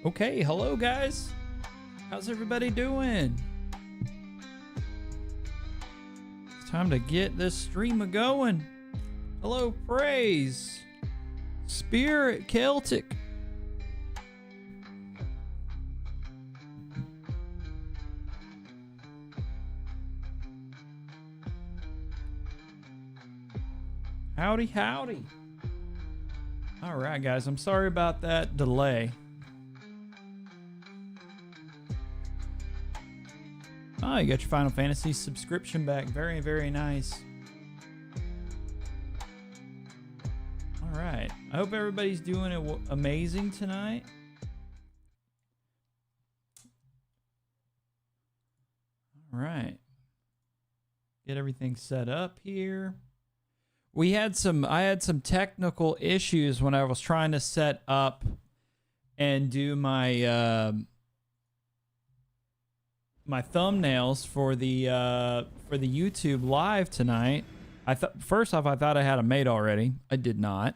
Okay, hello guys. How's everybody doing? It's time to get this stream a-going. Hello, Praise. Spirit Celtic. Howdy, howdy. All right, guys, I'm sorry about that delay. Oh, you got your Final Fantasy subscription back. Very, very nice. All right. I hope everybody's doing amazing tonight. All right. Get everything set up here. I had some technical issues when I was trying to set up and do my my thumbnails for the YouTube live tonight. First off, I thought I had them made already. I did not.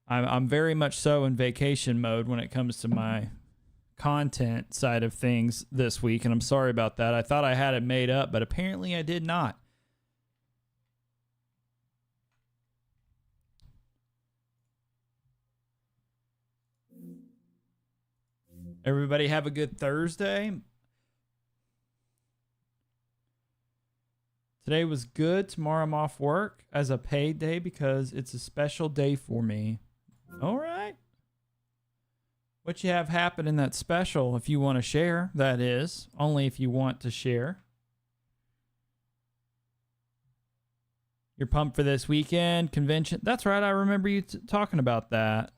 I'm very much so in vacation mode when it comes to my content side of things this week, and I'm sorry about that. I thought I had it made up, but apparently I did not. Everybody have a good Thursday. Today was good. Tomorrow I'm off work as a paid day because it's a special day for me. All right. What you have happen in that special, if you want to share, that is. Only if you want to share. You're pumped for this weekend convention. That's right. I remember you talking about that.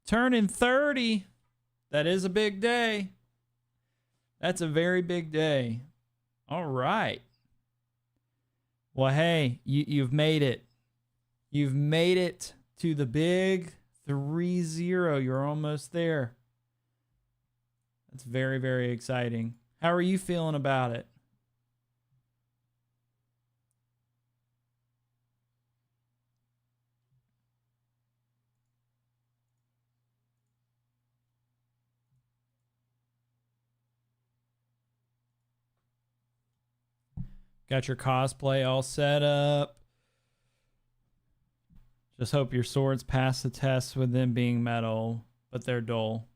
Turning 30. That is a big day. That's a very big day. All right. Well, hey, you've made it. You've made it to the big 30. You're almost there. That's very, very exciting. How are you feeling about it? Got your cosplay all set up. Just hope your swords pass the test with them being metal, but they're dull.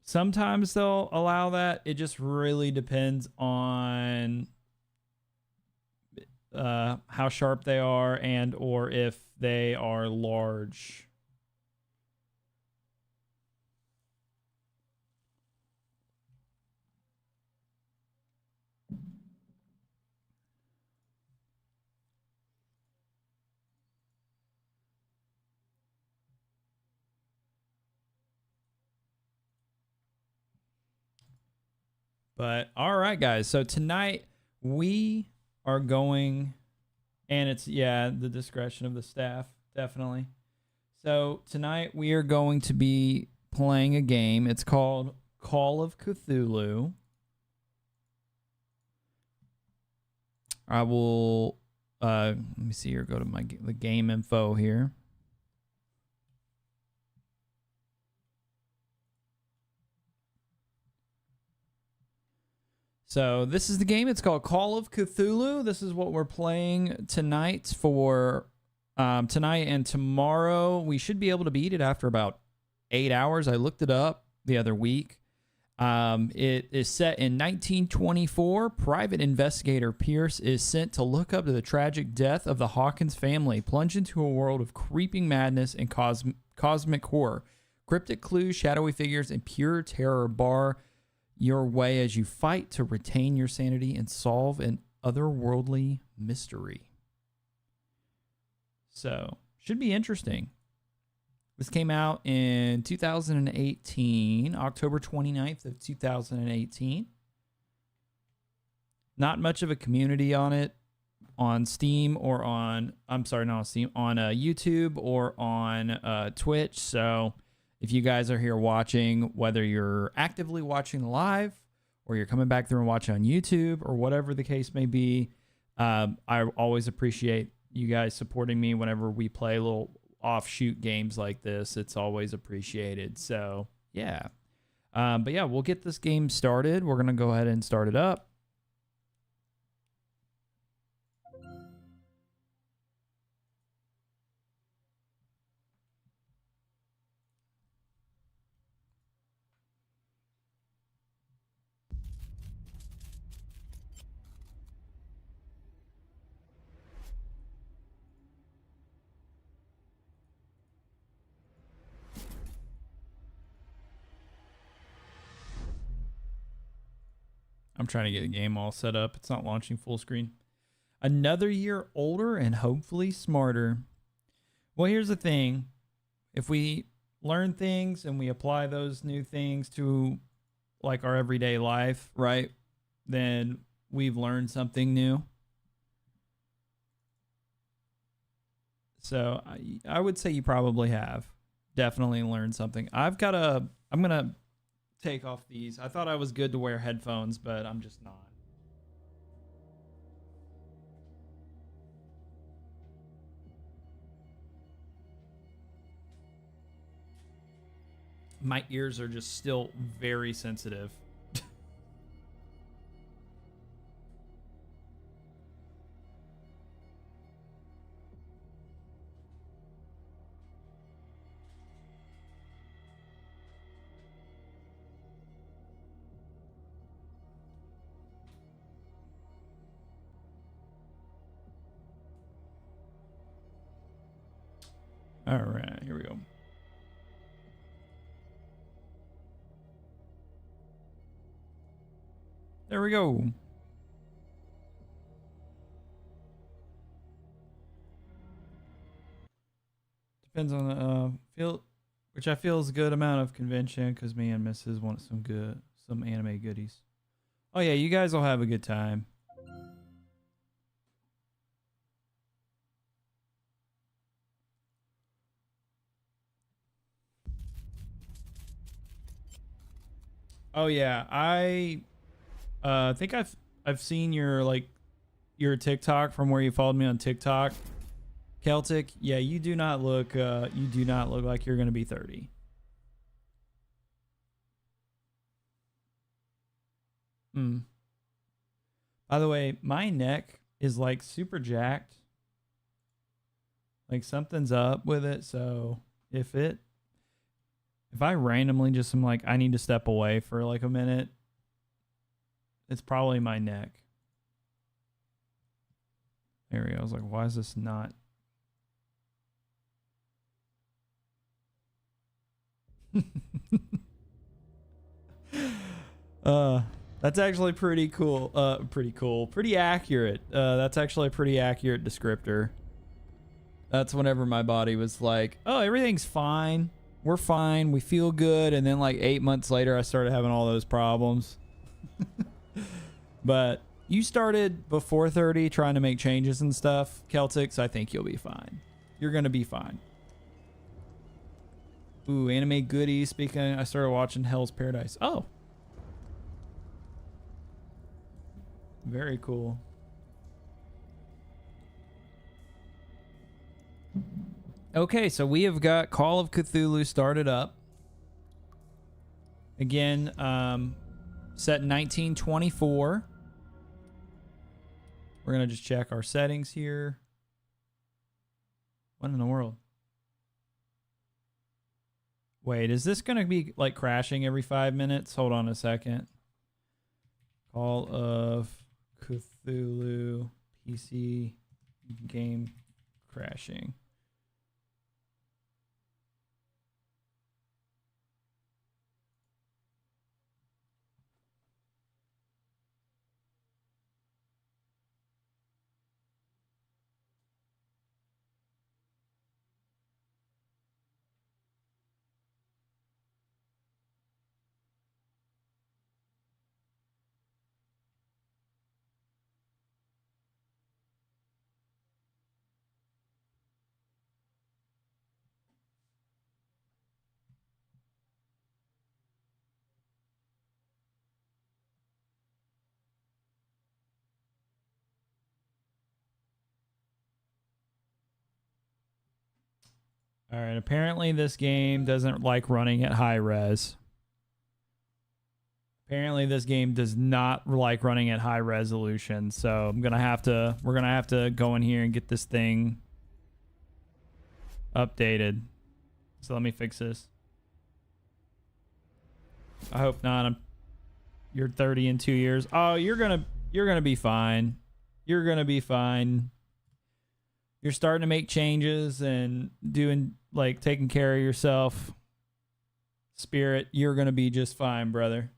Sometimes they'll allow that. It just really depends on how sharp they are and or if they are large. But all right, guys. So tonight we are going, and it's, yeah, the discretion of the staff, definitely. So tonight we are going to be playing a game. It's called Call of Cthulhu. I will, let me see here, go to the game info here. So this is the game. It's called Call of Cthulhu. This is what we're playing tonight for tonight and tomorrow. We should be able to beat it after about 8 hours. I looked it up the other week. It is set in 1924. Private Investigator Pierce is sent to look up to the tragic death of the Hawkins family, plunge into a world of creeping madness and cosmic horror. Cryptic clues, shadowy figures, and pure terror bar your way as you fight to retain your sanity and solve an otherworldly mystery. So, should be interesting. This came out in 2018, October 29th of 2018. Not much of a community on it on Steam or on, I'm sorry, not on Steam, on YouTube or on Twitch. So if you guys are here watching, whether you're actively watching live or you're coming back through and watching on YouTube, or whatever the case may be. I always appreciate you guys supporting me whenever we play little offshoot games like this. It's always appreciated. So yeah. But yeah, we'll get this game started. We're going to go ahead and start it up. I'm trying to get the game all set up. It's not launching full screen. Another year older and hopefully smarter. Well, here's the thing. If we learn things and we apply those new things to like our everyday life, right? Then we've learned something new. So I would say you probably have definitely learned something. I'm going to take off these. I thought I was good to wear headphones, but I'm just not. My ears are just still very sensitive. All right, here we go. There we go. Depends on the feel, which I feel is a good amount of convention because me and Mrs. want some anime goodies. Oh yeah, you guys will have a good time. Oh yeah, I think I've seen your TikTok from where you followed me on TikTok. Celtic, yeah, you do not look like you're gonna be 30. By the way, my neck is like super jacked. Like something's up with it, so if I randomly just am like I need to step away for like a minute, it's probably my neck. There we go. I was like, why is this not? That's actually pretty cool. Pretty accurate. That's actually a pretty accurate descriptor. That's whenever my body was like, oh, everything's fine. We're fine. We feel good. And then like 8 months later, I started having all those problems. But you started before 30 trying to make changes and stuff, Celtic, so I think you'll be fine. You're going to be fine. Ooh, anime goodies. Speaking, I started watching Hell's Paradise. Oh. Very cool. Okay, so we have got Call of Cthulhu started up. Again, set in 1924. We're going to just check our settings here. What in the world? Wait, is this going to be like crashing every 5 minutes? Hold on a second. Call of Cthulhu PC game crashing. All right, apparently this game doesn't like running at high res. Apparently this game does not like running at high resolution, so we're gonna have to go in here and get this thing updated. So let me fix this. I hope not. You're 30 in 2 years. Oh, you're gonna be fine. You're gonna be fine. You're starting to make changes and doing, like, taking care of yourself. Spirit, you're gonna be just fine, brother.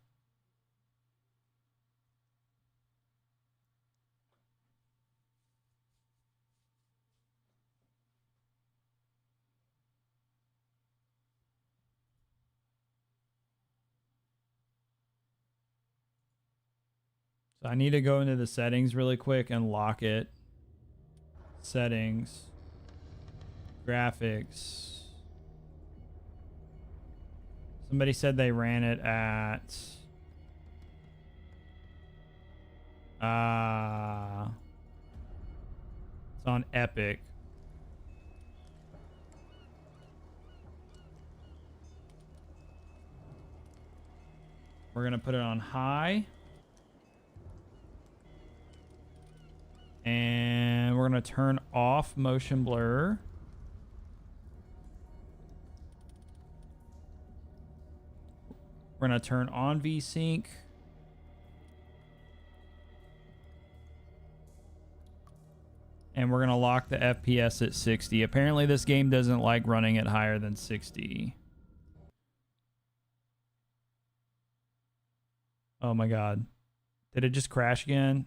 So I need to go into the settings really quick and lock it. Settings. Graphics. Somebody said they ran it at... it's on Epic. We're going to put it on high. And we're going to turn off motion blur. We're going to turn on VSync. And we're going to lock the FPS at 60. Apparently this game doesn't like running it higher than 60. Oh my god. Did it just crash again?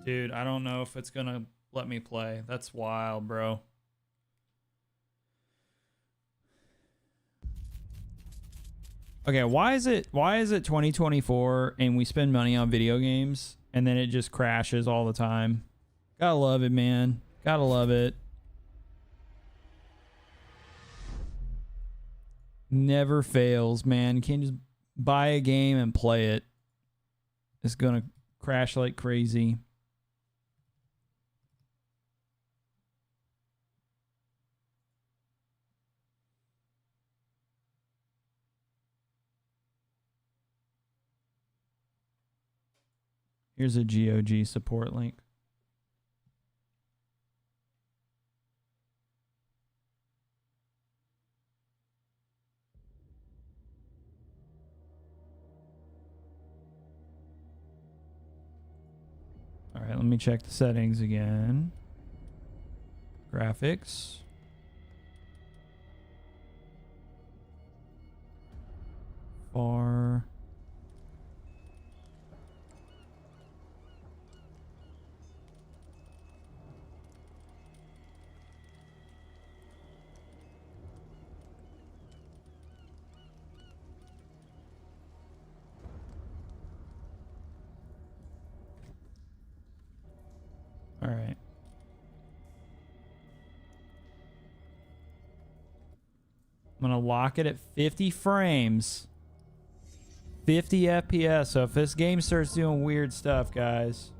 Dude, I don't know if it's going to let me play. That's wild, bro. Okay, why is it 2024 and we spend money on video games and then it just crashes all the time? Gotta love it, man. Gotta love it. Never fails, man. You can't just buy a game and play it. It's gonna crash like crazy. Here's a GOG support link. All right, let me check the settings again. Graphics. Far. All right. I'm going to lock it at 50 frames. 50 FPS. So if this game starts doing weird stuff, guys.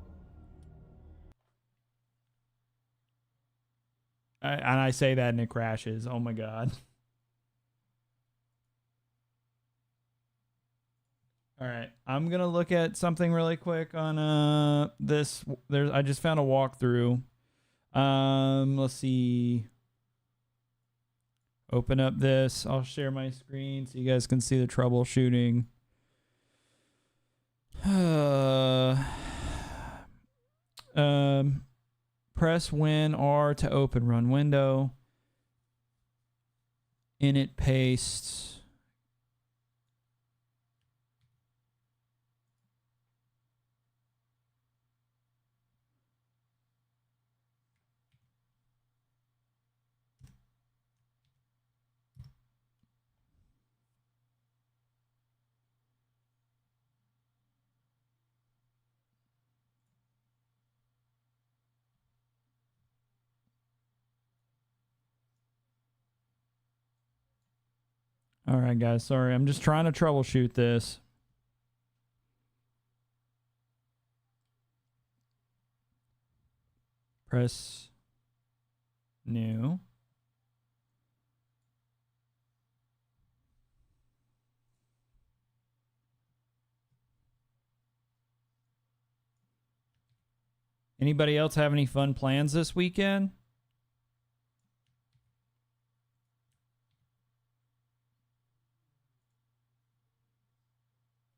And I say that and it crashes. Oh my god. All right. I'm going to look at something really quick on this. I just found a walkthrough. Let's see. Open up this. I'll share my screen so you guys can see the troubleshooting. Press Win R to open run window. Init paste. All right, guys. Sorry. I'm just trying to troubleshoot this. Press new. Anybody else have any fun plans this weekend?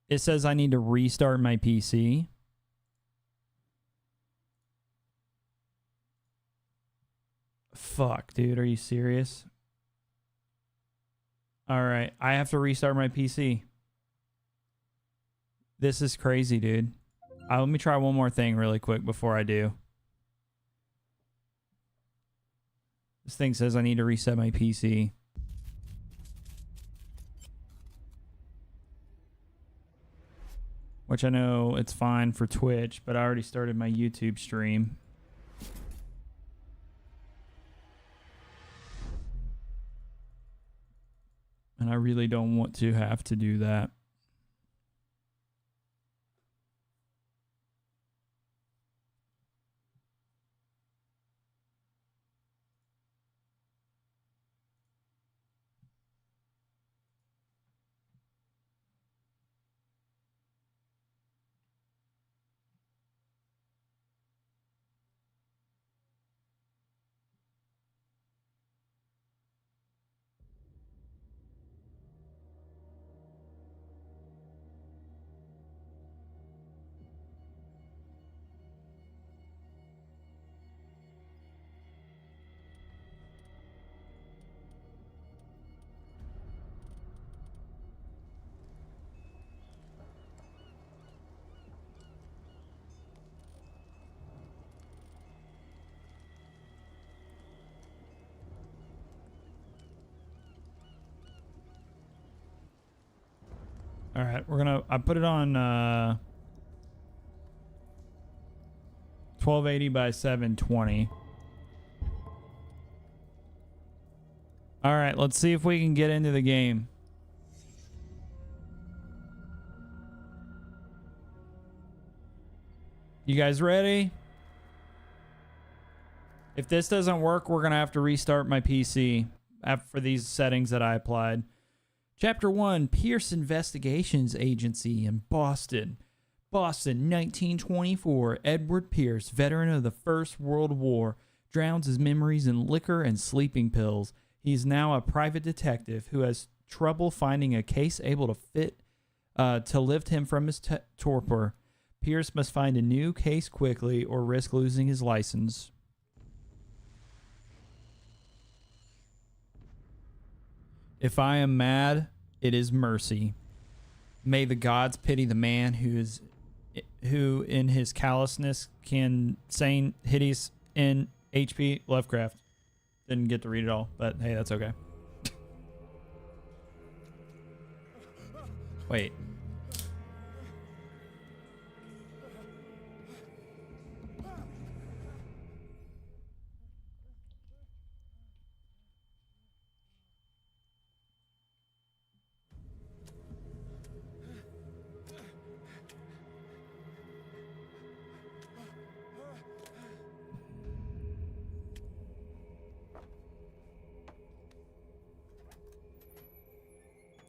It says I need to restart my PC. Fuck, dude. Are you serious? All right. I have to restart my PC. This is crazy, dude. Let me try one more thing really quick before I do. This thing says I need to reset my PC. Which I know it's fine for Twitch, but I already started my YouTube stream. And I really don't want to have to do that. All right, I put it on 1280 by 720. All right, let's see if we can get into the game. You guys ready? If this doesn't work, we're going to have to restart my PC for these settings that I applied. Chapter 1, Pierce Investigations Agency in Boston. Boston, 1924. Edward Pierce, veteran of the First World War, drowns his memories in liquor and sleeping pills. He is now a private detective who has trouble finding a case able to lift him from his torpor. Pierce must find a new case quickly or risk losing his license. If I am mad, it is mercy. May the gods pity the man who in his callousness can sane hideous in H.P. Lovecraft. Didn't get to read it all, but hey, that's okay. Wait.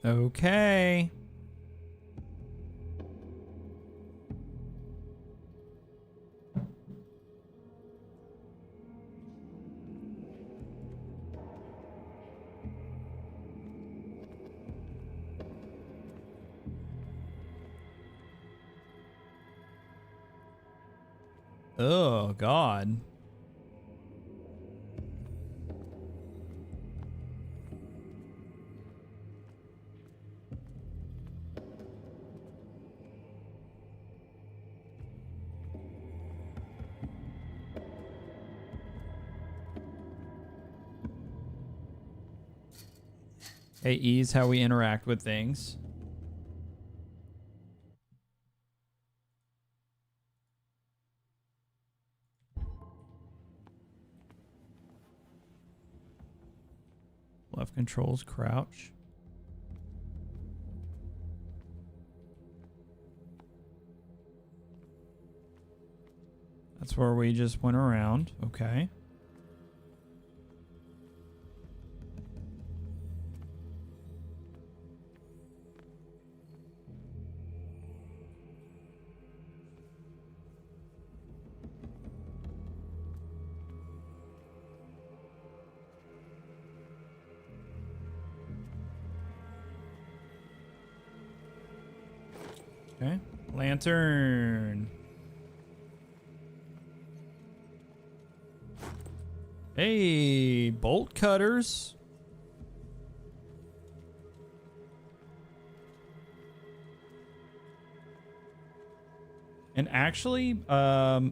Okay. Oh, God. Hey, E is how we interact with things. Left controls crouch. That's where we just went around. Okay. Okay. Lantern. Hey, bolt cutters. And actually, I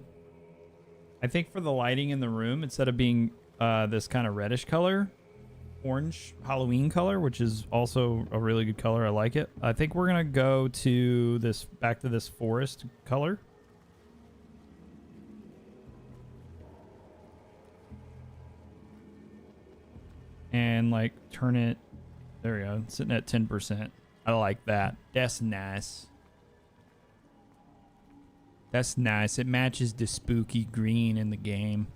think for the lighting in the room, instead of being this kind of reddish color, orange Halloween color, which is also a really good color, I like it. I think we're gonna go to this, back to this forest color. And like turn it, there we go, it's sitting at 10%. I like that. That's nice. That's nice. It matches the spooky green in the game.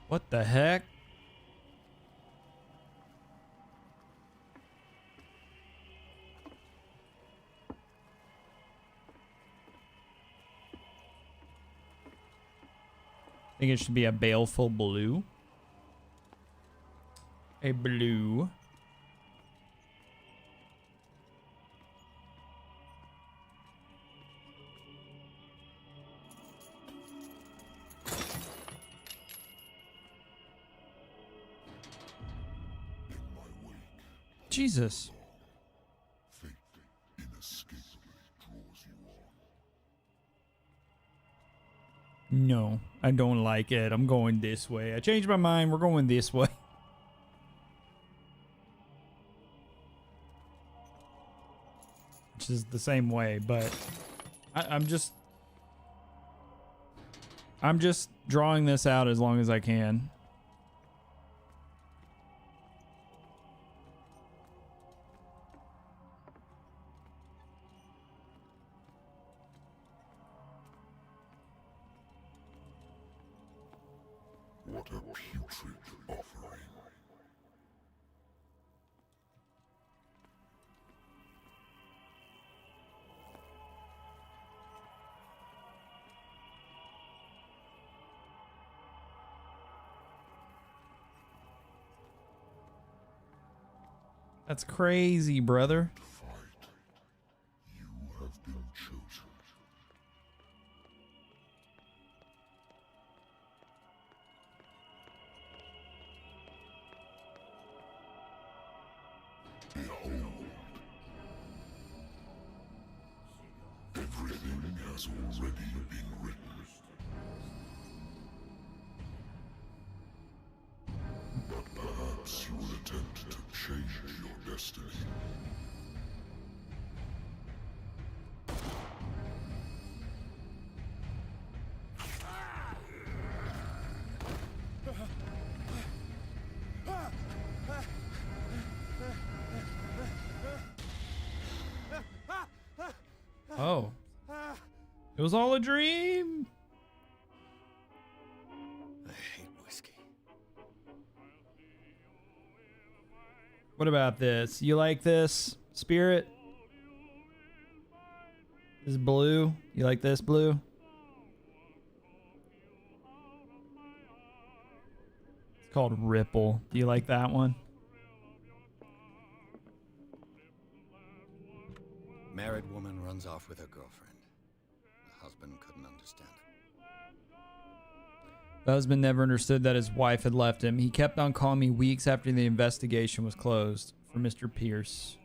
What the heck? I think it should be a baleful blue. A blue. Jesus. Fate inescapably draws you on. No, I don't like it. I'm going this way. I changed my mind. We're going this way. Which is the same way, but I'm just drawing this out as long as I can. What a putrid offering. That's crazy, brother. To fight, you have been chosen. Behold, everything has already been written. But perhaps you will attempt to change your destiny. Oh. It was all a dream. I hate whiskey. What about this? You like this, Spirit? This blue? You like this blue? It's called Ripple. Do you like that one? Married woman runs off with her girlfriend. The husband couldn't understand it. The husband never understood that his wife had left him. He kept on calling me weeks after the investigation was closed. For Mr. Pierce.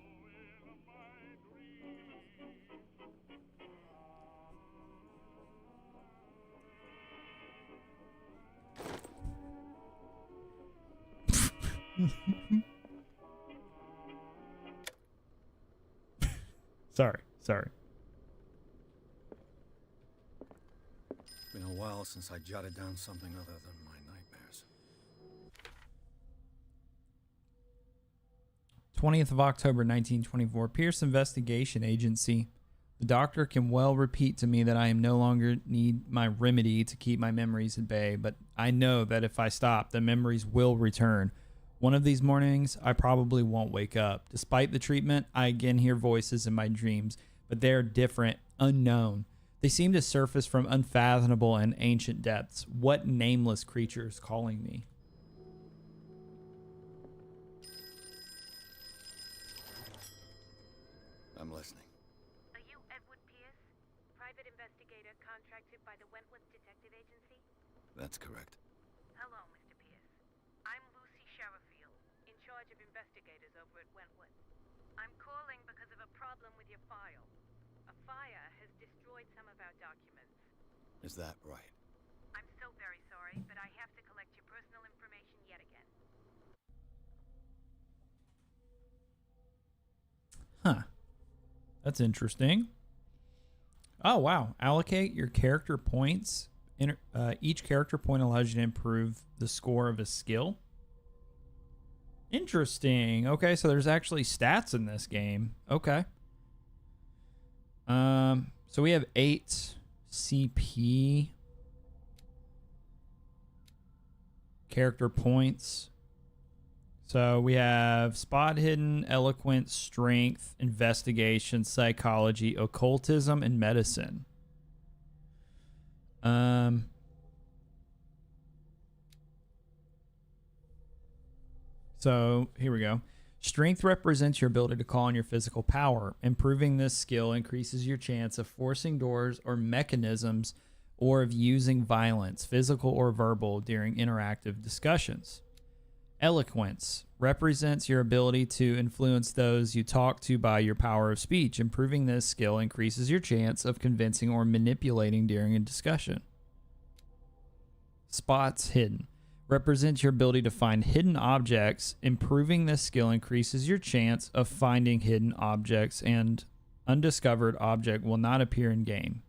Sorry. It's been a while since I jotted down something other than my nightmares. 20th of October, 1924. Pierce Investigation Agency. The doctor can well repeat to me that I am no longer need my remedy to keep my memories at bay, but I know that if I stop, the memories will return. One of these mornings, I probably won't wake up. Despite the treatment, I again hear voices in my dreams, but they are different, unknown. They seem to surface from unfathomable and ancient depths. What nameless creature is calling me? I'm listening. Are you Edward Pierce, private investigator contracted by the Wentworth Detective Agency? That's correct. Hello, Mr. Pierce. I'm Lucy Sherifield, in charge of investigators over at Wentworth. I'm calling because of a problem with your file. A fire has destroyed some of our documents. Is that right? I'm so very sorry, but I have to collect your personal information yet again. Huh. That's interesting. Oh, wow. Allocate your character points. Each character point allows you to improve the score of a skill. Interesting. Okay, so there's actually stats in this game. Okay. So we have 8 CP character points. So we have spot hidden, eloquence, strength, investigation, psychology, occultism, and medicine. So here we go. Strength represents your ability to call on your physical power. Improving this skill increases your chance of forcing doors or mechanisms or of using violence, physical or verbal, during interactive discussions. Eloquence represents your ability to influence those you talk to by your power of speech. Improving this skill increases your chance of convincing or manipulating during a discussion. Spots hidden represents your ability to find hidden objects. Improving this skill increases your chance of finding hidden objects, and undiscovered object will not appear in game.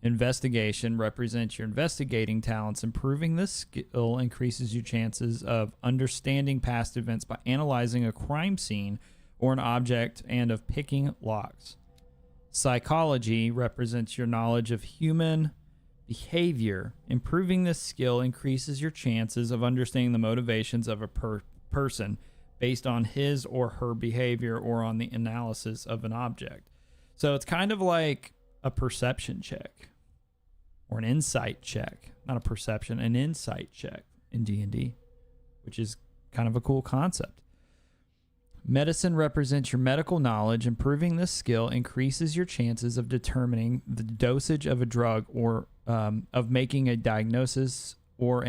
Investigation represents your investigating talents. Improving this skill increases your chances of understanding past events by analyzing a crime scene or an object and of picking locks. Psychology represents your knowledge of human behavior. Improving this skill increases your chances of understanding the motivations of a person based on his or her behavior or on the analysis of an object. So it's kind of like a perception check or an insight check. Not a perception, an insight check in D&D, which is kind of a cool concept. Medicine represents your medical knowledge. Improving this skill increases your chances of determining the dosage of a drug or of making a diagnosis or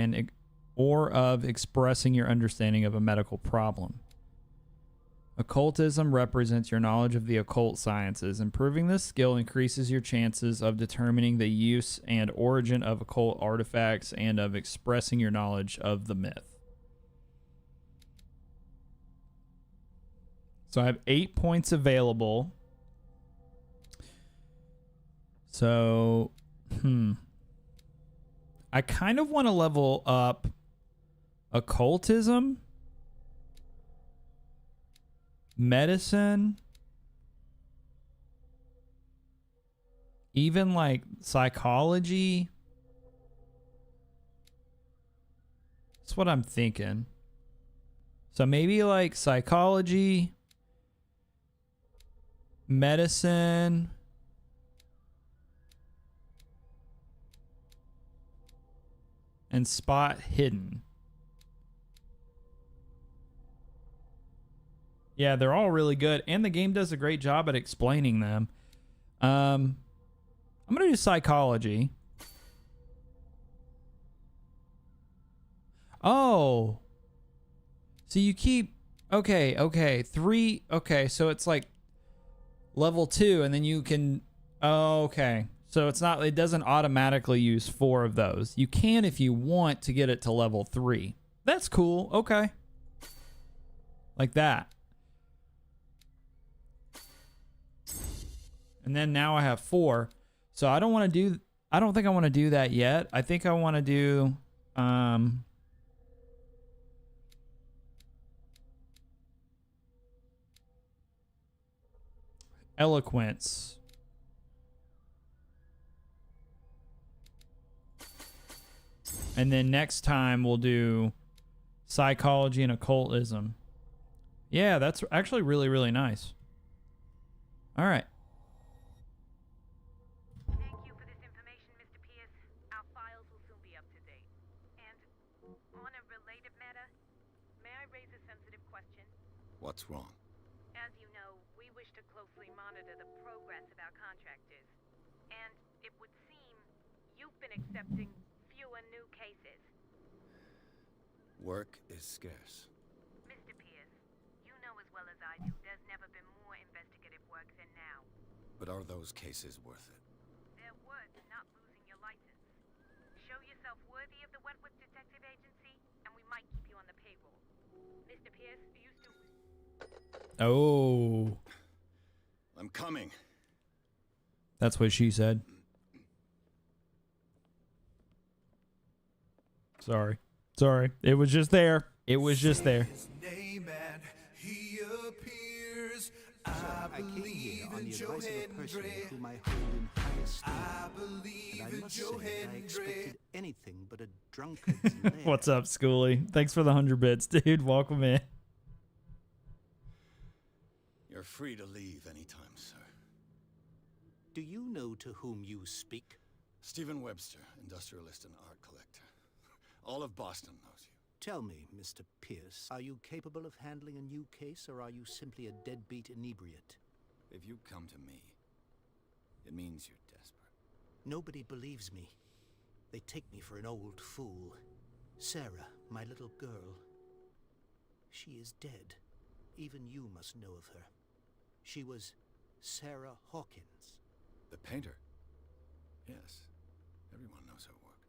of expressing your understanding of a medical problem. Occultism represents your knowledge of the occult sciences. Improving this skill increases your chances of determining the use and origin of occult artifacts and of expressing your knowledge of the myth. So I have 8 points available. So, I kind of want to level up occultism, medicine, even like psychology. That's what I'm thinking. So maybe like psychology, medicine, and spot hidden. Yeah, they're all really good, and the game does a great job at explaining them. I'm gonna do psychology. Oh, so you keep okay, 3. Okay, so it's like level 2, and then you can. Oh, okay. So it's not. It doesn't automatically use 4 of those. You can if you want to get it to level 3. That's cool. Okay. Like that. And then now I have 4. So I don't want to do. I don't think I want to do that yet. I think I want to do. Eloquence. And then next time we'll do psychology and occultism. Yeah, that's actually really, really nice. All right. Thank you What's wrong? As you know, we wish to closely monitor the progress of our contractors. And it would seem you've been accepting fewer new cases. Work is scarce. Mr. Pierce, you know as well as I do there's never been more investigative work than now. But are those cases worth it? They're worth not losing your license. Show yourself worthy of the Wentworth Detective Agency, and we might keep you on the payroll. Mr. Pierce, you used to... Oh, I'm coming. that's what she said. Sorry. It was just there. It was just there. His name and he appears. I I came believe here on in the Joe advice of a person Hendry. whom I hold in high esteem. I believe And I in must Joe say that I Hendry. expected anything but a drunkard's lair. What's up, Schoolie? Thanks for the 100 bits, dude. Welcome in. You're free to leave anytime, sir. Do you know to whom you speak? Stephen Webster, industrialist and art collector. All of Boston knows you. Tell me, Mr. Pierce, are you capable of handling a new case, or are you simply a deadbeat inebriate? If you come to me, it means you're desperate. Nobody believes me. They take me for an old fool. Sarah, my little girl. She is dead. Even you must know of her. She was Sarah Hawkins. The painter? Yes. Everyone knows her work.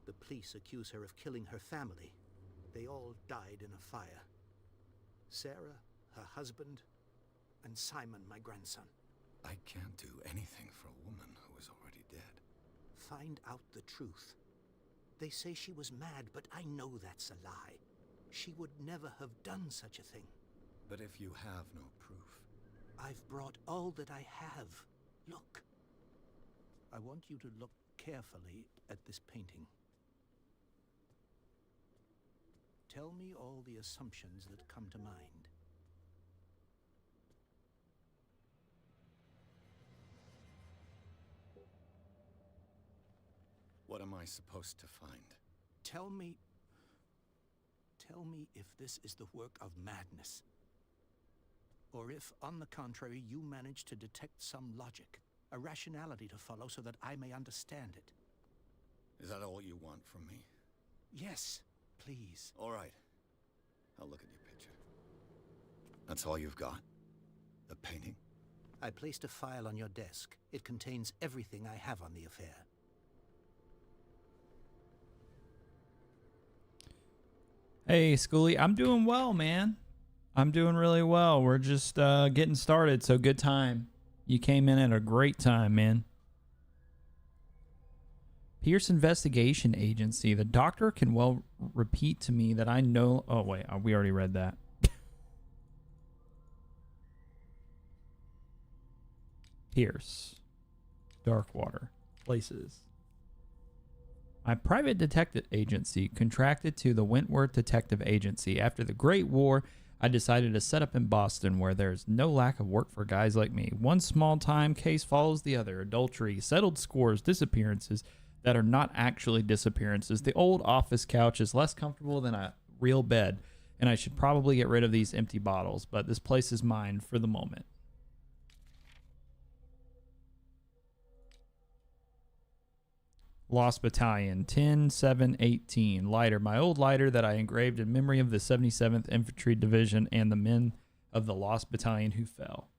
The police accuse her of killing her family. They all died in a fire. Sarah, her husband, and Simon, my grandson. I can't do anything for a woman who is already dead. Find out the truth. They say she was mad, but I know that's a lie. She would never have done such a thing. But if you have no proof... I've brought all that I have. Look. I want you to look carefully at this painting. Tell me all the assumptions that come to mind. What am I supposed to find? Tell me if this is the work of madness. Or if, on the contrary, you manage to detect some logic, a rationality to follow so that I may understand it. Is that all you want from me? Yes, please. All right. I'll look at your picture. That's all you've got? The painting? I placed a file on your desk. It contains everything I have on the affair. Hey, Schoolie. I'm doing well, man. I'm doing really well. We're just getting started, so good time. You came in at a great time, man. Pierce Investigation Agency. The doctor can well repeat to me that I know... Oh, wait. We already read that. Pierce. Darkwater. Places. My private detective agency contracted to the Wentworth Detective Agency. After the Great War, I decided to set up in Boston, where there's no lack of work for guys like me. One small-time case follows the other. Adultery, settled scores, disappearances that are not actually disappearances. The old office couch is less comfortable than a real bed, and I should probably get rid of these empty bottles, but this place is mine for the moment. Lost Battalion, 10-7-18. Lighter. My old lighter that I engraved in memory of the 77th Infantry Division and the men of the Lost Battalion who fell.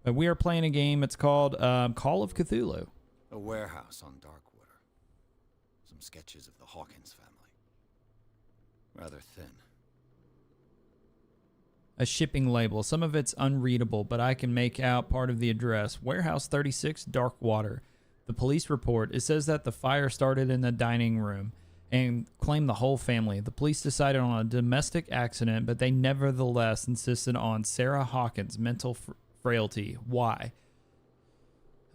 But we are playing a game. It's called Call of Cthulhu. A warehouse on Darkwater. Some sketches of the Hawkins family. Rather thin. A shipping label. Some of it's unreadable, but I can make out part of the address. Warehouse 36, Darkwater. The police report, it says that the fire started in the dining room and claimed the whole family. The police decided on a domestic accident, but they nevertheless insisted on Sarah Hawkins' mental frailty. Why?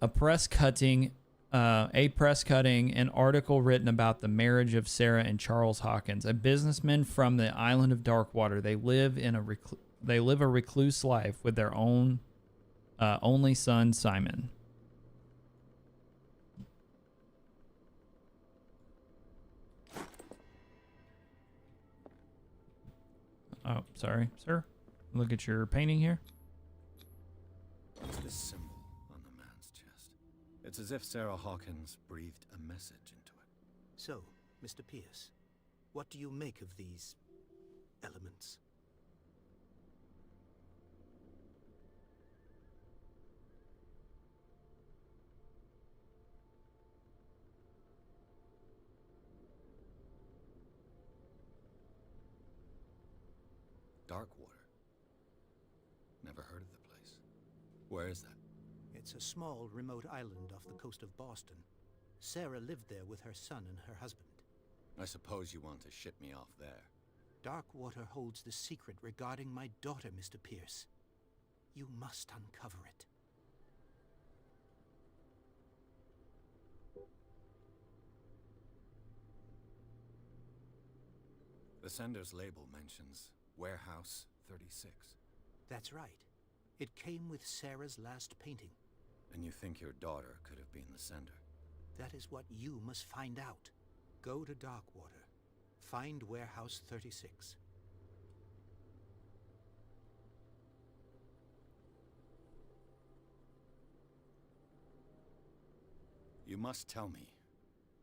A press cutting, an article written about the marriage of Sarah and Charles Hawkins, a businessman from the island of Darkwater. They live a recluse life with their own only son, Simon. Oh, sorry, sir. Look at your painting here. What's this symbol on the man's chest? It's as if Sarah Hawkins breathed a message into it. So, Mr. Pierce, what do you make of these elements? Darkwater. Never heard of the place. Where is that? It's a small, remote island off the coast of Boston. Sarah lived there with her son and her husband. I suppose you want to ship me off there. Darkwater holds the secret regarding my daughter, Mr. Pierce. You must uncover it. The sender's label mentions Warehouse 36. That's right. It came with Sarah's last painting. And you think your daughter could have been the sender? That is what you must find out. Go to Darkwater. Find Warehouse 36. You must tell me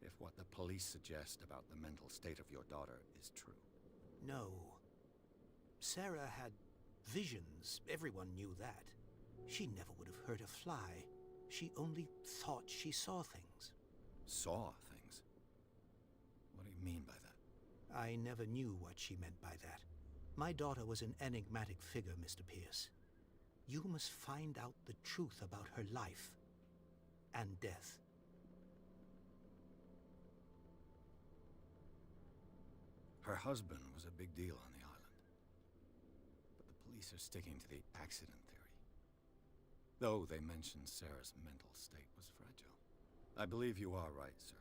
if what the police suggest about the mental state of your daughter is true. No. Sarah had visions. Everyone knew that. She never would have hurt a fly. She only thought she saw things. Saw things? What do you mean by that? I never knew what she meant by that. My daughter was an enigmatic figure, Mr. Pierce. You must find out the truth about her life and death. Her husband was a big deal on the island. But the police are sticking to the accident theory. Though they mentioned Sarah's mental state was fragile. I believe you are right, sir.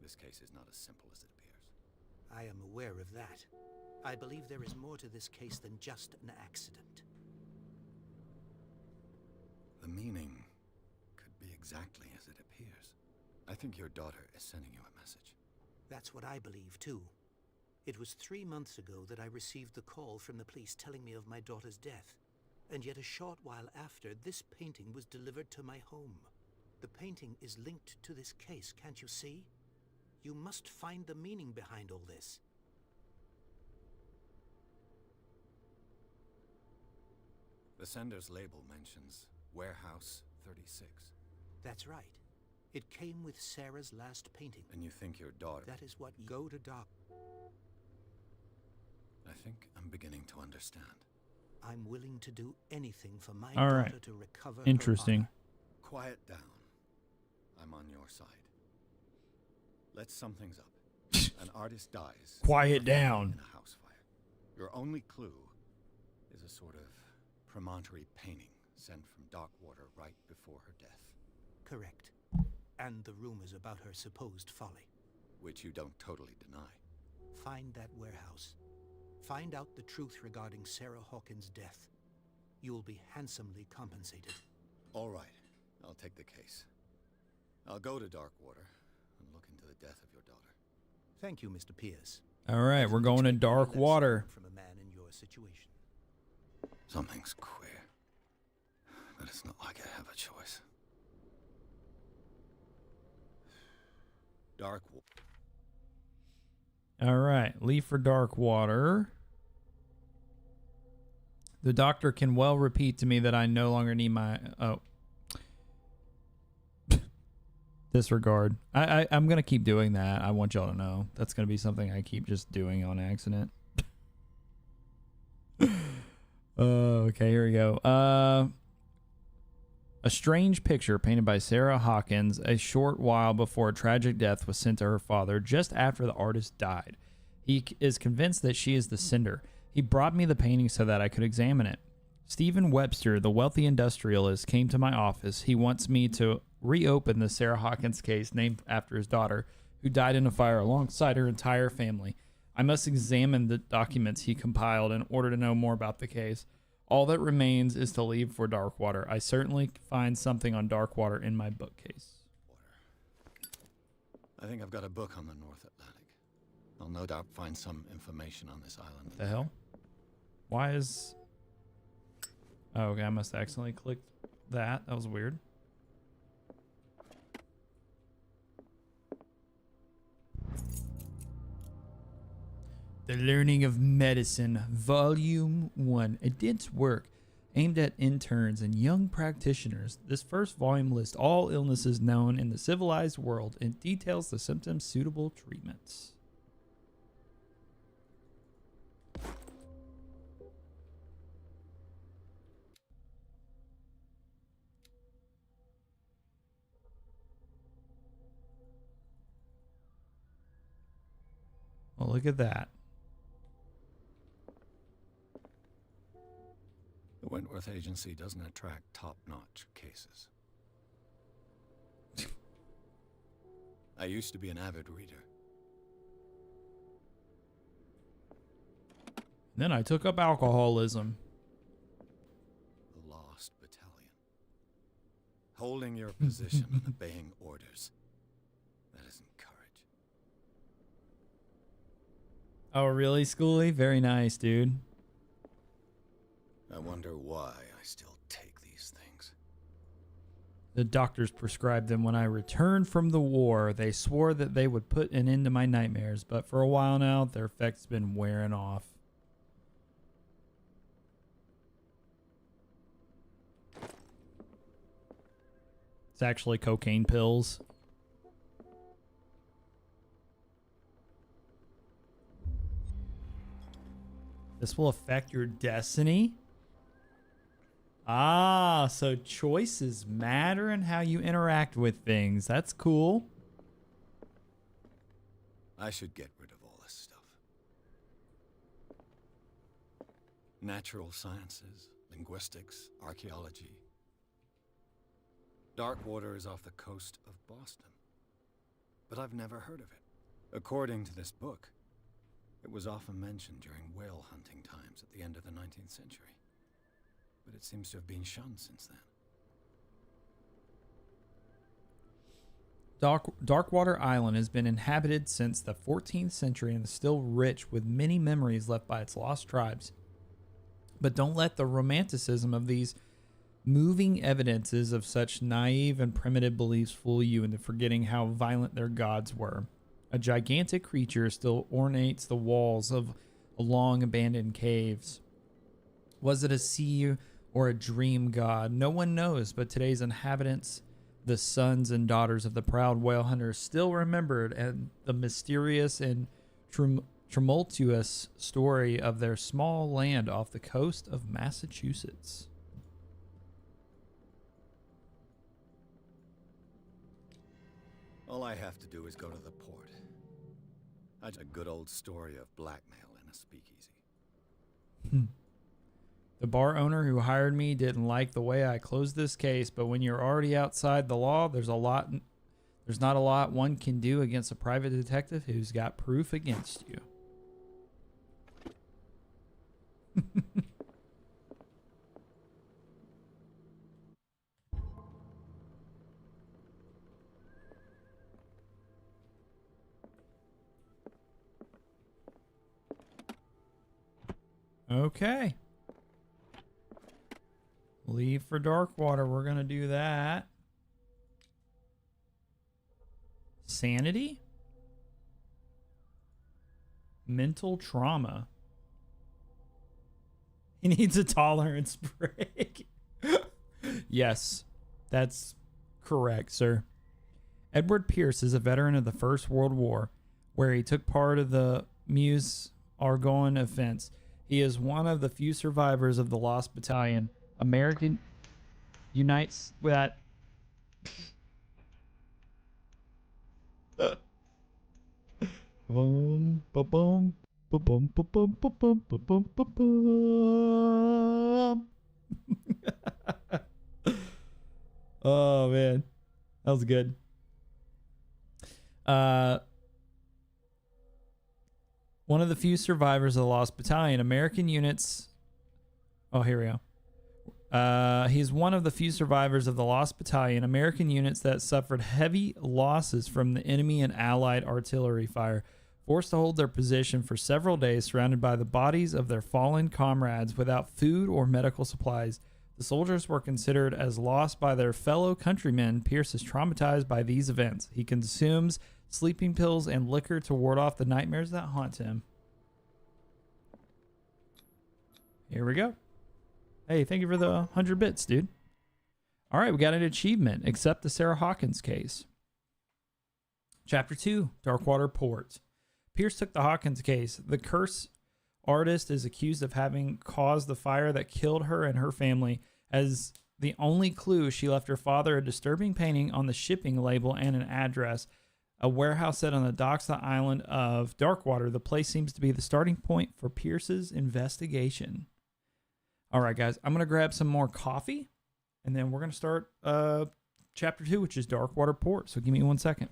This case is not as simple as it appears. I am aware of that. I believe there is more to this case than just an accident. The meaning could be exactly as it appears. I think your daughter is sending you a message. That's what I believe, too. It was 3 months ago that I received the call from the police telling me of my daughter's death. And yet a short while after, this painting was delivered to my home. The painting is linked to this case, can't you see? You must find the meaning behind all this. The sender's label mentions Warehouse 36. That's right. It came with Sarah's last painting. And you think your daughter... That is what... Go to Dark... I think I'm beginning to understand. I'm willing to do anything for my All daughter right. to recover Interesting. her Quiet down. I'm on your side. Let's sum things up. An artist dies. Quiet down. In a house fire. Your only clue is a sort of promontory painting sent from Darkwater right before her death. honor. Correct. And the rumors about her supposed folly. Which you don't totally deny. Find that warehouse. Find out the truth regarding Sarah Hawkins' death. You'll be handsomely compensated. All right. I'll take the case. I'll go to Darkwater and look into the death of your daughter. Thank you, Mr. Pierce. All right, we're going to dark water. From a man in your situation. Something's queer. But it's not like I have a choice. Darkwater. All right, leave for dark water. The doctor can well repeat to me that I no longer need my... Oh. Disregard. I'm going to keep doing that. I want y'all to know. That's going to be something I keep just doing on accident. Okay, here we go. A strange picture painted by Sarah Hawkins a short while before a tragic death was sent to her father just after the artist died. He is convinced that she is the sender. He brought me the painting so that I could examine it. Stephen Webster, the wealthy industrialist, came to my office. He wants me to reopen the Sarah Hawkins case named after his daughter, who died in a fire alongside her entire family. I must examine the documents he compiled in order to know more about the case. All that remains is to leave for Darkwater. I certainly find something on Darkwater in my bookcase. I think I've got a book on the North Atlantic. I'll no doubt find some information on this island. The hell? Why is... Oh, okay, I must have accidentally clicked that. That was weird. The Learning of Medicine, Volume 1. A dense work aimed at interns and young practitioners. This first volume lists all illnesses known in the civilized world and details the symptoms suitable treatments. Well, look at that. The Wentworth Agency doesn't attract top-notch cases. I used to be an avid reader. Then I took up alcoholism. The Lost Battalion. Holding your position and obeying orders. That isn't courage. Oh, really, Schoolie? Very nice, dude. I wonder why I still take these things. The doctors prescribed them when I returned from the war. They swore that they would put an end to my nightmares, but for a while now, their effect's been wearing off. It's actually cocaine pills. This will affect your destiny. Ah, so choices matter in how you interact with things. That's cool. I should get rid of all this stuff. Natural sciences, linguistics, archaeology. Darkwater is off the coast of Boston. But I've never heard of it. According to this book, it was often mentioned during whale hunting times at the end of the 19th century. But it seems to have been shunned since then. Darkwater Island has been inhabited since the 14th century and is still rich with many memories left by its lost tribes. But don't let the romanticism of these moving evidences of such naive and primitive beliefs fool you into forgetting how violent their gods were. A gigantic creature still ornates the walls of long abandoned caves. Was it a sea or a dream god? No one knows, but today's inhabitants, the sons and daughters of the proud whale hunters, still remembered and the mysterious and tumultuous story of their small land off the coast of Massachusetts. All I have to do is go to the port. That's a good old story of blackmail in a speakeasy. The bar owner who hired me didn't like the way I closed this case, but when you're already outside the law, there's not a lot one can do against a private detective who's got proof against you. Okay. Leave for Darkwater. We're going to do that. Sanity? Mental trauma. He needs a tolerance break. Yes, that's correct, sir. Edward Pierce is a veteran of the First World War, where he took part of the Meuse-Argonne offense. He is one of the few survivors of the Lost Battalion. American unites with that. Boom, boom, boom, boom, boom, boom, boom, boom, boom, boom. Oh man, that was good. One of the few survivors of the Lost Battalion. American units. Oh, here we go. He's one of the few survivors of the Lost Battalion, American units that suffered heavy losses from the enemy and Allied artillery fire. Forced to hold their position for several days, surrounded by the bodies of their fallen comrades without food or medical supplies, the soldiers were considered as lost by their fellow countrymen. Pierce is traumatized by these events. He consumes sleeping pills and liquor to ward off the nightmares that haunt him. Here we go. Hey, thank you for the 100 bits, dude. All right, we got an achievement. Accept the Sarah Hawkins case. Chapter 2, Darkwater Port. Pierce took the Hawkins case. The curse artist is accused of having caused the fire that killed her and her family. As the only clue, she left her father a disturbing painting on the shipping label and an address. A warehouse set on the docks of the island of Darkwater. The place seems to be the starting point for Pierce's investigation. All right, guys, I'm going to grab some more coffee, and then we're going to start Chapter 2, which is Darkwater Port. So give me 1 second.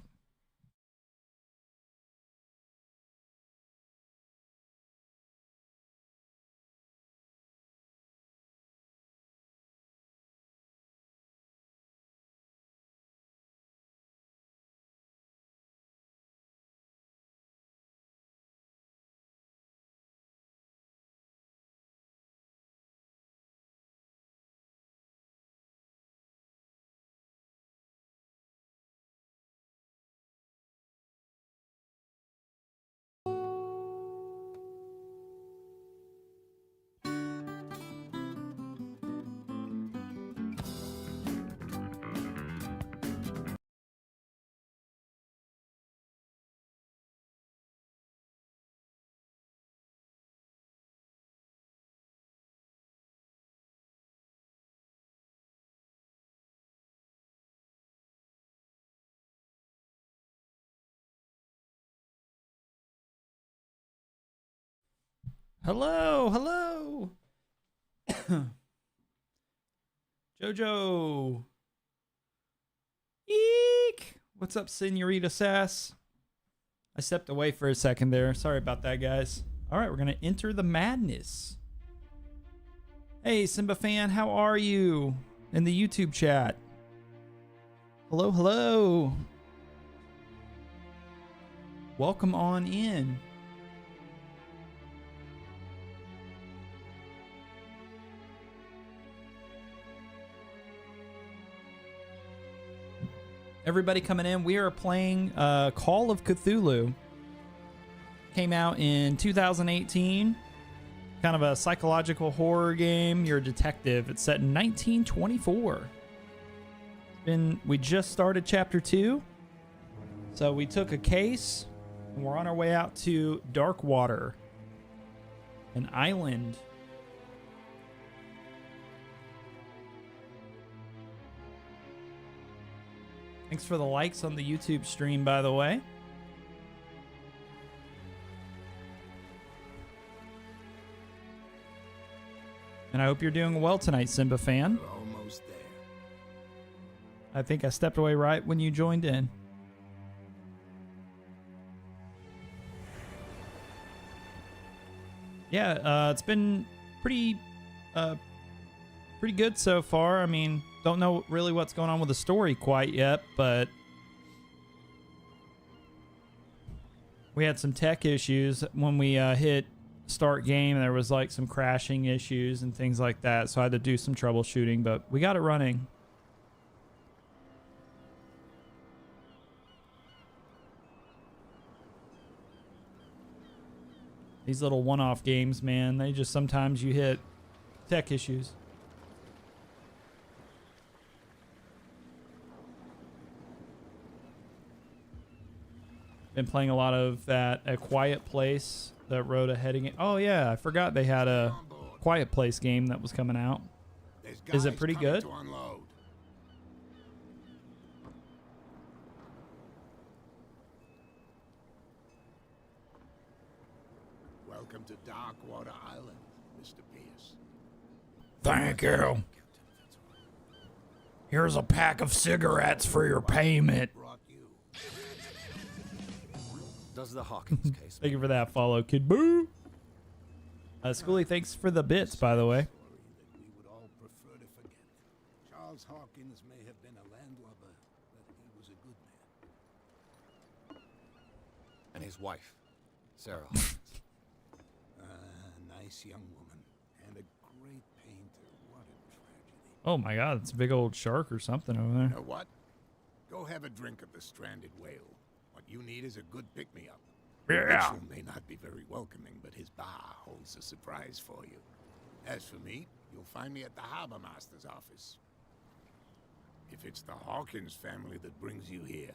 Hello, hello. Jojo. Eek. What's up, Senorita Sass? I stepped away for a second there. Sorry about that, guys. All right, we're going to enter the madness. Hey, Simba fan, how are you? In the YouTube chat. Hello, hello. Welcome on in. Everybody coming in, we are playing Call of Cthulhu. Came out in 2018. Kind of a psychological horror game. You're a detective. It's set in 1924. We just started Chapter 2. So we took a case, and we're on our way out to Darkwater, an island. Thanks for the likes on the YouTube stream, by the way. And I hope you're doing well tonight, Simba fan. We're almost there. I think I stepped away right when you joined in. Yeah, it's been pretty good so far. I mean, don't know really what's going on with the story quite yet, but we had some tech issues when we hit start game. There was like some crashing issues and things like that, so I had to do some troubleshooting, but we got it running. These little one-off games, man, they just sometimes you hit tech issues. Been playing a lot of that A Quiet Place, that Rhoda heading. Oh yeah, I forgot they had a Quiet Place game that was coming out. Is it pretty good? Welcome to Darkwater Island, Mr. Pierce. Thank you. Here's a pack of cigarettes for your payment. Does the Hawkins case? Thank you for that follow, Kid Boo. Schoolie, thanks for the bits, by the way. We would all prefer to forget. Charles Hawkins may have been a landlubber, but he was a good man. And his wife, Sarah Hawkins. Nice young woman and a great painter. What a tragedy. Oh my God, it's a big old shark or something over there. You know what? Go have a drink of the stranded whale. What you need is a good pick-me-up. Yeah. Mitchell may not be very welcoming, but his bar holds a surprise for you. As for me, you'll find me at the harbor master's office. If it's the Hawkins family that brings you here,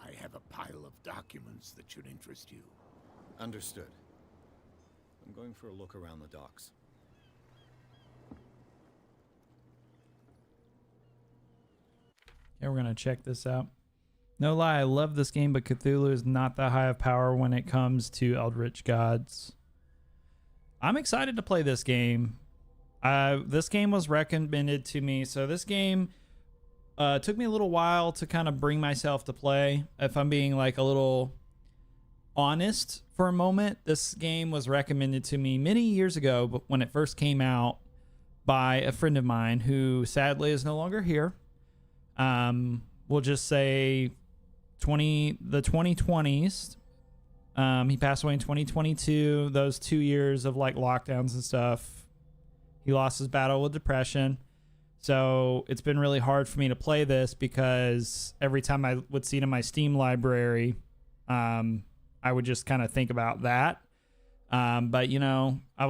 I have a pile of documents that should interest you. Understood. I'm going for a look around the docks. Yeah, we're gonna check this out. No lie, I love this game, but Cthulhu is not that high of power when it comes to eldritch gods. I'm excited to play this game. This game was recommended to me, so this game took me a little while to kind of bring myself to play. If I'm being like a little honest for a moment, this game was recommended to me many years ago, but when it first came out, by a friend of mine who sadly is no longer here. We'll just say the 2020s. He passed away in 2022. Those 2 years of like lockdowns and stuff. He lost his battle with depression. So it's been really hard for me to play this because every time I would see it in my Steam library, I would just kind of think about that. But you know, I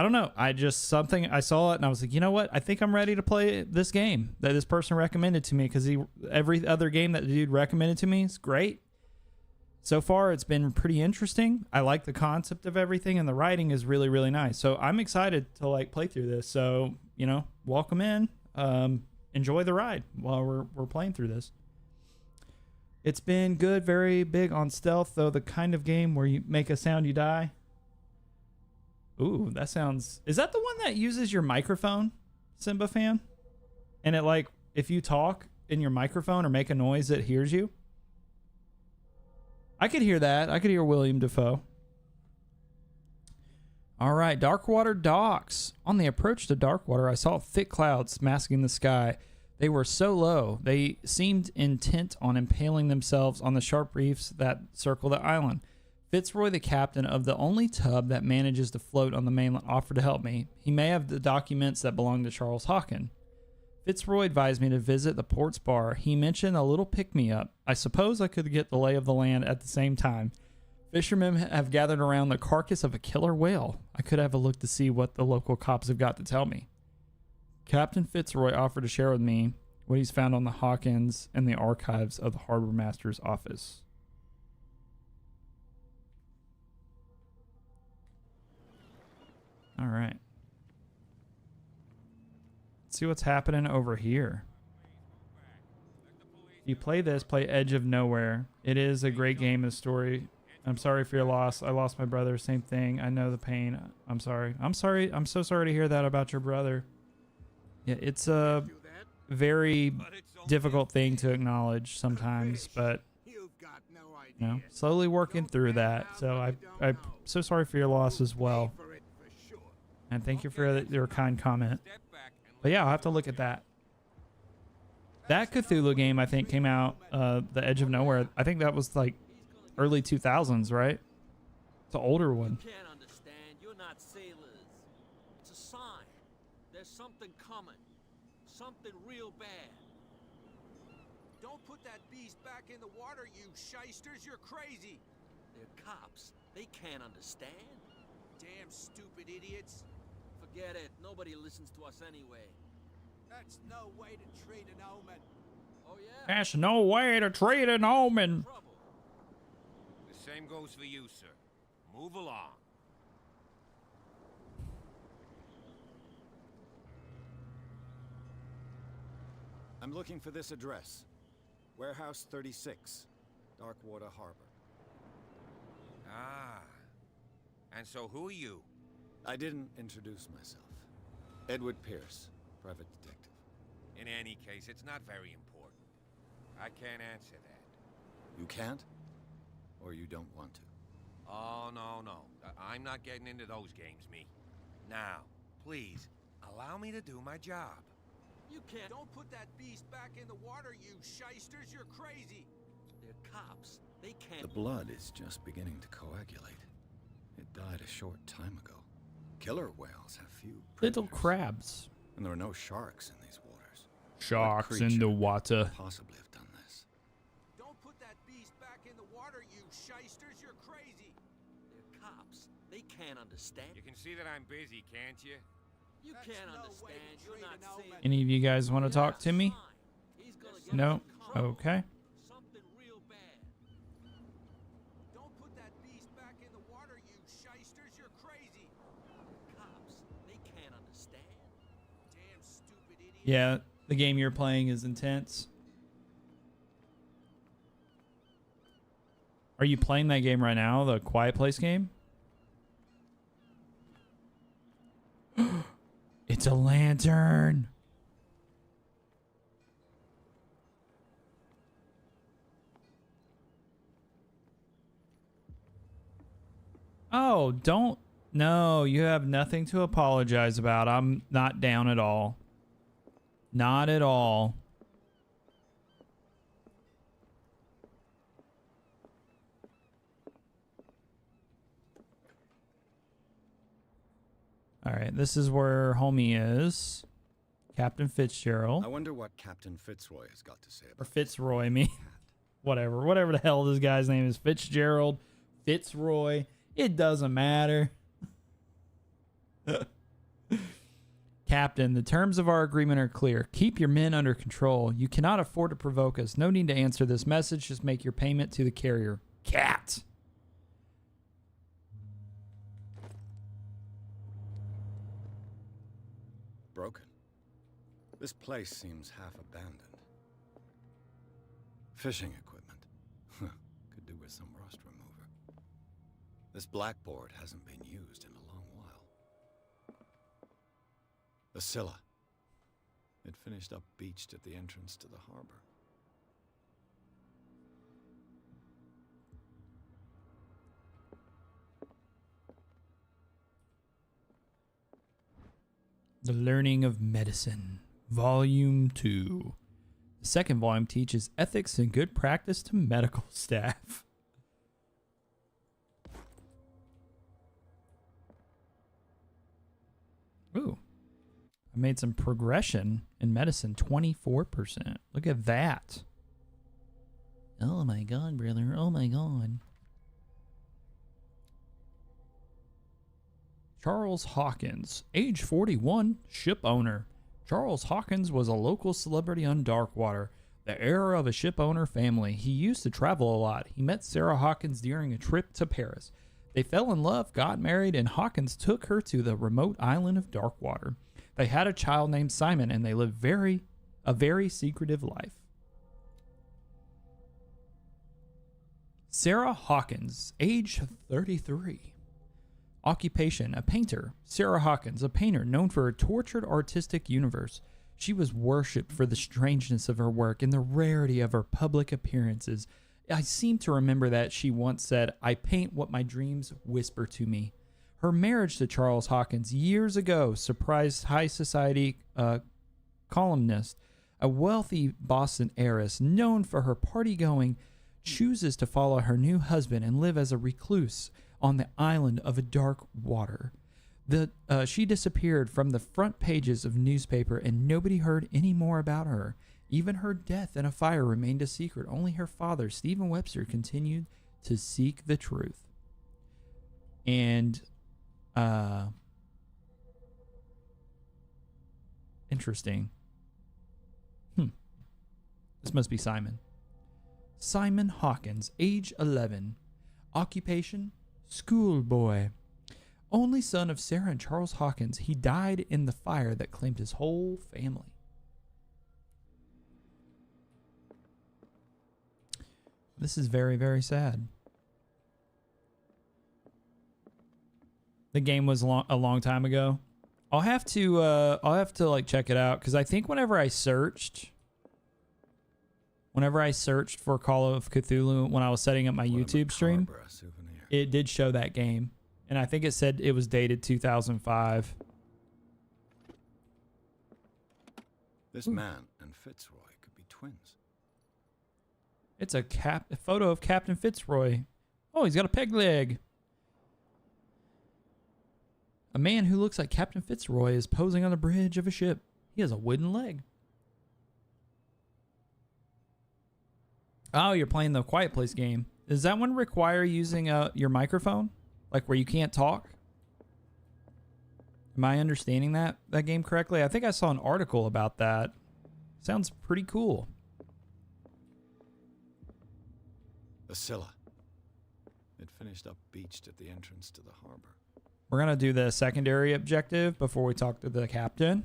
don't know. I saw it and I was like, you know what? I think I'm ready to play this game that this person recommended to me, because every other game that the dude recommended to me is great. So far, it's been pretty interesting. I like the concept of everything, and the writing is really, really nice. So I'm excited to like play through this. So, you know, welcome in. Enjoy the ride while we're playing through this. It's been good, very big on stealth, though, the kind of game where you make a sound, you die. Ooh, that sounds... Is that the one that uses your microphone, Simba fan? And it like, if you talk in your microphone or make a noise, it hears you? I could hear that. I could hear William Dafoe. All right, Darkwater docks. On the approach to Darkwater, I saw thick clouds masking the sky. They were so low, they seemed intent on impaling themselves on the sharp reefs that circle the island. Fitzroy, the captain of the only tub that manages to float on the mainland, offered to help me. He may have the documents that belong to Charles Hawkins. Fitzroy advised me to visit the port's bar. He mentioned a little pick-me-up. I suppose I could get the lay of the land at the same time. Fishermen have gathered around the carcass of a killer whale. I could have a look to see what the local cops have got to tell me. Captain Fitzroy offered to share with me what he's found on the Hawkins and the archives of the harbor master's office. All right. Let's see what's happening over here. If you play this, play Edge of Nowhere. It is a great game and story. I'm sorry for your loss. I lost my brother. Same thing. I know the pain. I'm sorry. I'm sorry. I'm so sorry to hear that about your brother. Yeah, it's a very difficult thing to acknowledge sometimes, but you know, slowly working through that. So I'm so sorry for your loss as well. And thank you for your kind comment. But yeah, I'll have to look at that. That Cthulhu game, I think, came out, The Edge of Nowhere. I think that was like early 2000s, right? It's an older one. You can't understand. You're not sailors. It's a sign. There's something coming. Something real bad. Don't put that beast back in the water, you shysters. You're crazy. They're cops. They can't understand. Damn stupid idiots. Forget it. Nobody listens to us anyway. That's no way to treat an omen. Oh, yeah? That's no way to treat an omen. Trouble. The same goes for you, sir. Move along. I'm looking for this address. Warehouse 36, Darkwater Harbor. Ah. And so who are you? I didn't introduce myself. Edward Pierce, private detective. In any case, it's not very important. I can't answer that. You can't? Or you don't want to? Oh, no. I'm not getting into those games, me. Now, please, allow me to do my job. You can't. Don't put that beast back in the water, you shysters. You're crazy. They're cops. They can't. The blood is just beginning to coagulate. It died a short time ago. Killer whales have few Little predators, crabs. and there are no sharks in these waters. Sharks in the water. Could possibly have done this. Don't put that beast back in the water, you shysters. You're crazy. They're cops. They can't understand. You can see that I'm busy, can't you? You That's can't no understand. way to You're treat not an old saying. man. Any of you guys want to talk to me? He's gonna get No? us in trouble. Okay. Something real bad. Don't put that beast back in the water, you shysters. You're crazy. Cops. They can't understand. Damn stupid idiot. Yeah, the game you're playing is intense. Are you playing that game right now, the Quiet Place game? It's a lantern. Oh, don't. No, you have nothing to apologize about. I'm not down at all. Not at all. All right, this is where homie is. Captain Fitzgerald. I wonder what Captain Fitzroy has got to say Or about Fitzroy, me. Whatever the hell this guy's name is. Fitzgerald, Fitzroy. It doesn't matter. Captain, the terms of our agreement are clear. Keep your men under control. You cannot afford to provoke us. No need to answer this message. Just make your payment to the carrier. Cat. broken. This place seems half abandoned. Fishing equipment. Could do with some rust remover. This blackboard hasn't been used in a long while. The Scylla. It finished up beached at the entrance to the harbor. The Learning of Medicine, Volume 2. The second volume teaches ethics and good practice to medical staff. Ooh. I made some progression in medicine, 24%. Look at that. Oh my god, brother. Oh my god. Charles Hawkins, age 41, ship owner. Charles Hawkins was a local celebrity on Darkwater, the heir of a ship owner family. He used to travel a lot. He met Sarah Hawkins during a trip to Paris. They fell in love, got married, and Hawkins took her to the remote island of Darkwater. They had a child named Simon, and they lived a very secretive life. Sarah Hawkins, age 33. Occupation, a painter. Sarah Hawkins, a painter known for her tortured artistic universe. She was worshipped for the strangeness of her work and the rarity of her public appearances. I seem to remember that she once said, "I paint what my dreams whisper to me." Her marriage to Charles Hawkins years ago surprised high society columnist. A wealthy Boston heiress known for her party-going chooses to follow her new husband and live as a recluse on the island of a dark water. She disappeared from the front pages of newspaper and nobody heard any more about her. Even her death in a fire remained a secret. Only her father, Stephen Webster, continued to seek the truth. And, interesting. This must be Simon. Simon Hawkins, age 11. Occupation, schoolboy. Only son of Sarah and Charles Hawkins, he died in the fire that claimed his whole family. This is very, very sad. The game was a long time ago. I'll have to like check it out because I think whenever I searched for Call of Cthulhu when I was setting up my YouTube stream, it did show that game. And I think it said it was dated 2005. This man and Fitzroy could be twins. It's a photo of Captain Fitzroy. Oh, he's got a peg leg. A man who looks like Captain Fitzroy is posing on the bridge of a ship. He has a wooden leg. Oh, you're playing the Quiet Place game. Does that one require using your microphone? Like where you can't talk? Am I understanding that game correctly? I think I saw an article about that. Sounds pretty cool. The Scylla. It finished up beached at the entrance to the harbor. We're going to do the secondary objective before we talk to the captain.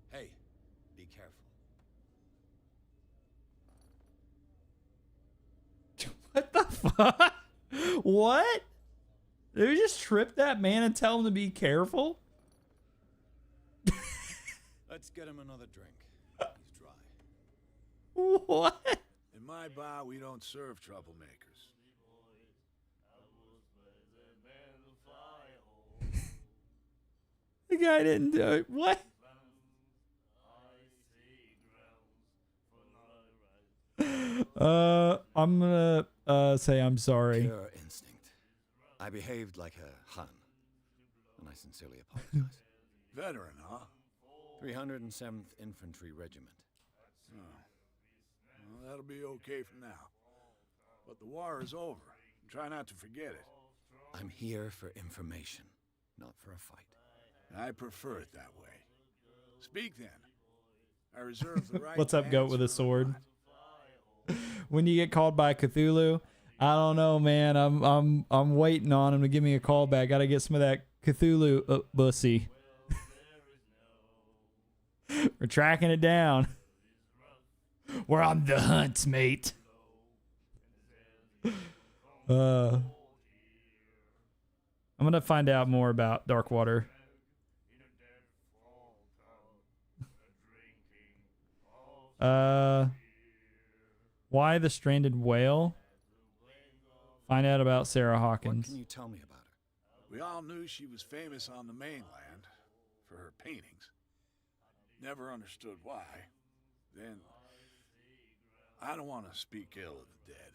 Hey, be careful. What the fuck? What? Did we just trip that man and tell him to be careful? Let's get him another drink. He's dry. What? In my bar, we don't serve troublemakers. The guy didn't do it. What? I'm gonna say I'm sorry. Pure instinct. I behaved like a Hun, and I sincerely apologize. Veteran, huh? 307th Infantry Regiment. Oh. Well, that'll be okay for now. But the war is over. Try not to forget it. I'm here for information, not for a fight. I prefer it that way. Speak then. I reserve the right. What's up, to goat with a answer or sword? not. When you get called by Cthulhu, I don't know, man. I'm waiting on him to give me a call back. Got to get some of that Cthulhu bussy. We're tracking it down. We're on the hunt, mate. I'm gonna find out more about Darkwater. Why the stranded whale? Find out about Sarah What Hawkins. can you tell me about her? We all knew she was famous on the mainland for her paintings. Never understood why. Then, I don't want to speak ill of the dead.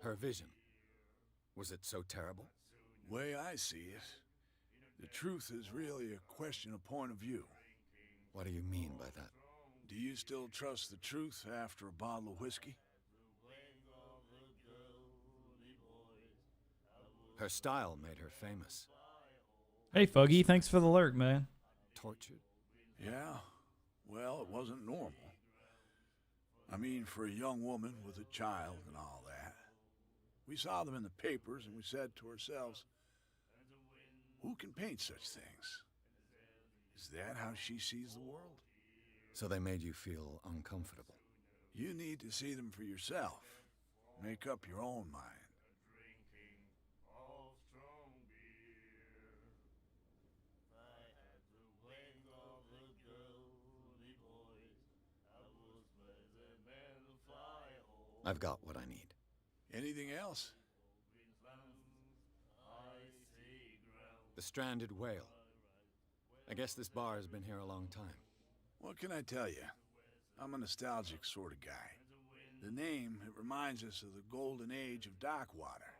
Her vision. Was it so terrible? Way I see it, the truth is really a question of point of view. What do you mean by that? Do you still trust the truth after a bottle of whiskey? Her style made her famous. Hey, Fuggy, thanks for the lurk, man. Tortured? Yeah, well, it wasn't normal. I mean, for a young woman with a child and all that. We saw them in the papers and we said to ourselves, who can paint such things? Is that how she sees the world? So they made you feel uncomfortable. You need to see them for yourself. Make up your own mind. I've got what I need. Anything else? The stranded whale. I guess this bar has been here a long time. What can I tell you? I'm a nostalgic sort of guy. The name, it reminds us of the golden age of Darkwater,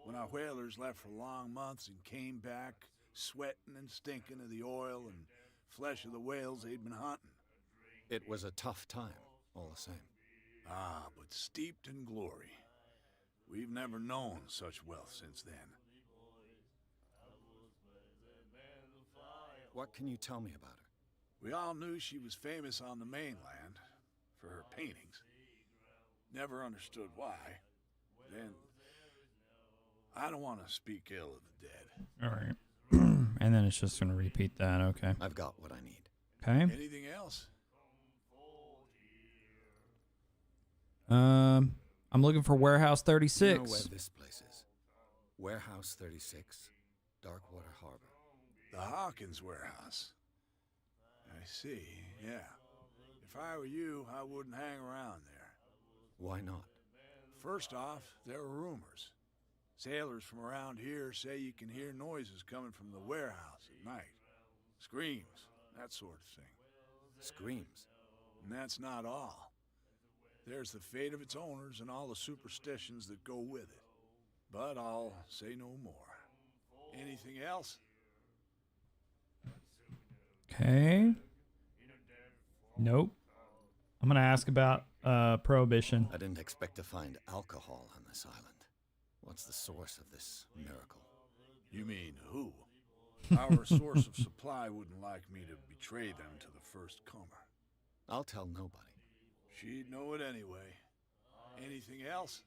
when our whalers left for long months and came back sweating and stinking of the oil and flesh of the whales they'd been hunting. It was a tough time, all the same. Ah, but steeped in glory. We've never known such wealth since then. What can you tell me about her? We all knew she was famous on the mainland for her paintings. Never understood why. Then I don't want to speak ill of the dead. All right. And then it's just going to repeat that. Okay. I've got what I need. Okay. Anything else? I'm looking for Warehouse 36. You know where this place is? Warehouse 36, Darkwater Harbor. The Hawkins warehouse. I see, yeah. If I were you, I wouldn't hang around there. Why not? First off, there are rumors. Sailors from around here say you can hear noises coming from the warehouse at night. Screams, that sort of thing. Screams? And that's not all. There's the fate of its owners and all the superstitions that go with it. But I'll say no more. Anything else? Okay. Nope. I'm going to ask about Prohibition. I didn't expect to find alcohol on this island. What's the source of this miracle? You mean who? Our source of supply wouldn't like me to betray them to the first comer. I'll tell nobody. She'd know it anyway. Anything else?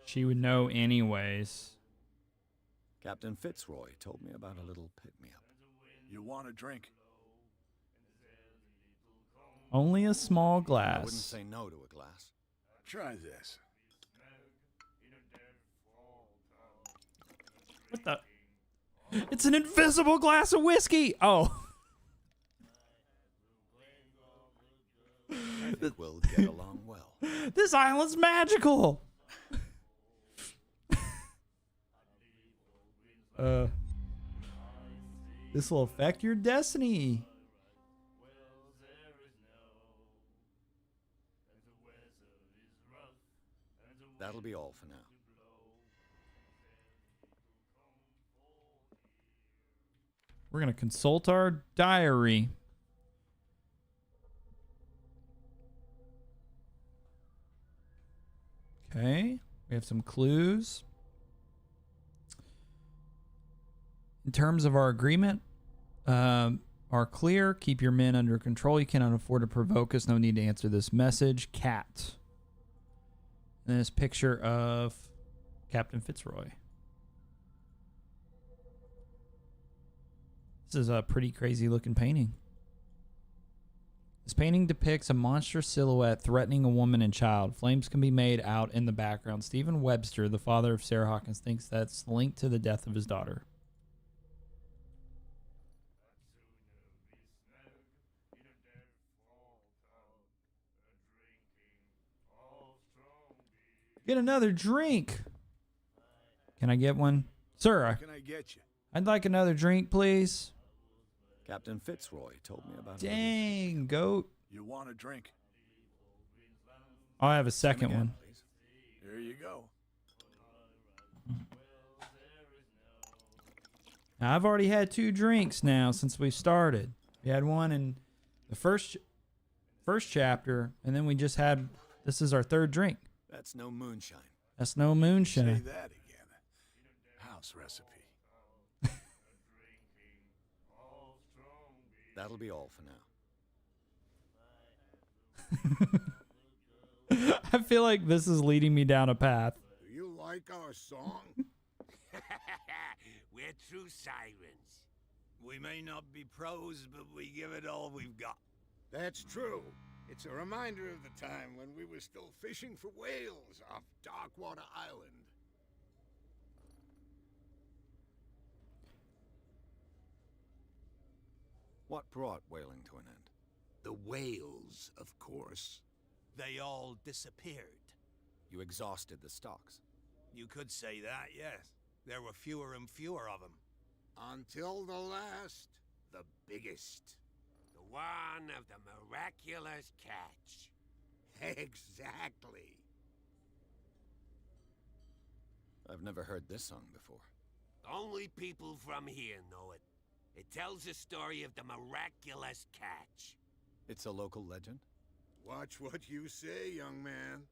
She would know anyways. Captain Fitzroy told me about a little pick-me-up. You want a drink? Only a small I glass. wouldn't say no to a glass. Try this. What the? It's an invisible glass of whiskey! Oh. I think we'll get along well. This island's magical! This will affect your destiny. That'll be all for now. We're going to consult our diary. Okay. We have some clues. In terms of our agreement, are clear. Keep your men under control. You cannot afford to provoke us. No need to answer this message. Cat. And then this picture of Captain Fitzroy. This is a pretty crazy looking painting. This painting depicts a monstrous silhouette threatening a woman and child. Flames can be made out in the background. Stephen Webster, the father of Sarah Hawkins, thinks that's linked to the death of his daughter. Get another drink. Can I get one? Sir, Can I get you? I'd like another drink, please. Captain Fitzroy told me about it. Dang, goat. You want a drink? I'll have a second one. Please. Here you go. Now, I've already had 2 drinks now since we started. We had one in the first chapter, and then we just had, this is our 3rd drink. That's no moonshine. That's no Say moonshine. that again. House recipe. That'll be all for now. I feel like this is leading me down a path. Do you like our song? We're true sirens. We may not be pros, but we give it all we've got. That's true. It's a reminder of the time when we were still fishing for whales off Darkwater Island. What brought whaling to an end? The whales, of course. They all disappeared. You exhausted the stocks. You could say that, yes. There were fewer and fewer of them. Until the last, the biggest. The one of the miraculous catch. Exactly. I've never heard this song before. Only people from here know it. It tells the story of the miraculous catch. It's a local legend? Watch what you say, young man.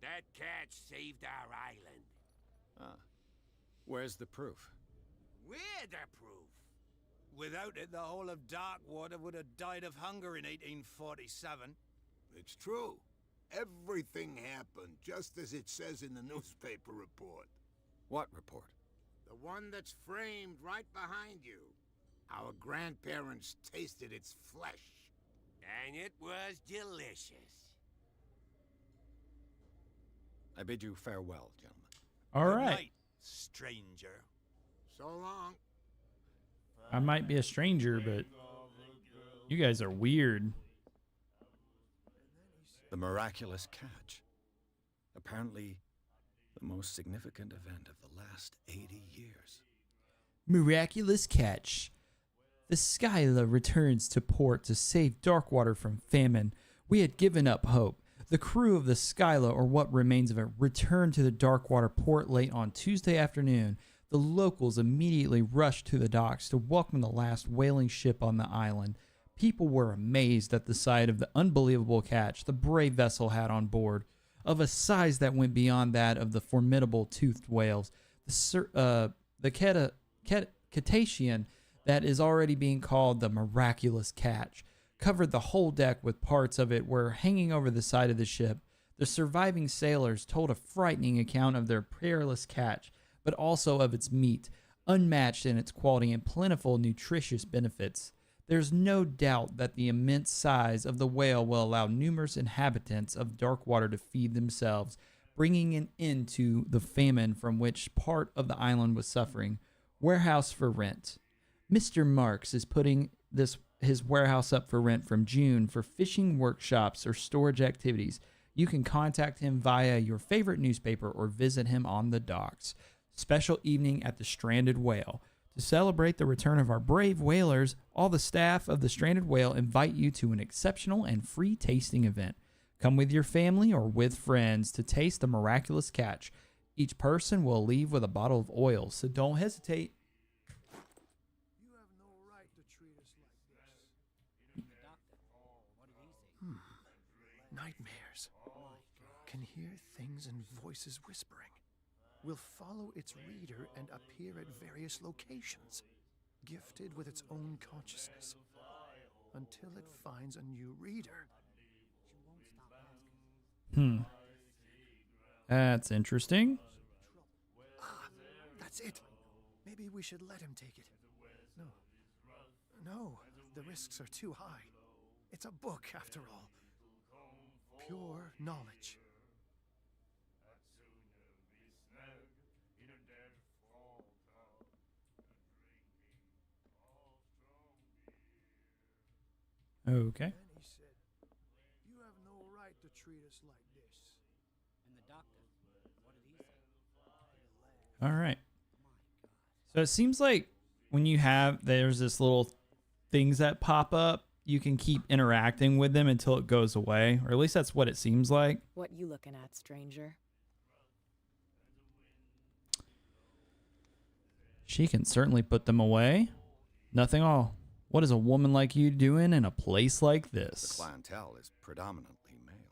That catch saved our island. Ah. Where's the proof? We're the proof. Without it, the whole of Darkwater would have died of hunger in 1847. It's true. Everything happened just as it says in the newspaper report. What report? The one that's framed right behind you. Our grandparents tasted its flesh. And it was delicious. I bid you farewell, gentlemen. All Good right. night, stranger. So long. I might be a stranger, but you guys are weird. The miraculous catch. Apparently, the most significant event of the last 80 years. Miraculous catch. The Skyla returns to port to save Darkwater from famine. We had given up hope. The crew of the Skyla, or what remains of it, returned to the Darkwater port late on Tuesday afternoon. The locals immediately rushed to the docks to welcome the last whaling ship on the island. People were amazed at the sight of the unbelievable catch the brave vessel had on board, of a size that went beyond that of the formidable toothed whales. The cetacean that is already being called the miraculous catch covered the whole deck, with parts of it were hanging over the side of the ship. The surviving sailors told a frightening account of their perilous catch, but also of its meat, unmatched in its quality and plentiful nutritious benefits. There's no doubt that the immense size of the whale will allow numerous inhabitants of Darkwater to feed themselves, bringing an end to the famine from which part of the island was suffering. Warehouse for rent. Mr. Marks is putting his warehouse up for rent from June for fishing workshops or storage activities. You can contact him via your favorite newspaper or visit him on the docks. Special evening at the Stranded Whale. To celebrate the return of our brave whalers, all the staff of the Stranded Whale invite you to an exceptional and free tasting event. Come with your family or with friends to taste the miraculous catch. Each person will leave with a bottle of oil, so don't hesitate. You have no right to treat us like this. Nightmares. Can hear things and voices whispering. Will follow its reader and appear at various locations, gifted with its own consciousness, until it finds a new reader. That's interesting. That's it. Maybe we should let him take it. No, the risks are too high. It's a book, after all. Pure knowledge. Okay. Then he said, "You have no right to treat us like this." And the doctor, what did he say? All right. So it seems like when there's this little things that pop up, you can keep interacting with them until it goes away, or at least that's what it seems like. What you looking at, stranger? She can certainly put them away. Nothing all. What is a woman like you doing in a place like The this? clientele is predominantly male.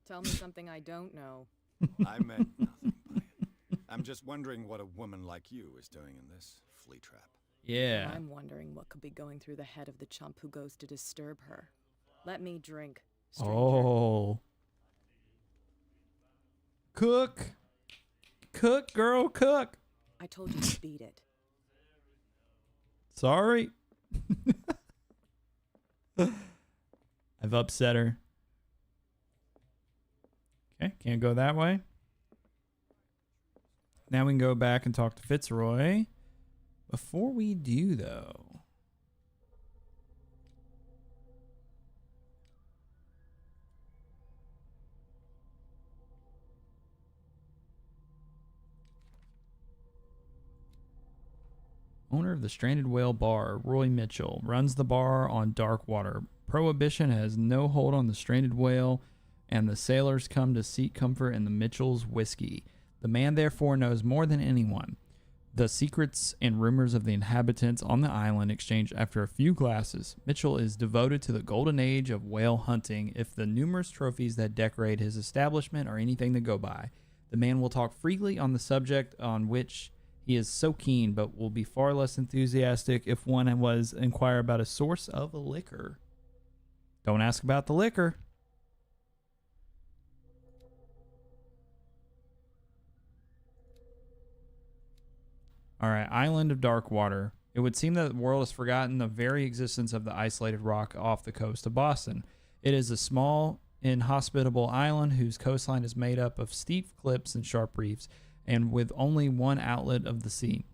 Tell me something I don't know. I meant nothing by it. I'm just wondering what a woman like you is doing in this flea trap. Yeah. I'm wondering what could be going through the head of the chump who goes to disturb her. Let me drink, stranger. Oh. Cook. Cook, girl, cook. I told you to beat it. Sorry. I've upset her. Okay, can't go that way. Now we can go back and talk to Fitzroy. Before we do, though, owner of the Stranded Whale Bar, Roy Mitchell, runs the bar on Darkwater. Prohibition has no hold on the Stranded Whale, and the sailors come to seek comfort in the Mitchell's whiskey. The man, therefore, knows more than anyone the secrets and rumors of the inhabitants on the island exchanged after a few glasses. Mitchell is devoted to the golden age of whale hunting, if the numerous trophies that decorate his establishment are anything to go by. The man will talk freely on the subject on which he is so keen, but will be far less enthusiastic if one was inquire about a source of liquor. Don't ask about the liquor. All right, Island of Dark Water. It would seem that the world has forgotten the very existence of the isolated rock off the coast of Boston. It is a small, inhospitable island whose coastline is made up of steep cliffs and sharp reefs, and with only one outlet of the sea.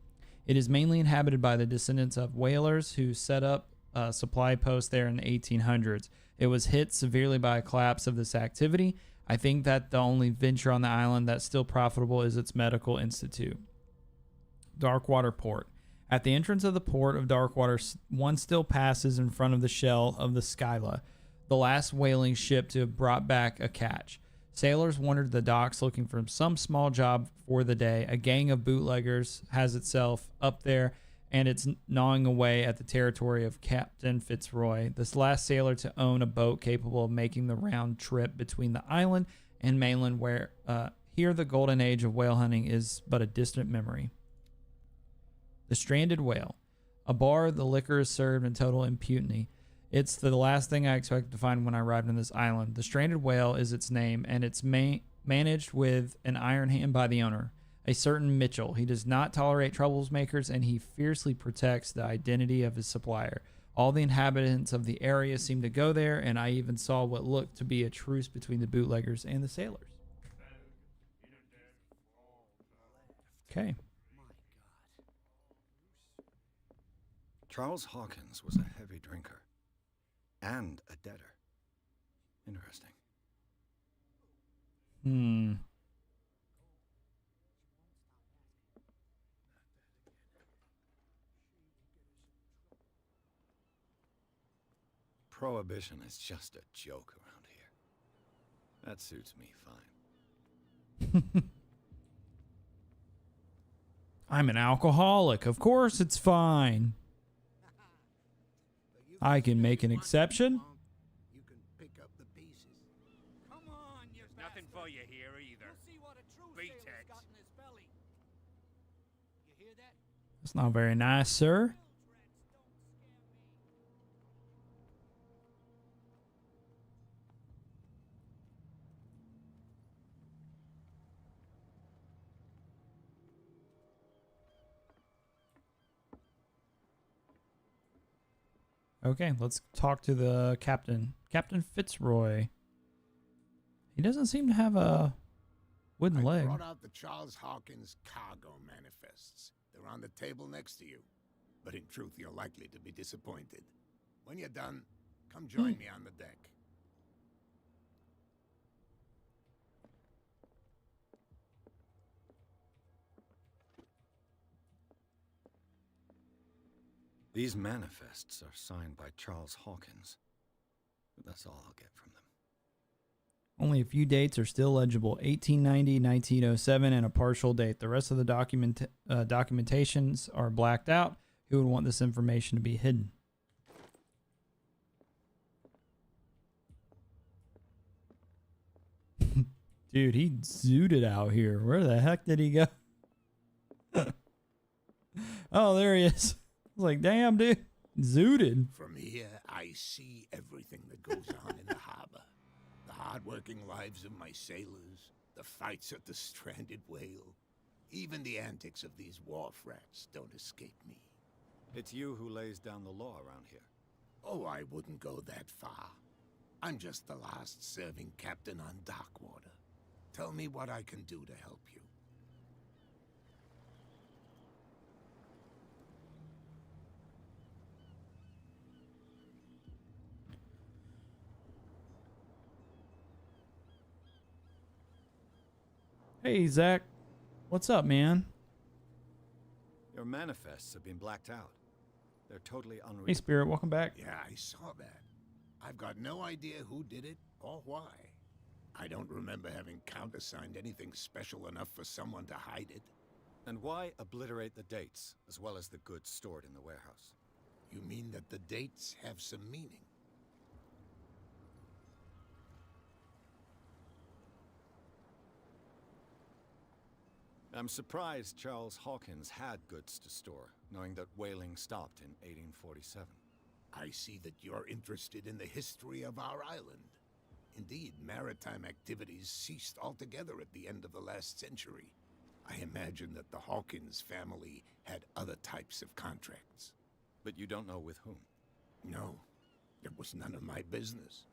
It is mainly inhabited by the descendants of whalers who set up a supply post there in the 1800s. It was hit severely by a collapse of this activity. I think that the only venture on the island that's still profitable is its medical institute. Darkwater Port. At the entrance of the port of Darkwater, one still passes in front of the shell of the Skyla, the last whaling ship to have brought back a catch. Sailors wandered the docks looking for some small job for the day. A gang of bootleggers has itself up there, and it's gnawing away at the territory of Captain Fitzroy, this last sailor to own a boat capable of making the round trip between the island and mainland, where here the golden age of whale hunting is but a distant memory. The Stranded Whale. A bar, the liquor is served in total impunity. It's the last thing I expected to find when I arrived on this island. The Stranded Whale is its name, and it's managed with an iron hand by the owner, a certain Mitchell. He does not tolerate troublemakers, and he fiercely protects the identity of his supplier. All the inhabitants of the area seem to go there, and I even saw what looked to be a truce between the bootleggers and the sailors. Okay. Charles Hawkins was a heavy drinker and a debtor. Interesting. Prohibition is just a joke around here. That suits me fine. I'm an alcoholic. Of course it's fine. I can make an exception. You can pick up the pieces. Come on, you Nothing for you here either. You'll see what a true Beat sailor's it. got in his belly. You hear that? That's not very nice, sir. Okay, let's talk to the captain. Captain Fitzroy. He doesn't seem to have a wooden I leg. brought out the Charles Hawkins cargo manifests. They're on the table next to you. But in truth, you're likely to be disappointed. When you're done, come join me on the deck. These manifests are signed by Charles Hawkins. But that's all I'll get from them. Only a few dates are still legible. 1890, 1907, and a partial date. The rest of the documentations are blacked out. Who would want this information to be hidden? Dude, he zooted out here. Where the heck did he go? Oh, there he is. I was like, damn, dude. Zooted. From here, I see everything that goes on in the harbor. The hard-working lives of my sailors, the fights at the stranded whale. Even the antics of these wharf rats don't escape me. It's you who lays down the law around here. Oh, I wouldn't go that far. I'm just the last serving captain on Darkwater. Tell me what I can do to help you. Hey, Zach. What's up, man? Your manifests have been blacked out. They're totally unreal. Hey, Spirit. Welcome back. Yeah, I saw that. I've got no idea who did it or why. I don't remember having countersigned anything special enough for someone to hide it. And why obliterate the dates, as well as the goods stored in the warehouse? You mean that the dates have some meaning? I'm surprised Charles Hawkins had goods to store, knowing that whaling stopped in 1847. I see that you're interested in the history of our island. Indeed, maritime activities ceased altogether at the end of the last century. I imagine that the Hawkins family had other types of contracts. But you don't know with whom? No, it was none of my business.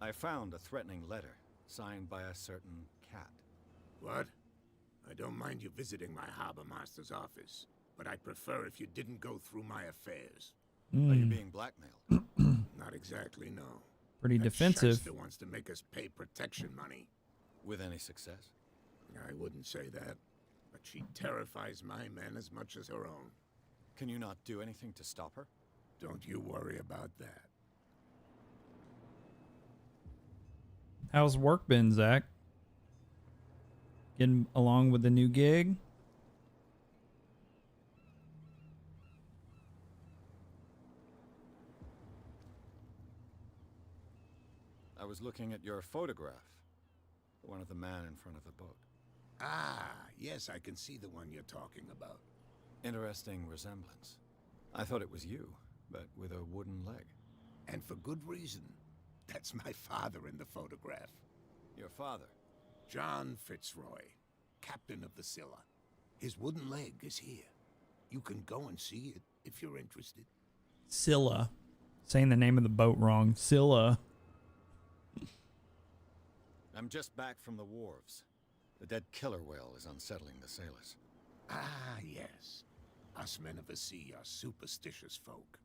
I found a threatening letter, signed by a certain cat. What? I don't mind you visiting my harbor master's office, but I'd prefer if you didn't go through my affairs. Are you being blackmailed? Not exactly, no. Pretty That defensive. shyster wants to make us pay protection money. With any success? I wouldn't say that, but she terrifies my men as much as her own. Can you not do anything to stop her? Don't you worry about that. How's work been, Zach? Getting along with the new gig? I was looking at your photograph. The one of the man in front of the boat. Ah, yes, I can see the one you're talking about. Interesting resemblance. I thought it was you, but with a wooden leg. And for good reason. That's my father in the photograph. Your father? John Fitzroy, captain of the Scylla. His wooden leg is here. You can go and see it if you're interested. Scylla. Saying the name of the boat wrong. Scylla. I'm just back from the wharves. The dead killer whale is unsettling the sailors. Ah, yes. Us men of the sea are superstitious folk.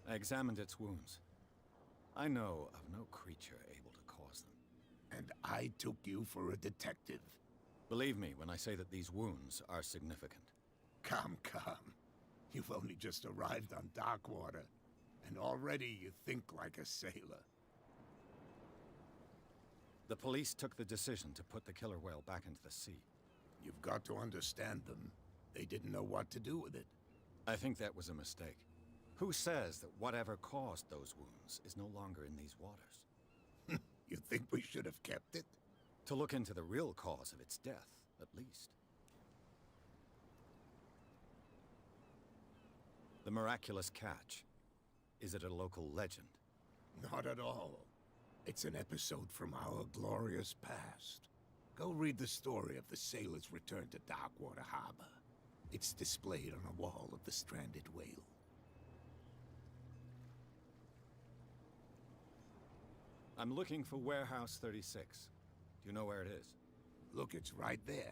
I examined its wounds. I know of no creature able to cause them. And I took you for a detective. Believe me when I say that these wounds are significant. Come. You've only just arrived on Darkwater, and already you think like a sailor. The police took the decision to put the killer whale back into the sea. You've got to understand them. They didn't know what to do with it. I think that was a mistake. Who says that whatever caused those wounds is no longer in these waters? You think we should have kept it? To look into the real cause of its death, at least. The miraculous catch. Is it a local legend? Not at all. It's an episode from our glorious past. Go read the story of the sailor's return to Darkwater Harbor. It's displayed on a wall of the stranded whale. I'm looking for Warehouse 36. Do you know where it is? Look, it's right there.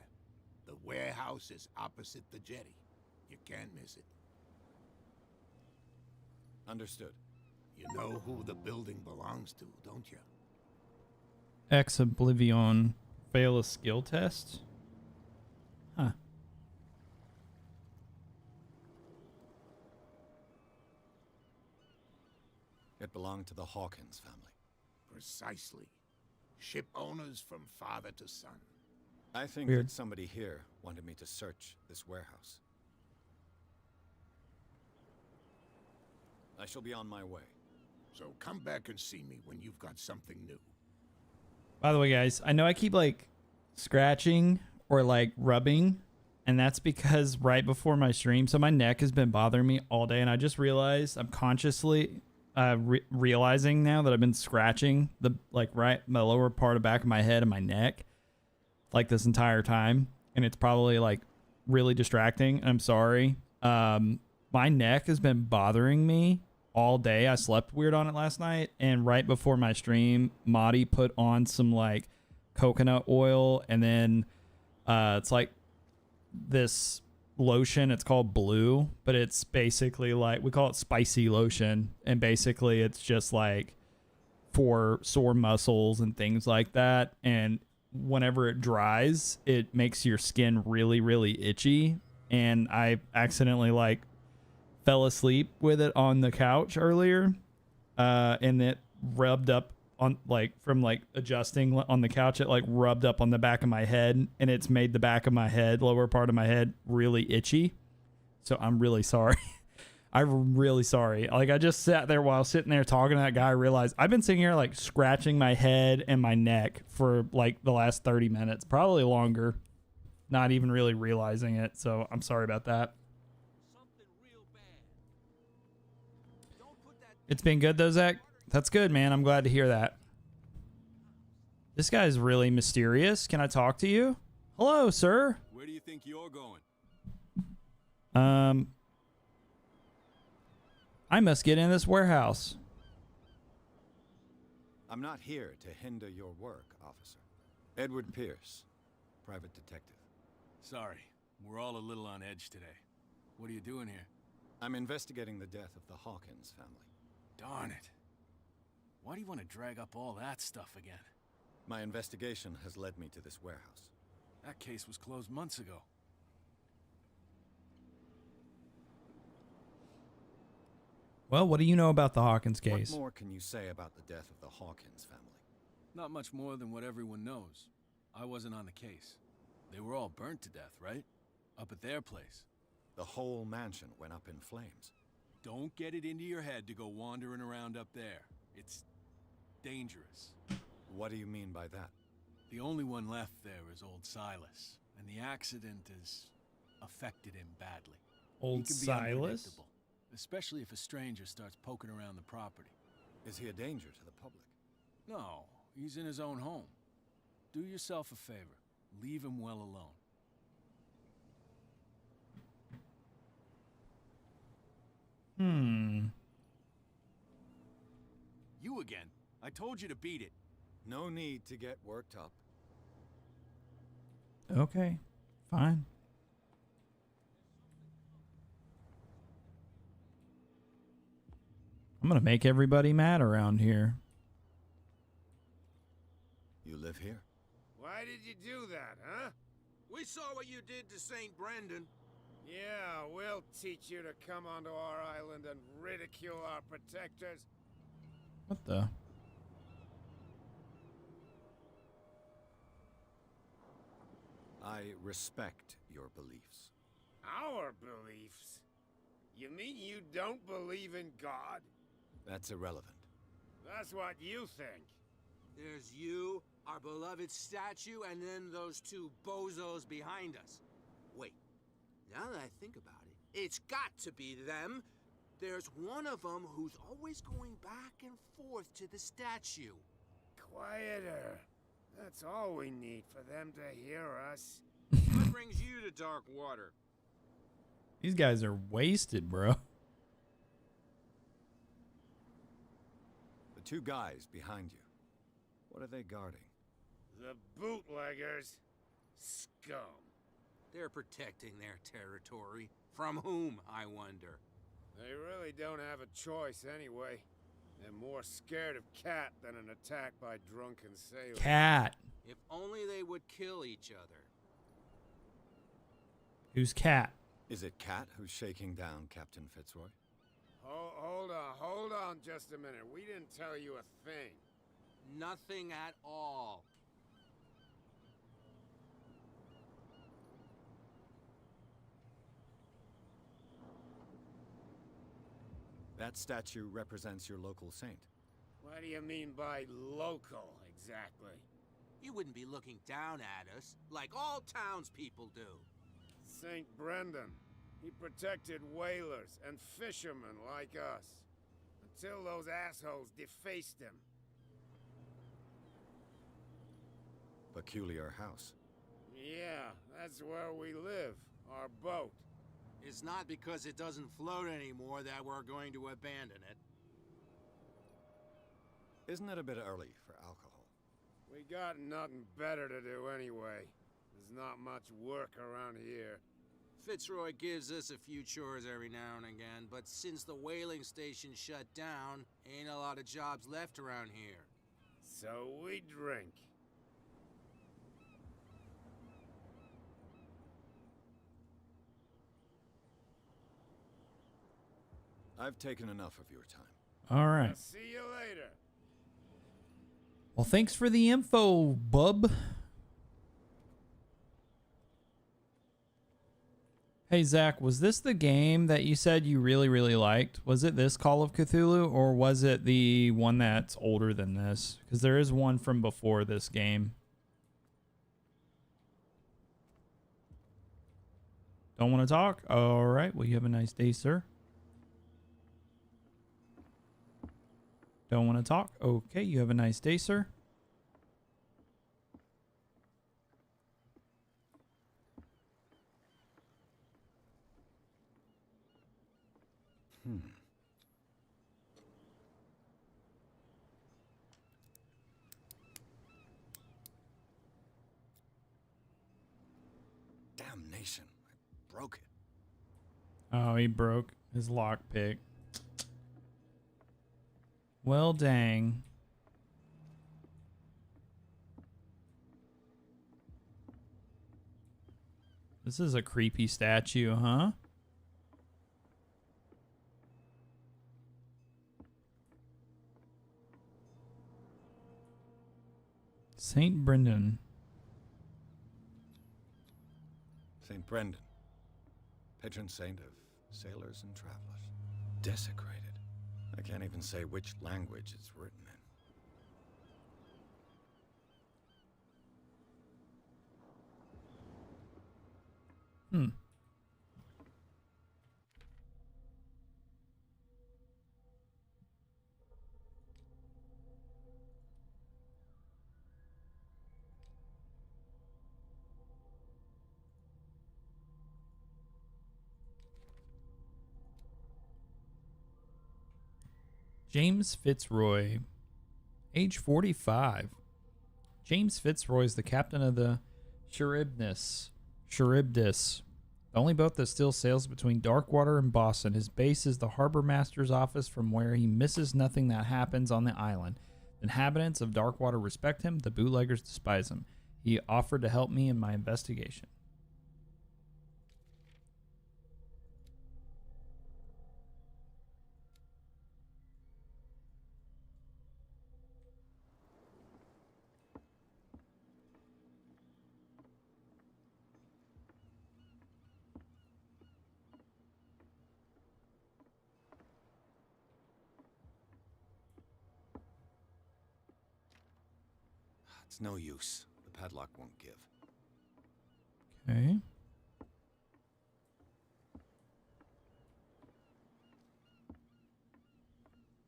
The warehouse is opposite the jetty. You can't miss it. Understood. You know who the building belongs to, don't you? Ex Oblivion. Fail a skill test? Huh. It belonged to the Hawkins family. Precisely. Ship owners from father to son. I think Weird. that somebody here wanted me to search this warehouse. I shall be on my way. So come back and see me when you've got something new. By the way, guys, I know I keep like scratching or like rubbing, and that's because right before my stream, so my neck has been bothering me all day, and I just realized I'm consciously realizing now that I've been scratching the my lower part of back of my head and my neck like this entire time, and it's probably like really distracting. I'm sorry. My neck has been bothering me all day. I slept weird on it last night, and right before my stream, Madi put on some like coconut oil, and then it's like this lotion. It's called Blue, but it's basically like, we call it spicy lotion, and basically it's just like for sore muscles and things like that. And whenever it dries, it makes your skin really, really itchy. And I accidentally like fell asleep with it on the couch earlier, and it rubbed up on like from like adjusting on the couch, it like rubbed up on the back of my head, and it's made the back of my head, lower part of my head, really itchy. So I'm really sorry. I'm really sorry. Like, I just sat there while sitting there talking to that guy. I realized I've been sitting here like scratching my head and my neck for like the last 30 minutes, probably longer. not even really realizing it. So I'm sorry about that. It's been good though, Zach. That's good, man. I'm glad to hear that. This guy's really mysterious. Can I talk to you? Hello, sir. Where do you think you're going? I must get in this warehouse. I'm not here to hinder your work, officer. Edward Pierce, private detective. Sorry, we're all a little on edge today. What are you doing here? I'm investigating the death of the Hawkins family. Darn it. Why do you want to drag up all that stuff again? My investigation has led me to this warehouse. That case was closed months ago. Well, what do you know about the Hawkins case? What more can you say about the death of the Hawkins family? Not much more than what everyone knows. I wasn't on the case. They were all burnt to death, right? Up at their place. The whole mansion went up in flames. Don't get it into your head to go wandering around up there. It's dangerous. What do you mean by that? The only one left there is old Silas, and the accident has affected him badly. Old He can be Silas? unpredictable, especially if a stranger starts poking around the property. Is he a danger to the public? No, he's in his own home. Do yourself a favor. Leave him well alone. You again. I told you to beat it. No need to get worked up. Okay, fine. I'm gonna make everybody mad around here. You live here? Why did you do that, huh? We saw what you did to St. Brendan. Yeah, we'll teach you to come onto our island and ridicule our protectors. What the? I respect your beliefs. Our beliefs? You mean you don't believe in God? That's irrelevant. That's what you think. There's you, our beloved statue, and then those two bozos behind us. Wait, now that I think about it, it's got to be them. There's one of them who's always going back and forth to the statue. Quieter. That's all we need for them to hear us. What brings you to dark water? These guys are wasted, bro. The two guys behind you. What are they guarding? The bootleggers. Scum. They're protecting their territory. From whom, I wonder? They really don't have a choice anyway. They're more scared of Cat than an attack by drunken sailors. Cat. If only they would kill each other. Who's Cat? Is it Cat who's shaking down Captain Fitzroy? Hold on just a minute. We didn't tell you a thing. Nothing at all. That statue represents your local saint. What do you mean by local, exactly? You wouldn't be looking down at us, like all townspeople do. St. Brendan. He protected whalers and fishermen like us. Until those assholes defaced him. Peculiar house. Yeah, that's where we live. Our boat. It's not because it doesn't float anymore that we're going to abandon it. Isn't it a bit early for alcohol? We got nothing better to do anyway. There's not much work around here. Fitzroy gives us a few chores every now and again, but since the whaling station shut down, ain't a lot of jobs left around here. So we drink. I've taken enough of your time. All right. I'll see you later. Well, thanks for the info, bub. Hey, Zach, was this the game that you said you really, really liked? Was it this Call of Cthulhu, or was it the one that's older than this? Because there is one from before this game. Don't want to talk? All right. Well, you have a nice day, sir. Don't want to talk? Okay. You have a nice day, sir. Damnation. I broke it. Oh, he broke his lockpick. Well, dang. This is a creepy statue, huh? St. Brendan. St. Brendan, patron saint of sailors and travelers. Desecrated. I can't even say which language it's written in. James Fitzroy, age 45. James Fitzroy is the captain of the Charybdis, the only boat that still sails between Darkwater and Boston. His base is the harbor master's office, from where he misses nothing that happens on the island. The inhabitants of Darkwater respect him, the bootleggers despise him. He offered to help me in my investigation. It's no use. The padlock won't give. Okay.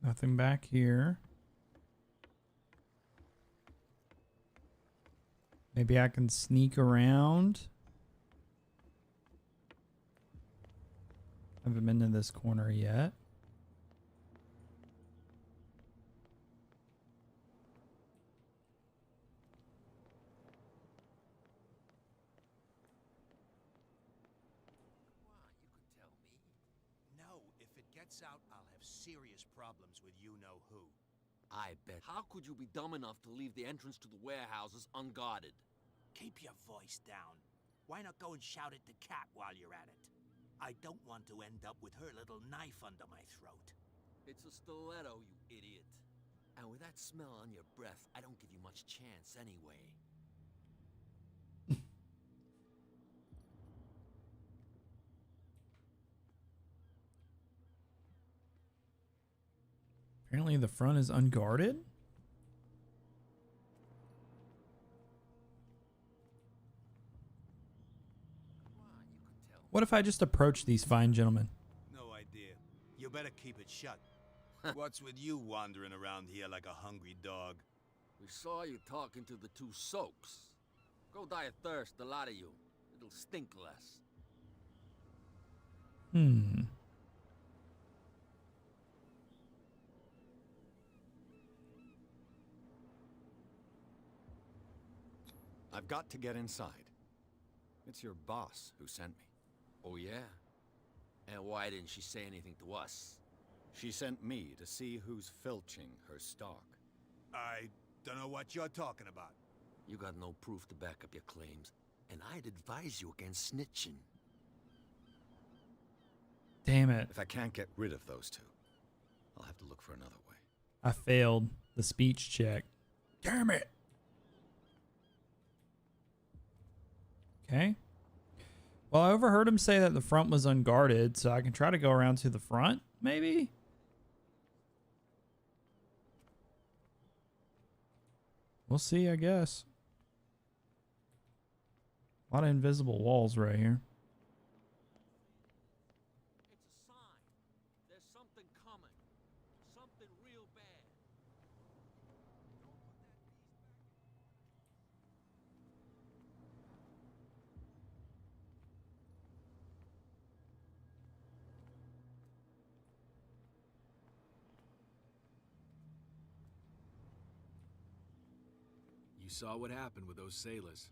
Nothing back here. Maybe I can sneak around. Haven't been to this corner yet. Out, I'll have serious problems with you-know-who. I bet. How could you be dumb enough to leave the entrance to the warehouses unguarded? Keep your voice down. Why not go and shout at the cat while you're at it? I don't want to end up with her little knife under my throat. It's a stiletto, you idiot. And with that smell on your breath, I don't give you much chance anyway. Apparently the front is unguarded. What if I just approach these fine gentlemen? No idea. You better keep it shut. What's with you wandering around here like a hungry dog? We saw you talking to the two soaks. Go die of thirst, the lot of you. It'll stink less. I've got to get inside. It's your boss who sent me. Oh, yeah? And why didn't she say anything to us? She sent me to see who's filching her stock. I don't know what you're talking about. You got no proof to back up your claims, and I'd advise you against snitching. Damn it. If I can't get rid of those two, I'll have to look for another way. I failed the speech check. Damn it. Okay. Well, I overheard him say that the front was unguarded, so I can try to go around to the front, maybe? We'll see, I guess. A lot of invisible walls right here. You saw what happened with those sailors.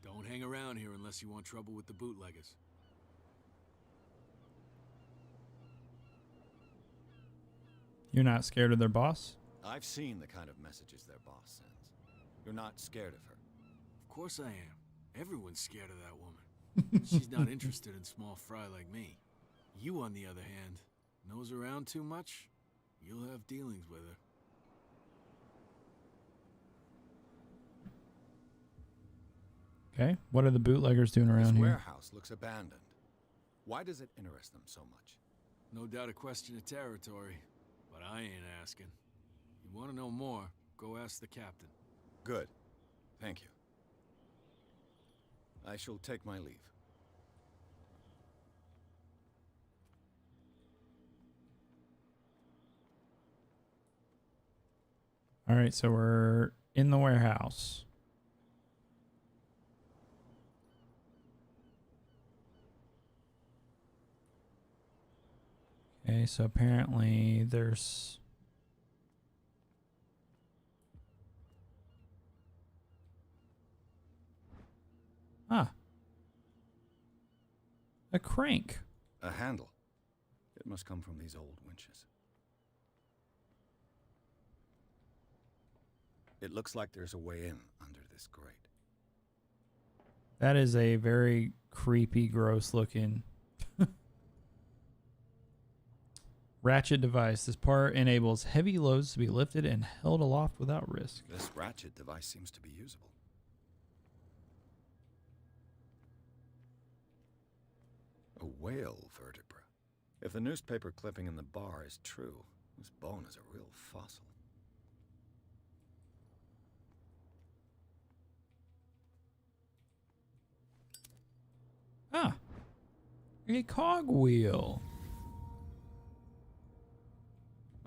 Don't hang around here unless you want trouble with the bootleggers. You're not scared of their boss? I've seen the kind of messages their boss sends. You're not scared of her. Of course I am. Everyone's scared of that woman. She's not interested in small fry like me. You, on the other hand, nose around too much, you'll have dealings with her. Okay, what are the bootleggers doing around This here? warehouse looks abandoned. Why does it interest them so much? No doubt a question of territory, but I ain't asking. You want to know more, go ask the captain. Good. Thank you. I shall take my leave. All right, so we're in the warehouse. Okay, so apparently there's... Ah. A crank. A handle. It must come from these old winches. It looks like there's a way in under this grate. That is a very creepy, gross looking ratchet device. This part enables heavy loads to be lifted and held aloft without risk. This ratchet device seems to be usable. A whale vertebra. If the newspaper clipping in the bar is true, this bone is a real fossil. Ah, a cogwheel.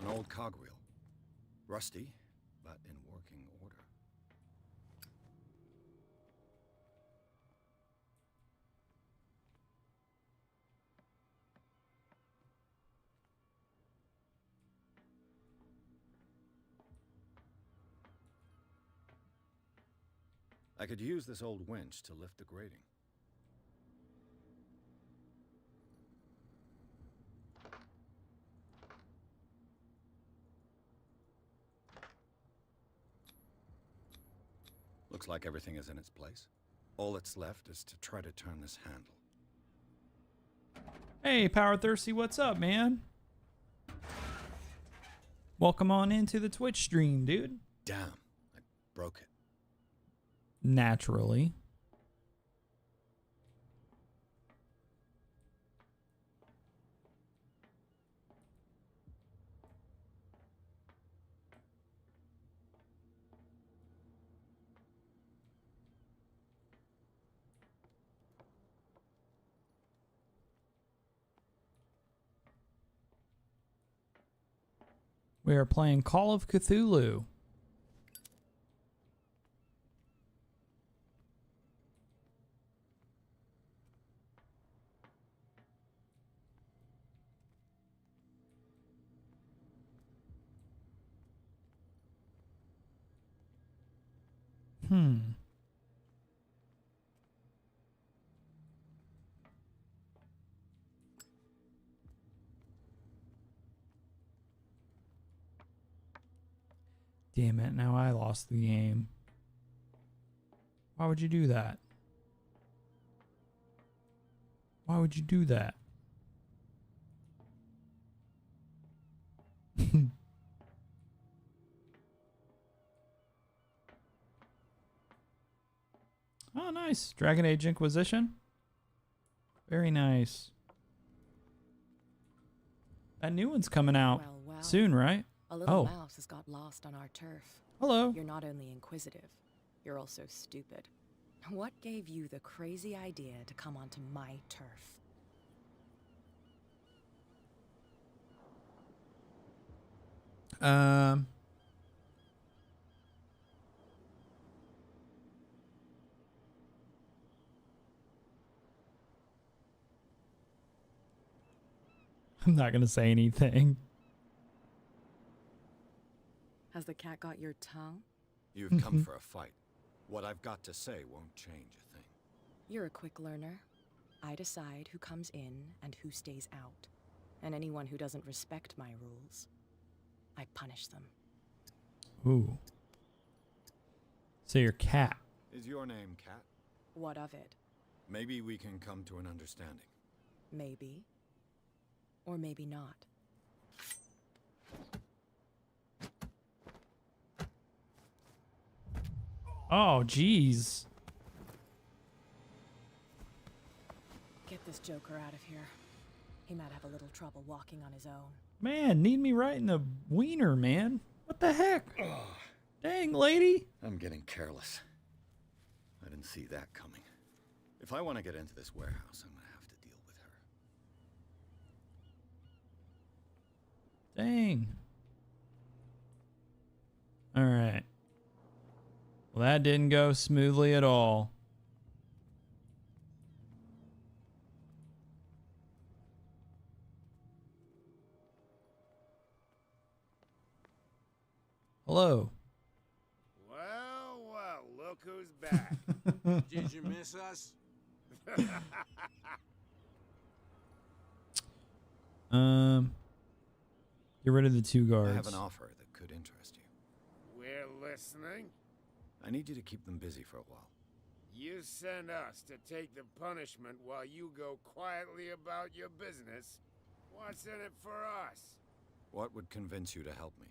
An old cogwheel. Rusty, but in working order. I could use this old winch to lift the grating. Looks like everything is in its place. All that's left is to try to turn this handle. Hey, Power Thirsty, what's up, man? Welcome on into the Twitch stream, dude. Damn, I broke it. Naturally. We are playing Call of Cthulhu. Damn it, now I lost the game. Why would you do that? Why would you do that? Oh, nice. Dragon Age Inquisition. Very nice. That new one's coming out soon, right? A little mouse has got lost on our turf. Hello. You're not only inquisitive, you're also stupid. What gave you the crazy idea to come onto my turf? I'm not gonna say anything. Has the cat got your tongue? You've come for a fight. What I've got to say won't change a thing. You're a quick learner. I decide who comes in and who stays out. And anyone who doesn't respect my rules, I punish them. Ooh. So you're Cat. Is your name Cat? What of it? Maybe we can come to an understanding. Maybe. Or maybe not. Oh, jeez. Get this joker out of here. He might have a little trouble walking on his own. Man, need me right in the wiener, man. What the heck? Dang, lady. I'm getting careless. I didn't see that coming. If I want to get into this warehouse, I'm going to have to deal with her. Dang. All right. Well, that didn't go smoothly at all. Hello. Well, well, look who's back. Did you miss us? Get rid of the 2 guards. I have an offer that could interest you. We're listening. I need you to keep them busy for a while. You send us to take the punishment while you go quietly about your business. What's in it for us? What would convince you to help me?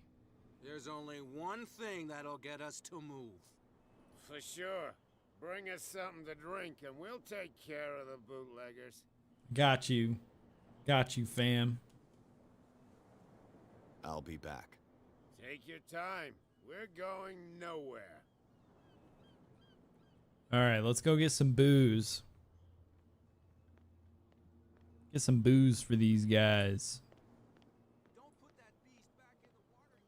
There's only one thing that'll get us to move. For sure. Bring us something to drink and we'll take care of the bootleggers. Got you. Got you, fam. I'll be back. Take your time. We're going nowhere. All right, let's go get some booze. Get some booze for these guys.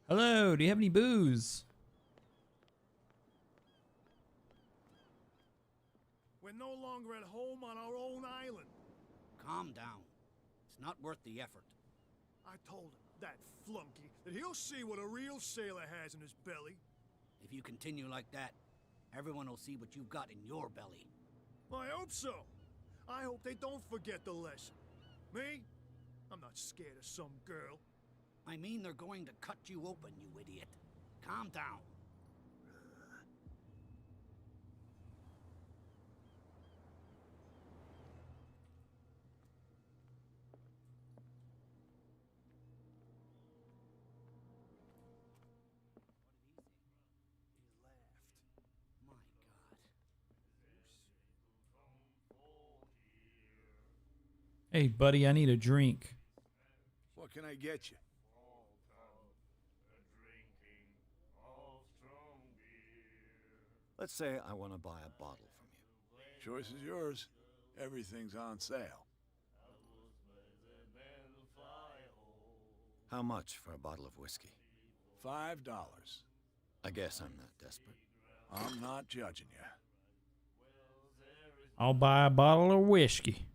Hello, do you have any booze? We're no longer at home on our own island. Calm down. It's not worth the effort. I told him, that flunky, that he'll see what a real sailor has in his belly. If you continue like that, everyone will see what you've got in your belly. I hope so. I hope they don't forget the lesson. Me? I'm not scared of some girl. I mean they're going to cut you open, you idiot. Calm down. Hey, buddy, I need a drink. What can I get you? Let's say I want to buy a bottle from you. Choice is yours. Everything's on sale. How much for a bottle of whiskey? $5. I guess I'm not desperate. I'm not judging you. I'll buy a bottle of whiskey.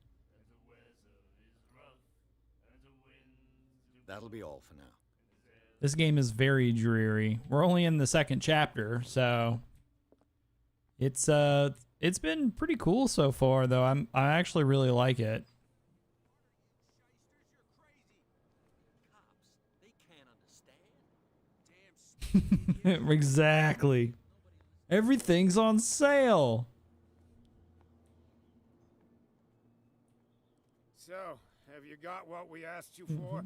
That'll be all for now. This game is very dreary. We're only in the 2nd chapter, so it's been pretty cool so far though. I actually really like it. Exactly. Everything's on sale. So, have you got what we asked you for?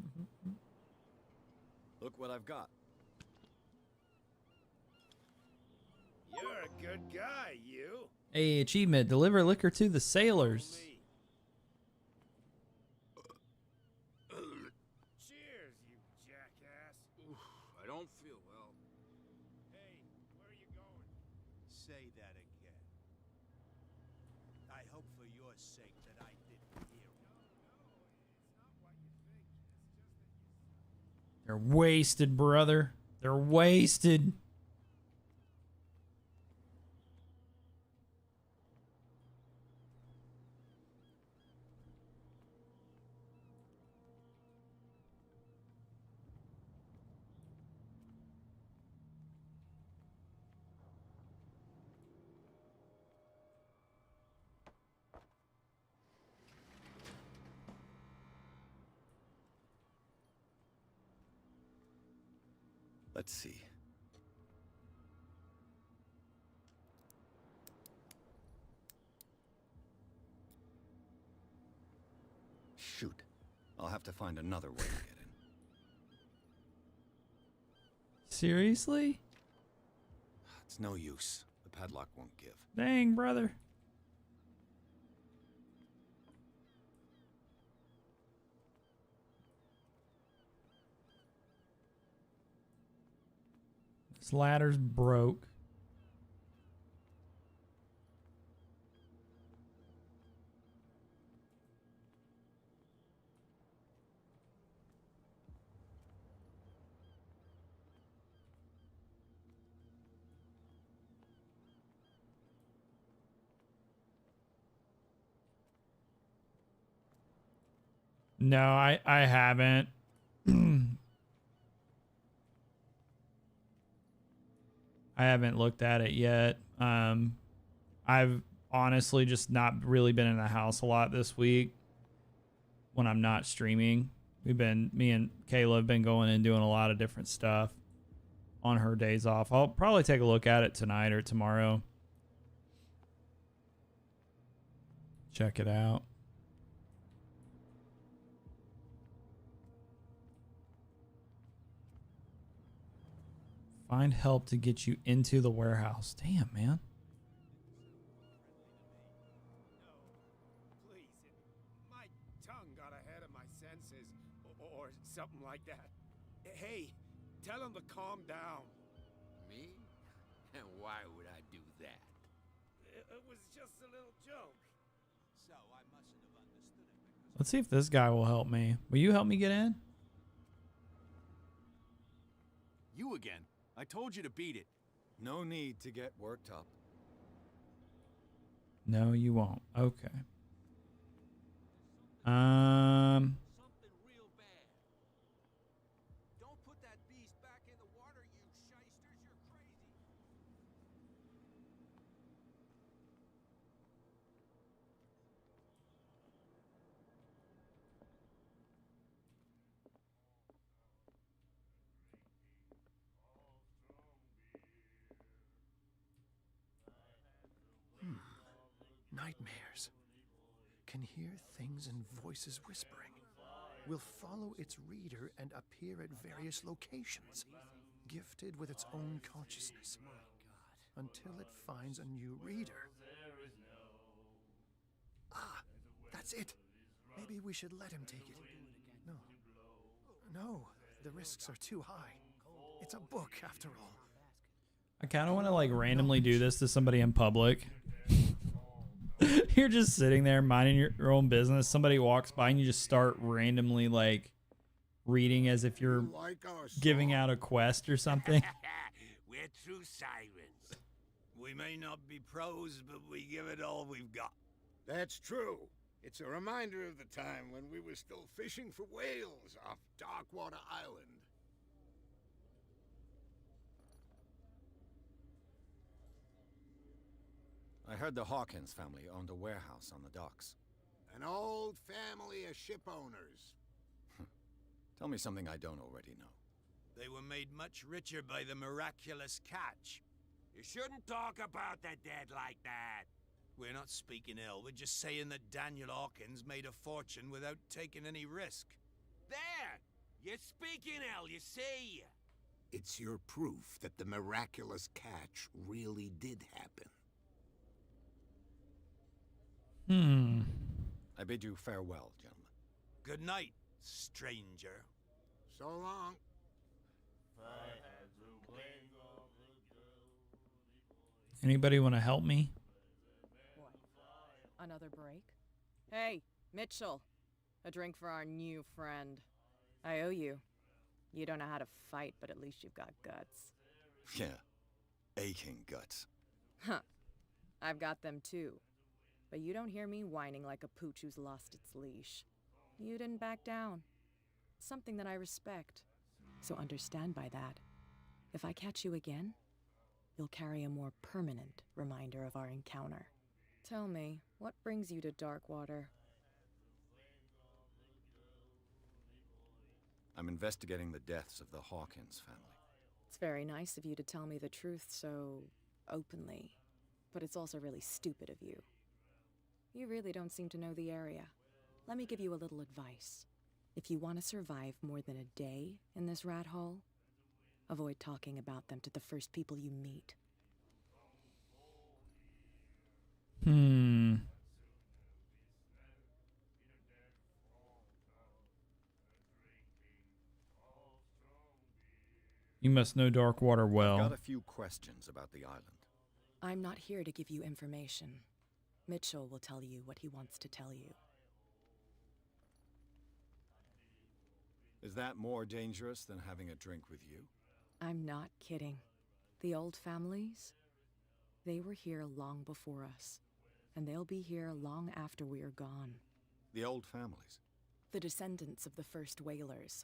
Look what I've got. You're a good guy, you. Hey, achievement. Deliver liquor to the sailors. Cheers, you jackass. Oof, I don't feel well. Hey, where are you going? Say that again. I hope for your sake that I didn't hear it. They're wasted, brother. They're wasted. Let's see. Shoot. I'll have to find another way to get in. Seriously? It's no use. The padlock won't give. Dang, brother. This ladder's broke. No, I haven't. I haven't looked at it yet. I've honestly just not really been in the house a lot this week when I'm not streaming. Me and Kayla have been going and doing a lot of different stuff on her days off. I'll probably take a look at it tonight or tomorrow. Check it out. Find help to get you into the warehouse. Damn, man. Please, my tongue got ahead of my senses, or something like that. Hey, tell him to calm down. Me? And why would I do that? It was just a little joke. So I mustn't have understood it because... Let's see if this guy will help me. Will you help me get in? You again. I told you to beat it. No need to get worked up. No, you won't. Okay. Something real bad. Don't put that beast back in the water, you shysters. You're crazy. Nightmares. Can hear things and voices whispering. Will follow its reader and appear at various locations, gifted with its own consciousness, until it finds a new reader. Ah, that's it. Maybe we should let him take it. No, the risks are too high. It's a book, after all. I kind of want to like randomly do this to somebody in public. You're just sitting there minding your own business. Somebody walks by and you just start randomly like reading as if you're giving out a quest or something. We're true sirens. We may not be pros, but we give it all we've got. That's true. It's a reminder of the time when we were still fishing for whales off Darkwater Island. I heard the Hawkins family owned a warehouse on the docks. An old family of ship owners. Tell me something I don't already know. They were made much richer by the miraculous catch. You shouldn't talk about the dead like that. We're not speaking ill. We're just saying that Daniel Hawkins made a fortune without taking any risk. There! You're speaking ill, you see? It's your proof that the miraculous catch really did happen. I bid you farewell, gentlemen. Good night, stranger. So long. Anybody want to help me? What? Another break? Hey, Mitchell. A drink for our new friend. I owe you. You don't know how to fight, but at least you've got guts. Yeah. Aching guts. Huh. I've got them too. But you don't hear me whining like a pooch who's lost its leash. You didn't back down. Something that I respect. So understand by that, if I catch you again, you'll carry a more permanent reminder of our encounter. Tell me, what brings you to Darkwater? I'm investigating the deaths of the Hawkins family. It's very nice of you to tell me the truth so openly, but it's also really stupid of you. You really don't seem to know the area. Let me give you a little advice. If you want to survive more than a day in this rat hole, avoid talking about them to the first people you meet. You must know Darkwater well. I've got a few questions about the island. I'm not here to give you information. Mitchell will tell you what he wants to tell you. Is that more dangerous than having a drink with you? I'm not kidding. The old families, they were here long before us, and they'll be here long after we are gone. The old families? The descendants of the first whalers.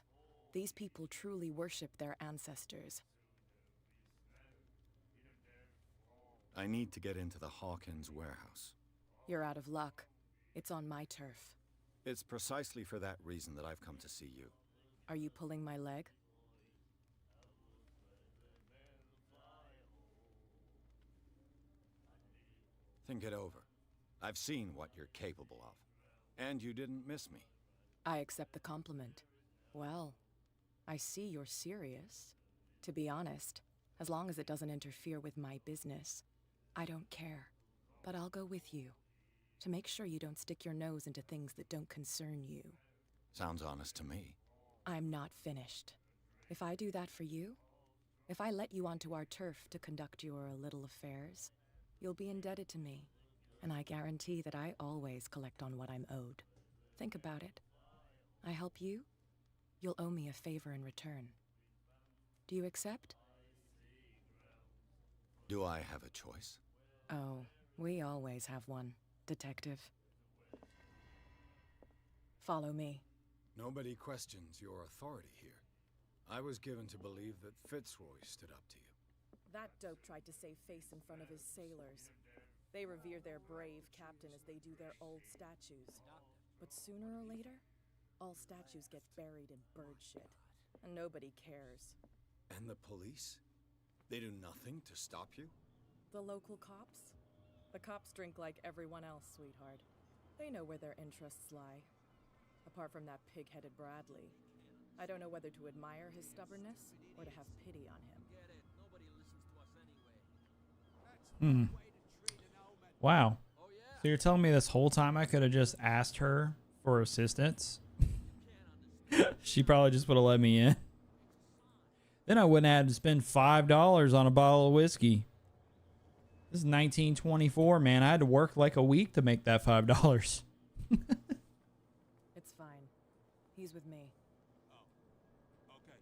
These people truly worship their ancestors. I need to get into the Hawkins warehouse. You're out of luck. It's on my turf. It's precisely for that reason that I've come to see you. Are you pulling my leg? Think it over. I've seen what you're capable of. And you didn't miss me. I accept the compliment. Well, I see you're serious. To be honest, as long as it doesn't interfere with my business, I don't care. But I'll go with you, to make sure you don't stick your nose into things that don't concern you. Sounds honest to me. I'm not finished. If I do that for you, if I let you onto our turf to conduct your little affairs, you'll be indebted to me, and I guarantee that I always collect on what I'm owed. Think about it. I help you, you'll owe me a favor in return. Do you accept? Do I have a choice? Oh, we always have one, Detective. Follow me. Nobody questions your authority here. I was given to believe that Fitzroy stood up to you. That dope tried to save face in front of his sailors. They revere their brave captain as they do their old statues. But sooner or later, all statues get buried in bird shit, and nobody cares. And the police? They do nothing to stop you? The local cops? The cops drink like everyone else, sweetheart. They know where their interests lie. Apart from that pig-headed Bradley, I don't know whether to admire his stubbornness or to have pity on him. Wow. So you're telling me this whole time I could have just asked her for assistance? She probably just would have let me in. Then I wouldn't have had to spend $5 on a bottle of whiskey. This is 1924, man. I had to work like a week to make that $5. It's fine. He's with me. Oh, okay.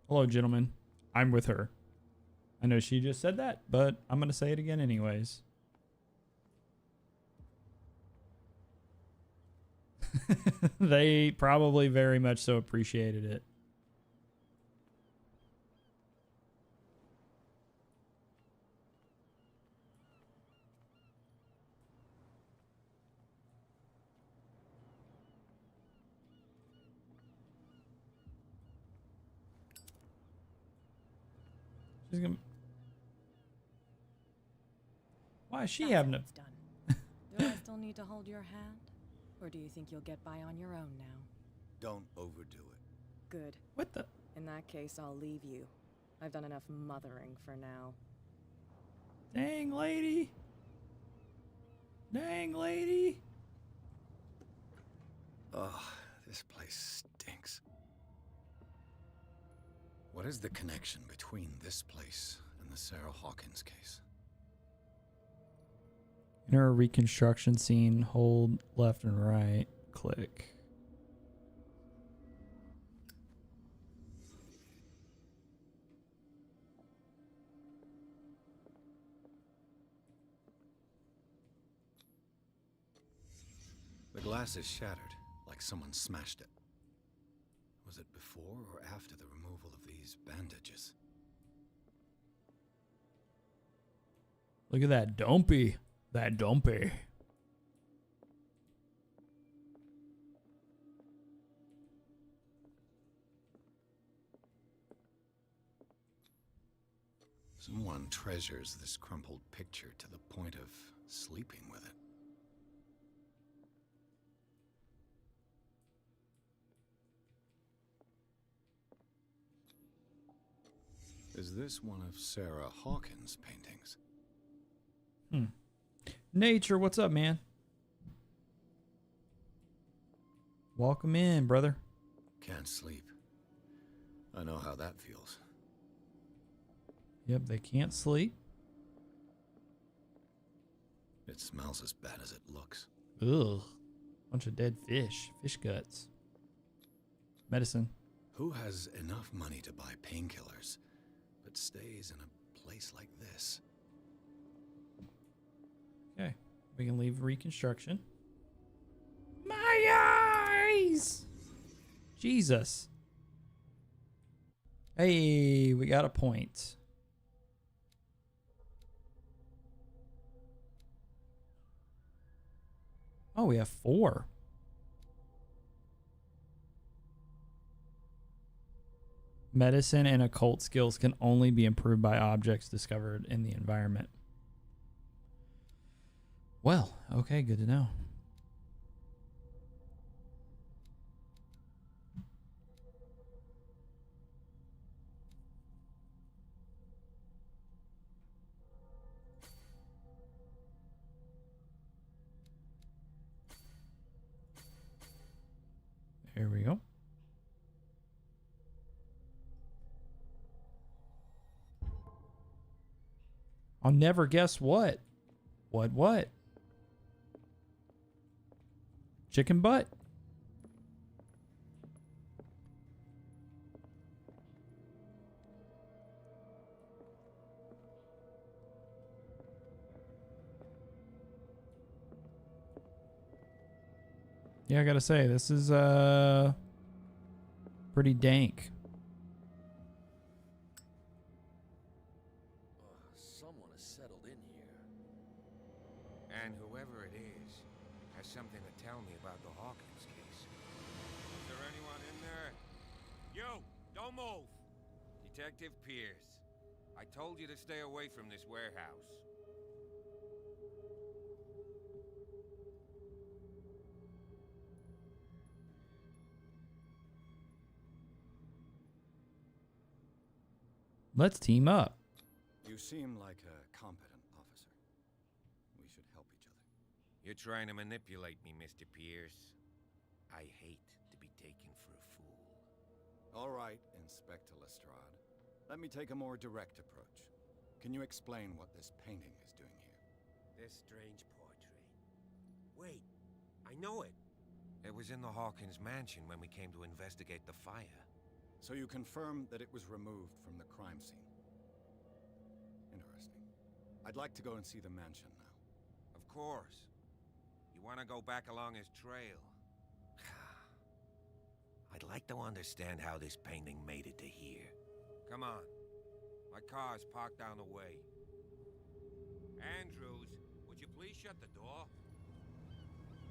Hello, gentlemen. I'm with her. I know she just said that, but I'm going to say it again anyways. They probably very much so appreciated it. She's gonna... Why is she having a... Done. Do I still need to hold your hand? Or do you think you'll get by on your own now? Don't overdo it. Good. What the? In that case, I'll leave you. I've done enough mothering for now. Dang, lady. Dang, lady. Ugh, this place stinks. What is the connection between this place and the Sarah Hawkins case? Enter a reconstruction scene. Hold left and right. Click. The glass is shattered, like someone smashed it. Was it before or after the removal of these bandages? Look at that dumpy. That dumpy. Someone treasures this crumpled picture to the point of sleeping with it. Is this one of Sarah Hawkins' paintings? Nature, what's up, man? Welcome in, brother. Can't sleep. I know how that feels. Yep, they can't sleep. It smells as bad as it looks. Ugh. Bunch of dead fish. Fish guts. Medicine. Who has enough money to buy painkillers, but stays in a place like this? Okay. We can leave reconstruction. My eyes! Jesus. Hey, we got a point. Oh, we have 4. Medicine and occult skills can only be improved by objects discovered in the environment. Well, okay, good to know. Here we go. I'll never guess what. What? Chicken butt? Yeah, I gotta say, this is pretty dank. Someone has settled in here. And whoever it is has something to tell me about the Hawkins case. Is there anyone in there? You! Don't move! Detective Pierce. I told you to stay away from this warehouse. Let's team up. You seem like a competent officer. We should help each other. You're trying to manipulate me, Mr. Pierce. I hate to be taken for a fool. All right, Inspector Lestrade. Let me take a more direct approach. Can you explain what this painting is doing here? This strange portrait. Wait, I know it. It was in the Hawkins mansion when we came to investigate the fire. So you confirm that it was removed from the crime scene. Interesting. I'd like to go and see the mansion now. Of course. You want to go back along his trail? I'd like to understand how this painting made it to here. Come on. My car's parked down the way. Andrews, would you please shut the door?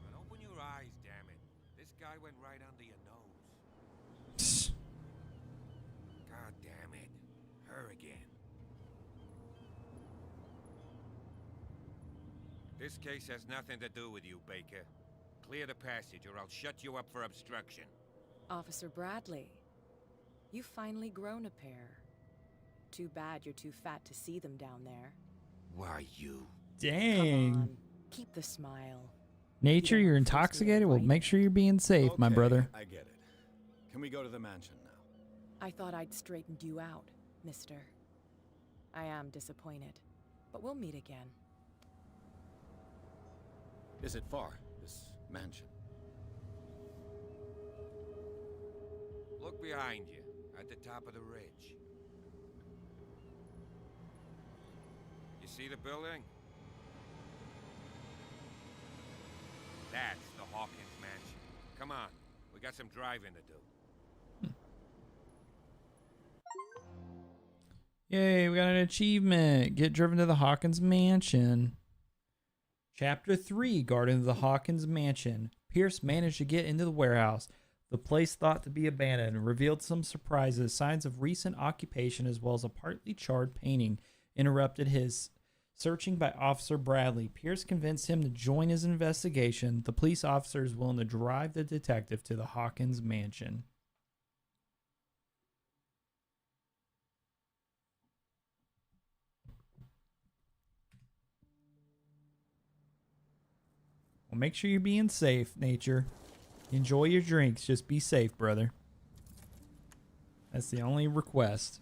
And open your eyes, damn it. This guy went right under your nose. God damn it. Her again. This case has nothing to do with you, Baker. Clear the passage or I'll shut you up for obstruction. Officer Bradley, you've finally grown a pair. Too bad you're too fat to see them down there. Why, you? Dang. Come on, keep the smile. Nature, you're intoxicated? Well, make sure you're being safe, my brother. I get it. Can we go to the mansion now? I thought I'd straightened you out, mister. I am disappointed, but we'll meet again. Is it far, this mansion? Look behind you, at the top of the ridge. You see the building? That's the Hawkins mansion. Come on, we got some driving to do. Yay, we got an achievement. Get driven to the Hawkins mansion. Chapter 3, Guardian of the Hawkins mansion. Pierce managed to get into the warehouse. The place thought to be abandoned revealed some surprises, signs of recent occupation, as well as a partly charred painting interrupted his searching by Officer Bradley. Pierce convinced him to join his investigation. The police officer is willing to drive the detective to the Hawkins mansion. Well, make sure you're being safe, Nature. Enjoy your drinks. Just be safe, brother. That's the only request.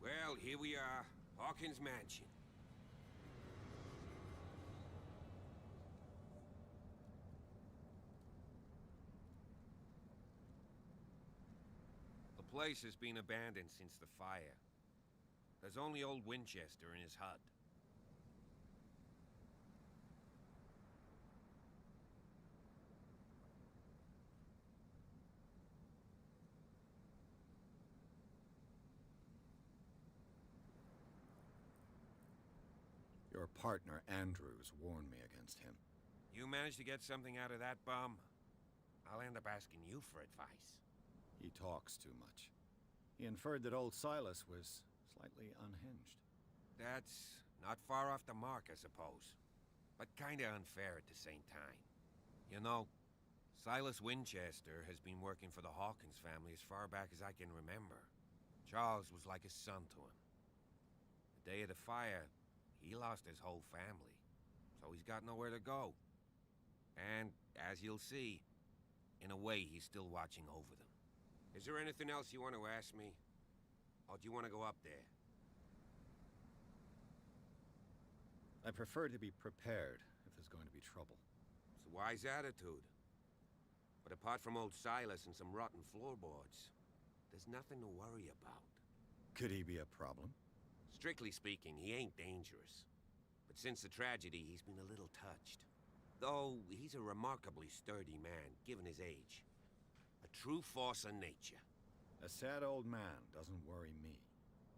Well, here we are, Hawkins Mansion. The place has been abandoned since the fire. There's only old Winchester in his hut. Your partner, Andrews, warned me against him. You managed to get something out of that bum? I'll end up asking you for advice. He talks too much. He inferred that old Silas was slightly unhinged. That's not far off the mark, I suppose. But kinda unfair at the same time. You know, Silas Winchester has been working for the Hawkins family as far back as I can remember. Charles was like a son to him. The day of the fire, he lost his whole family, so he's got nowhere to go. And, as you'll see, in a way, he's still watching over them. Is there anything else you want to ask me? Or do you want to go up there? I prefer to be prepared if there's going to be trouble. It's a wise attitude. But apart from old Silas and some rotten floorboards, there's nothing to worry about. Could he be a problem? Strictly speaking, he ain't dangerous. But since the tragedy, he's been a little touched. Though, he's a remarkably sturdy man, given his age. A true force of nature. A sad old man doesn't worry me.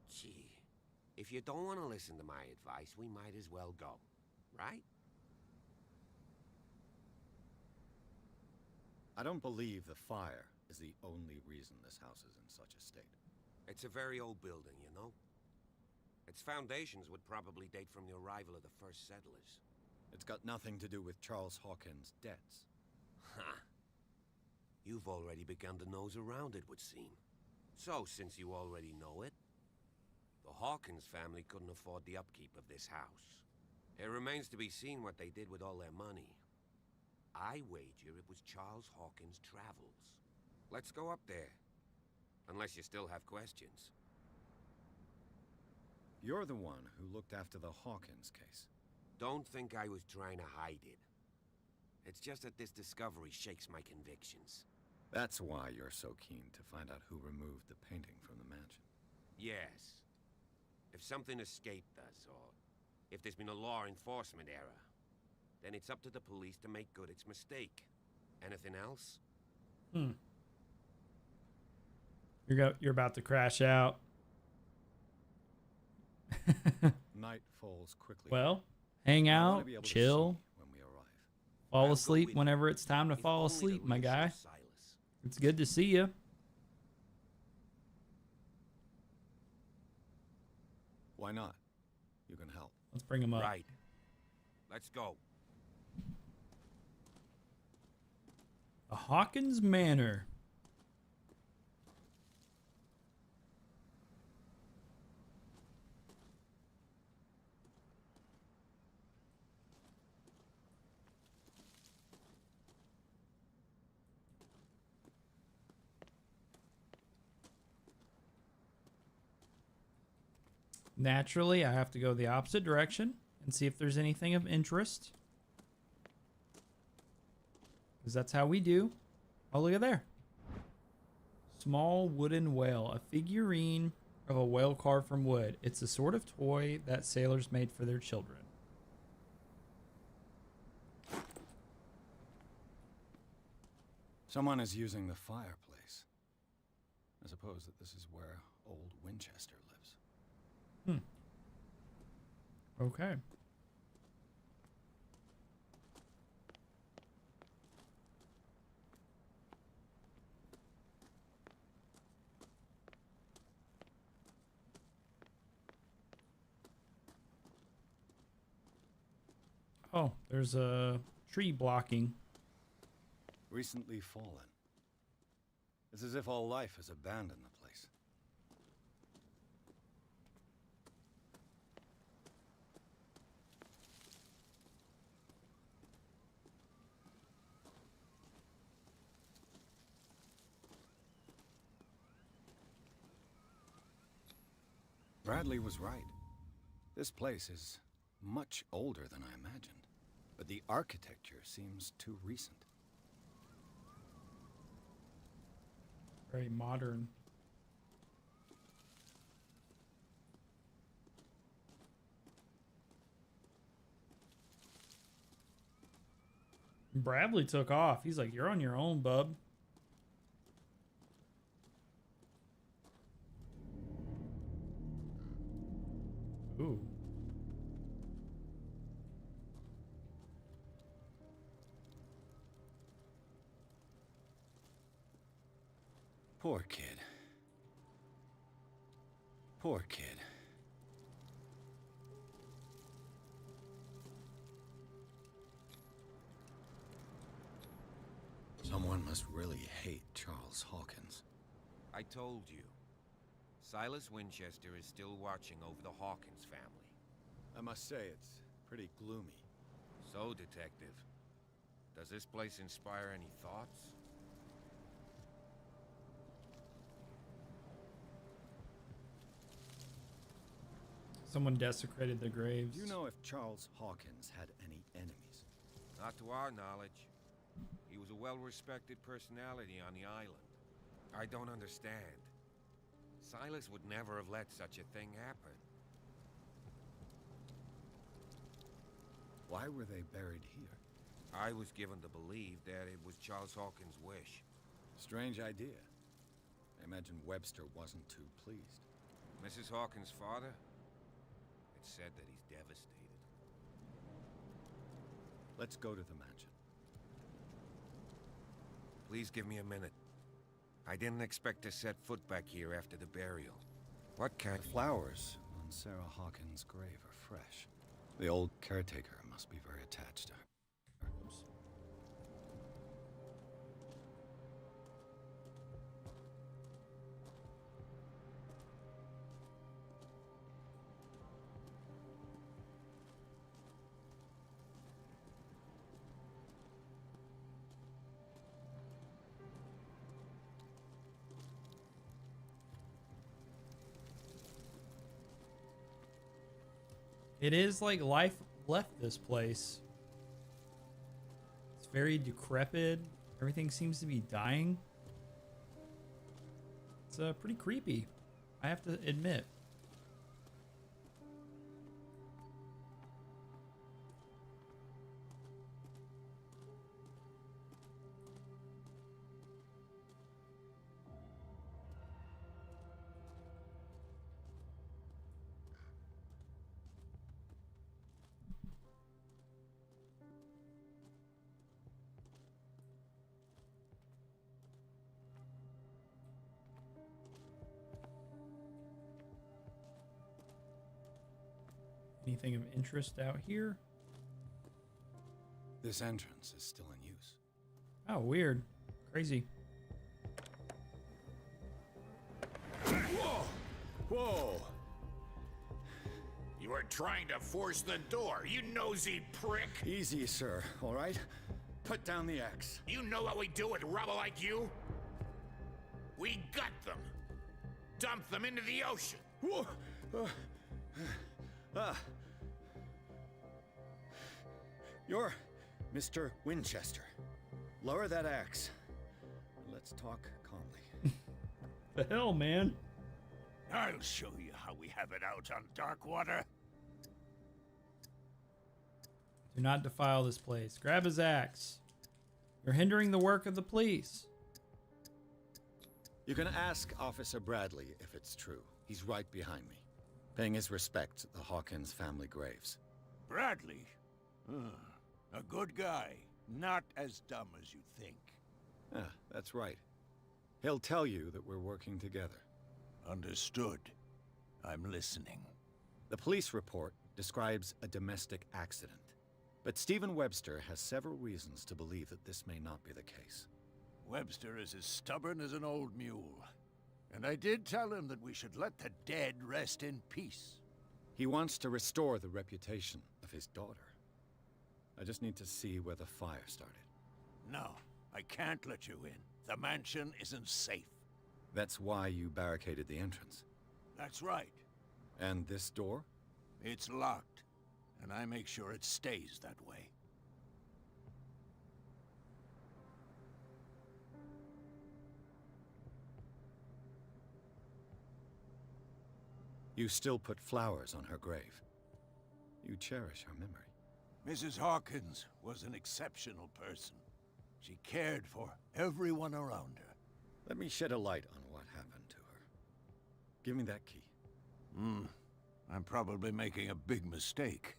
Gee, if you don't want to listen to my advice, we might as well go. Right? I don't believe the fire is the only reason this house is in such a state. It's a very old building, you know? Its foundations would probably date from the arrival of the first settlers. It's got nothing to do with Charles Hawkins' debts. Ha! You've already begun to nose around, it would seem. So, since you already know it, the Hawkins family couldn't afford the upkeep of this house. It remains to be seen what they did with all their money. I wager it was Charles Hawkins' travels. Let's go up there. Unless you still have questions. You're the one who looked after the Hawkins case. Don't think I was trying to hide it. It's just that this discovery shakes my convictions. That's why you're so keen to find out who removed the painting from the mansion. Yes. If something escaped us, or if there's been a law enforcement error, then it's up to the police to make good its mistake. Anything else? You're about to crash out. Night falls quickly. Well, hang out, chill, when we arrive. fall asleep whenever it's time to fall asleep, my guy. It's good to see you. Why not? You can help. Let's bring him up. Right. Let's go. The Hawkins Manor. Naturally, I have to go the opposite direction and see if there's anything of interest. Because that's how we do. Oh, look at there. Small wooden whale, a figurine of a whale carved from wood. It's the sort of toy that sailors made for their children. Someone is using the fireplace. I suppose that this is where old Winchester lives. Okay. Oh, there's a tree blocking. Recently fallen. It's as if all life has abandoned the place. Bradley was right. This place is much older than I imagined, but the architecture seems too recent. Very modern. Bradley took off. He's like, "You're on your own, bub." Ooh. Poor kid. Poor kid. Someone must really hate Charles Hawkins. I told you. Silas Winchester is still watching over the Hawkins family. I must say, it's pretty gloomy. So, Detective, does this place inspire any thoughts? Someone desecrated the graves. Do you know if Charles Hawkins had any enemies? Not to our knowledge. He was a well-respected personality on the island. I don't understand. Silas would never have let such a thing happen. Why were they buried here? I was given to believe that it was Charles Hawkins' wish. Strange idea. I imagine Webster wasn't too pleased. Mrs. Hawkins' father? It's said that he's devastated. Let's go to the mansion. Please give me a minute. I didn't expect to set foot back here after the burial. What kind of flowers on Sarah Hawkins' grave are fresh. The old caretaker must be very attached to her. It is like life left this place. It's very decrepit. Everything seems to be dying. It's pretty creepy, I have to admit. Anything of interest out here? This entrance is still in use. Oh, weird. Crazy. Whoa! Whoa! You were trying to force the door, you nosy prick! Easy, sir, all right? Put down the axe. You know what we do with rubble like you? We gut them. Dump them into the ocean. Whoa! You're Mr. Winchester. Lower that axe. Let's talk calmly. The hell, man? I'll show you how we have it out on Darkwater. Do not defile this place. Grab his axe. You're hindering the work of the police. You can ask Officer Bradley if it's true. He's right behind me, paying his respects at the Hawkins family graves. Bradley? A good guy. Not as dumb as you think. That's right. He'll tell you that we're working together. Understood. I'm listening. The police report describes a domestic accident, but Stephen Webster has several reasons to believe that this may not be the case. Webster is as stubborn as an old mule. And I did tell him that we should let the dead rest in peace. He wants to restore the reputation of his daughter. I just need to see where the fire started. No, I can't let you in. The mansion isn't safe. That's why you barricaded the entrance. That's right. And this door? It's locked, and I make sure it stays that way. You still put flowers on her grave. You cherish her memory. Mrs. Hawkins was an exceptional person. She cared for everyone around her. Let me shed a light on what happened to her. Give me that key. I'm probably making a big mistake,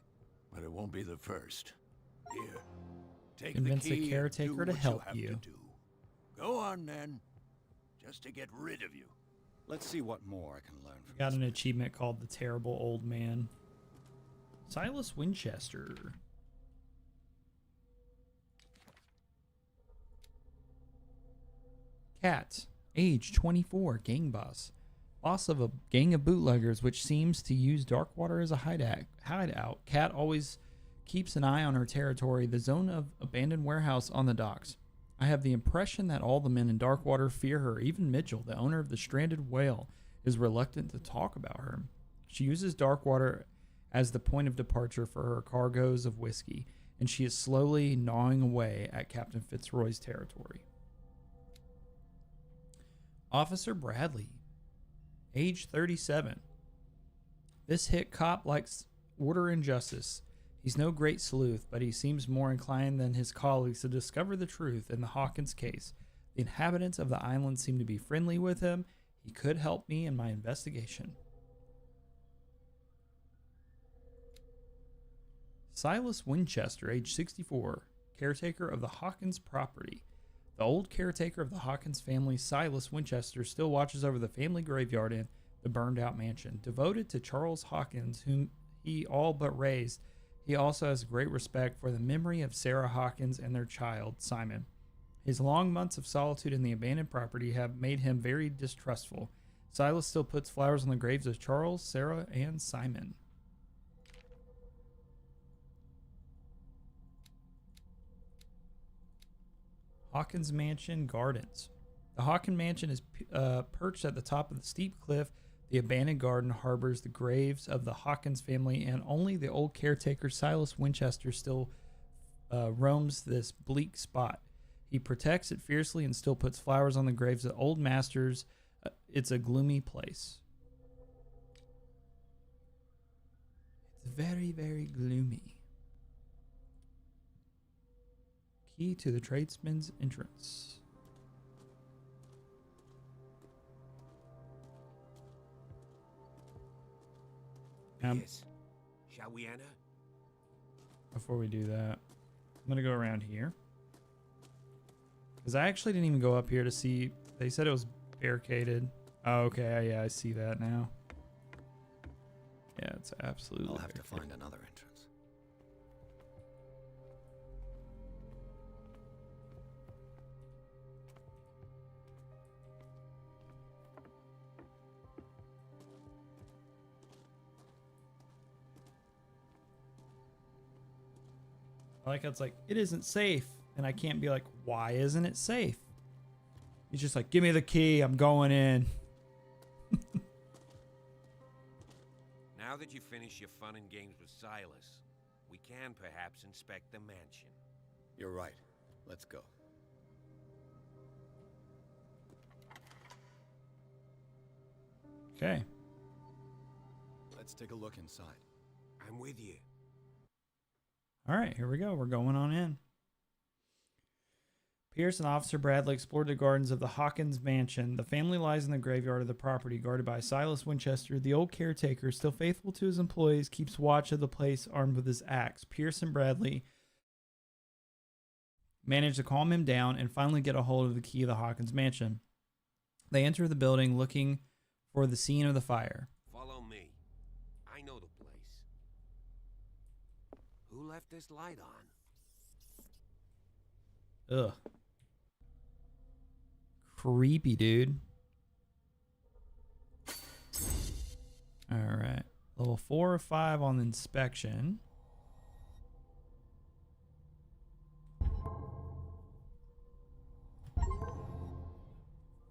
but it won't be the first. Here, take Convince the key the caretaker and do to what help have you. To do. Go on, then. Just to get rid of you. Let's see what more I can learn from Got this an man. achievement called The Terrible Old Man. Silas Winchester. Cat, age 24, gang boss. Boss of a gang of bootleggers which seems to use Darkwater as a hideout. Cat always keeps an eye on her territory, the zone of abandoned warehouse on the docks. I have the impression that all the men in Darkwater fear her. Even Mitchell, the owner of the stranded whale, is reluctant to talk about her. She uses Darkwater as the point of departure for her cargoes of whiskey, and she is slowly gnawing away at Captain Fitzroy's territory. Officer Bradley, age 37. This hit cop likes order and justice. He's no great sleuth, but he seems more inclined than his colleagues to discover the truth in the Hawkins case. The inhabitants of the island seem to be friendly with him. He could help me in my investigation. Silas Winchester, age 64, caretaker of the Hawkins property. The old caretaker of the Hawkins family, Silas Winchester, still watches over the family graveyard in the burned-out mansion. Devoted to Charles Hawkins, whom he all but raised, he also has great respect for the memory of Sarah Hawkins and their child, Simon. His long months of solitude in the abandoned property have made him very distrustful. Silas still puts flowers on the graves of Charles, Sarah, and Simon. Hawkins Mansion Gardens. The Hawkins Mansion is perched at the top of the steep cliff. The abandoned garden harbors the graves of the Hawkins family, and only the old caretaker Silas Winchester still roams this bleak spot. He protects it fiercely and still puts flowers on the graves of old masters. It's a gloomy place. It's very, very gloomy. Key to the tradesman's entrance. Yes. Shall we enter? Before we do that, I'm going to go around here. Because I actually didn't even go up here to see. They said it was barricaded. Oh, okay. Yeah, I see that now. Yeah, it's absolutely I'll have to barricaded. find another entrance. I like how it's like, it isn't safe. And I can't be like, why isn't it safe? He's just like, give me the key. I'm going in. Now that you finish your fun and games with Silas, we can perhaps inspect the mansion. You're right. Let's go. Okay. Let's take a look inside. I'm with you. All right, here we go. We're going on in. Pierce and Officer Bradley explored the gardens of the Hawkins mansion. The family lies in the graveyard of the property, guarded by Silas Winchester. The old caretaker, still faithful to his employees, keeps watch of the place armed with his axe. Pierce and Bradley manage to calm him down and finally get a hold of the key of the Hawkins mansion. They enter the building looking for the scene of the fire. Follow me. I know the place. Who left this light on? Ugh. Creepy, dude. All right. Level 4 or 5 on inspection.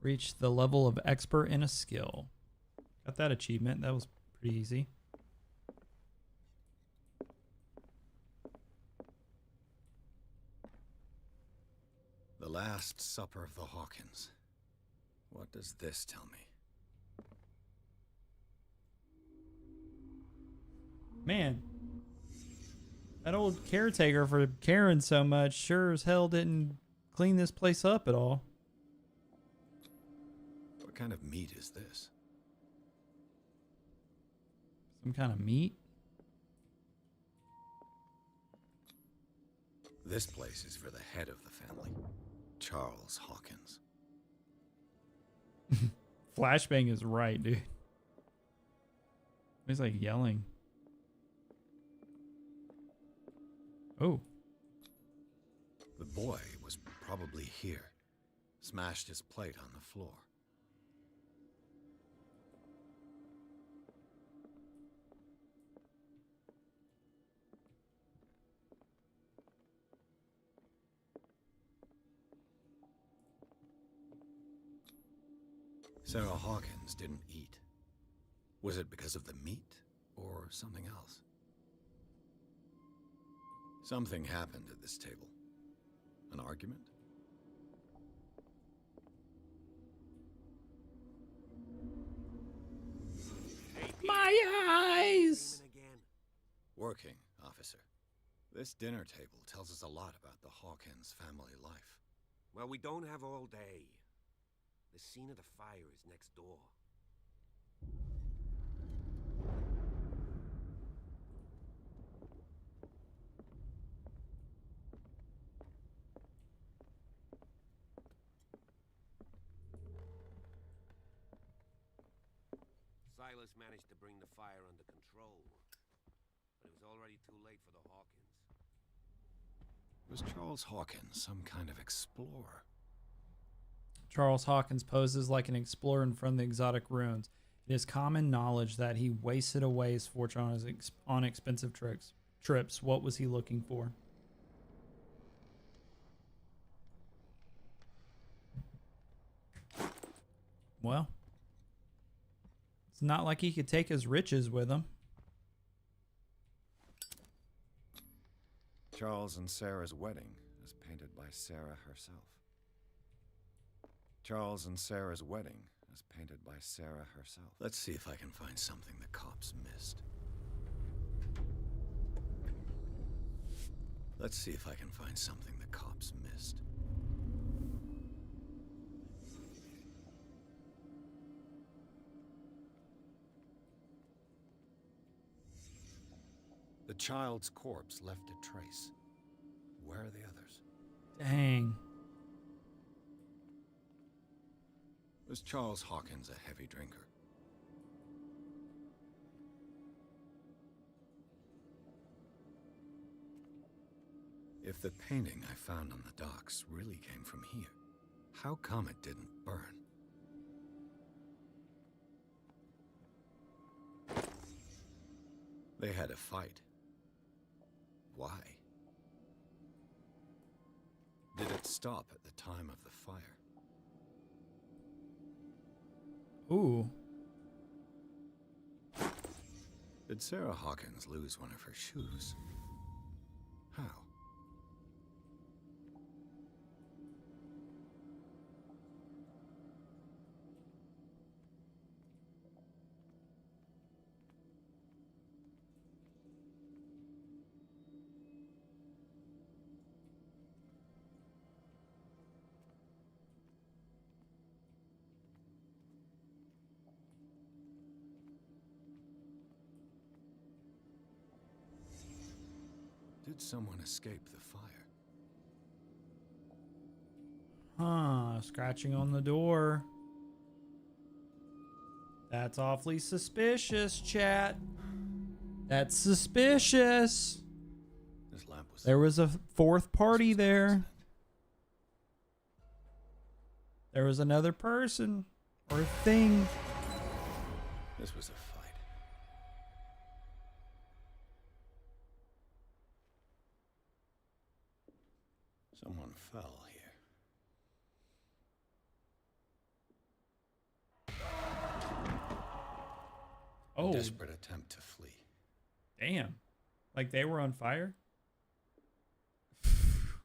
Reach the level of expert in a skill. Got that achievement. That was pretty easy. The Last Supper of the Hawkins. What does this tell me? Man, that old caretaker for caring so much sure as hell didn't clean this place up at all. What kind of meat is this? Some kind of meat? This place is for the head of the family, Charles Hawkins. Flashbang is right, dude. He's like yelling. Oh. The boy was probably here. Smashed his plate on the floor. Sarah Hawkins didn't eat. Was it because of the meat or something else? Something happened at this table. An argument? My eyes! Working, officer. This dinner table tells us a lot about the Hawkins family life. Well, we don't have all day. The scene of the fire is next door. Silas managed to bring the fire under control, but it was already too late for the Hawkins. Was Charles Hawkins some kind of explorer? Charles Hawkins poses like an explorer in front of the exotic ruins. It is common knowledge that he wasted away his fortune on expensive trips. What was he looking for? Well, it's not like he could take his riches with him. Charles and Sarah's wedding, as painted by Sarah herself. Charles and Sarah's wedding, as painted by Sarah herself. Let's see if I can find something the cops missed. Let's see if I can find something the cops missed. The child's corpse left a trace. Where are the others? Dang. Was Charles Hawkins a heavy drinker? If the painting I found on the docks really came from here, how come it didn't burn? They had a fight. Why? Did it stop at the time of the fire? Ooh. Did Sarah Hawkins lose one of her shoes? How? did someone escape the fire? Huh, scratching on the door. That's awfully suspicious, chat. That's suspicious. This lamp was... There was a fourth party there. There was another person or thing. This was a fight. Someone fell here. Oh. Desperate attempt to flee. Damn. Like they were on fire?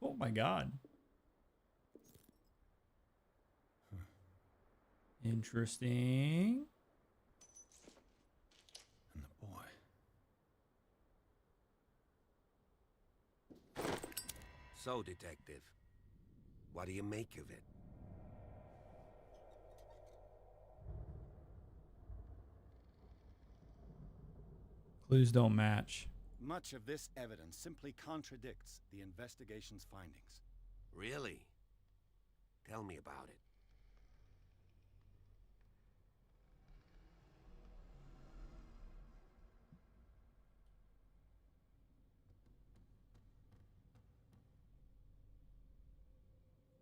Oh my god. Interesting. And the boy. So, Detective, what do you make of it? Clues don't match. Much of this evidence simply contradicts the investigation's findings. Really? Tell me about it.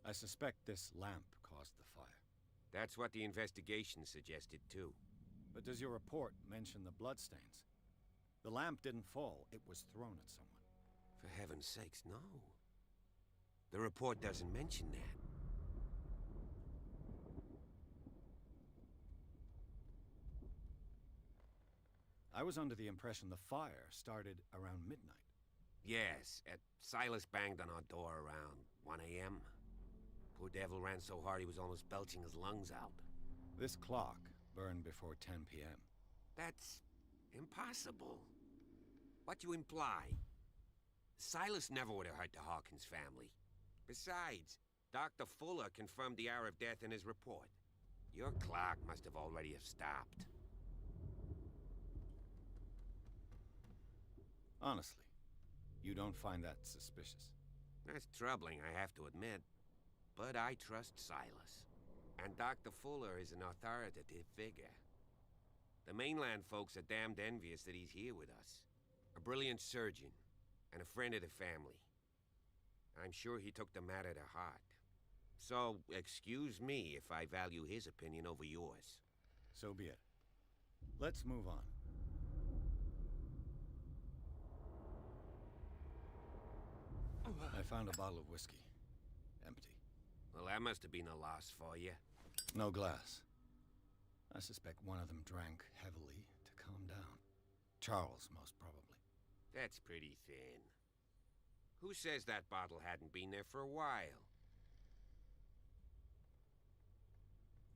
I suspect this lamp caused the fire. That's what the investigation suggested, too. But does your report mention the bloodstains? The lamp didn't fall, it was thrown at someone. For heaven's sakes, no. The report doesn't mention that. I was under the impression the fire started around midnight. Yes, Silas banged on our door around 1 a.m. Poor devil ran so hard he was almost belching his lungs out. This clock burned before 10 p.m. That's impossible. What you imply? Silas never would have hurt the Hawkins family. Besides, Dr. Fuller confirmed the hour of death in his report. Your clock must have already have stopped. Honestly, you don't find that suspicious? That's troubling, I have to admit. But I trust Silas. And Dr. Fuller is an authoritative figure. The mainland folks are damned envious that he's here with us. A brilliant surgeon, and a friend of the family. I'm sure he took the matter to heart. So, excuse me if I value his opinion over yours. So be it. Let's move on. I found a bottle of whiskey. Empty. Well, that must have been a loss for you. No glass. I suspect one of them drank heavily to calm down. Charles, most probably. That's pretty thin. Who says that bottle hadn't been there for a while?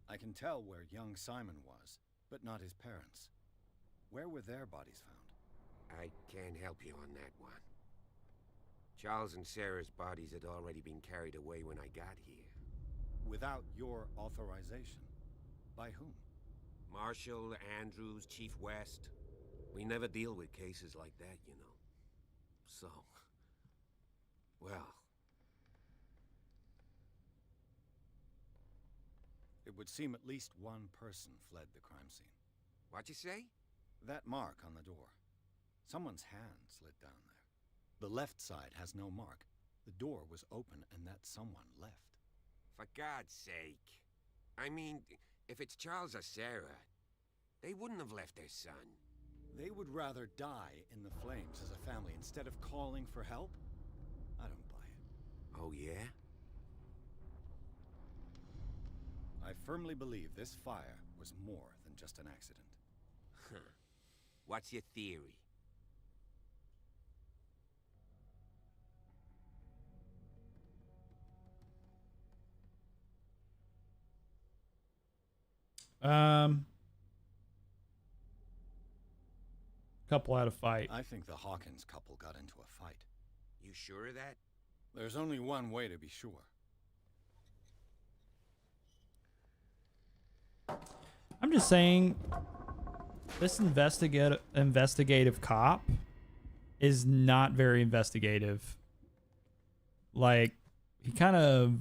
I can tell where young Simon was, but not his parents. Where were their bodies found? I can't help you on that one. Charles and Sarah's bodies had already been carried away when I got here. Without your authorization? By whom? Marshall, Andrews, Chief West. We never deal with cases like that, you know. So... well... It would seem at least one person fled the crime scene. What'd you say? That mark on the door. Someone's hand slid down there. The left side has no mark. The door was open and that someone left. For God's sake. I mean, if it's Charles or Sarah, they wouldn't have left their son. They would rather die in the flames as a family instead of calling for help? I don't buy it. Oh, yeah? I firmly believe this fire was more than just an accident. Huh. What's your theory? Couple out of fight. I think the Hawkins couple got into a fight. You sure of that? There's only one way to be sure. I'm just saying, this investigative cop, is not very investigative. Like, he kind of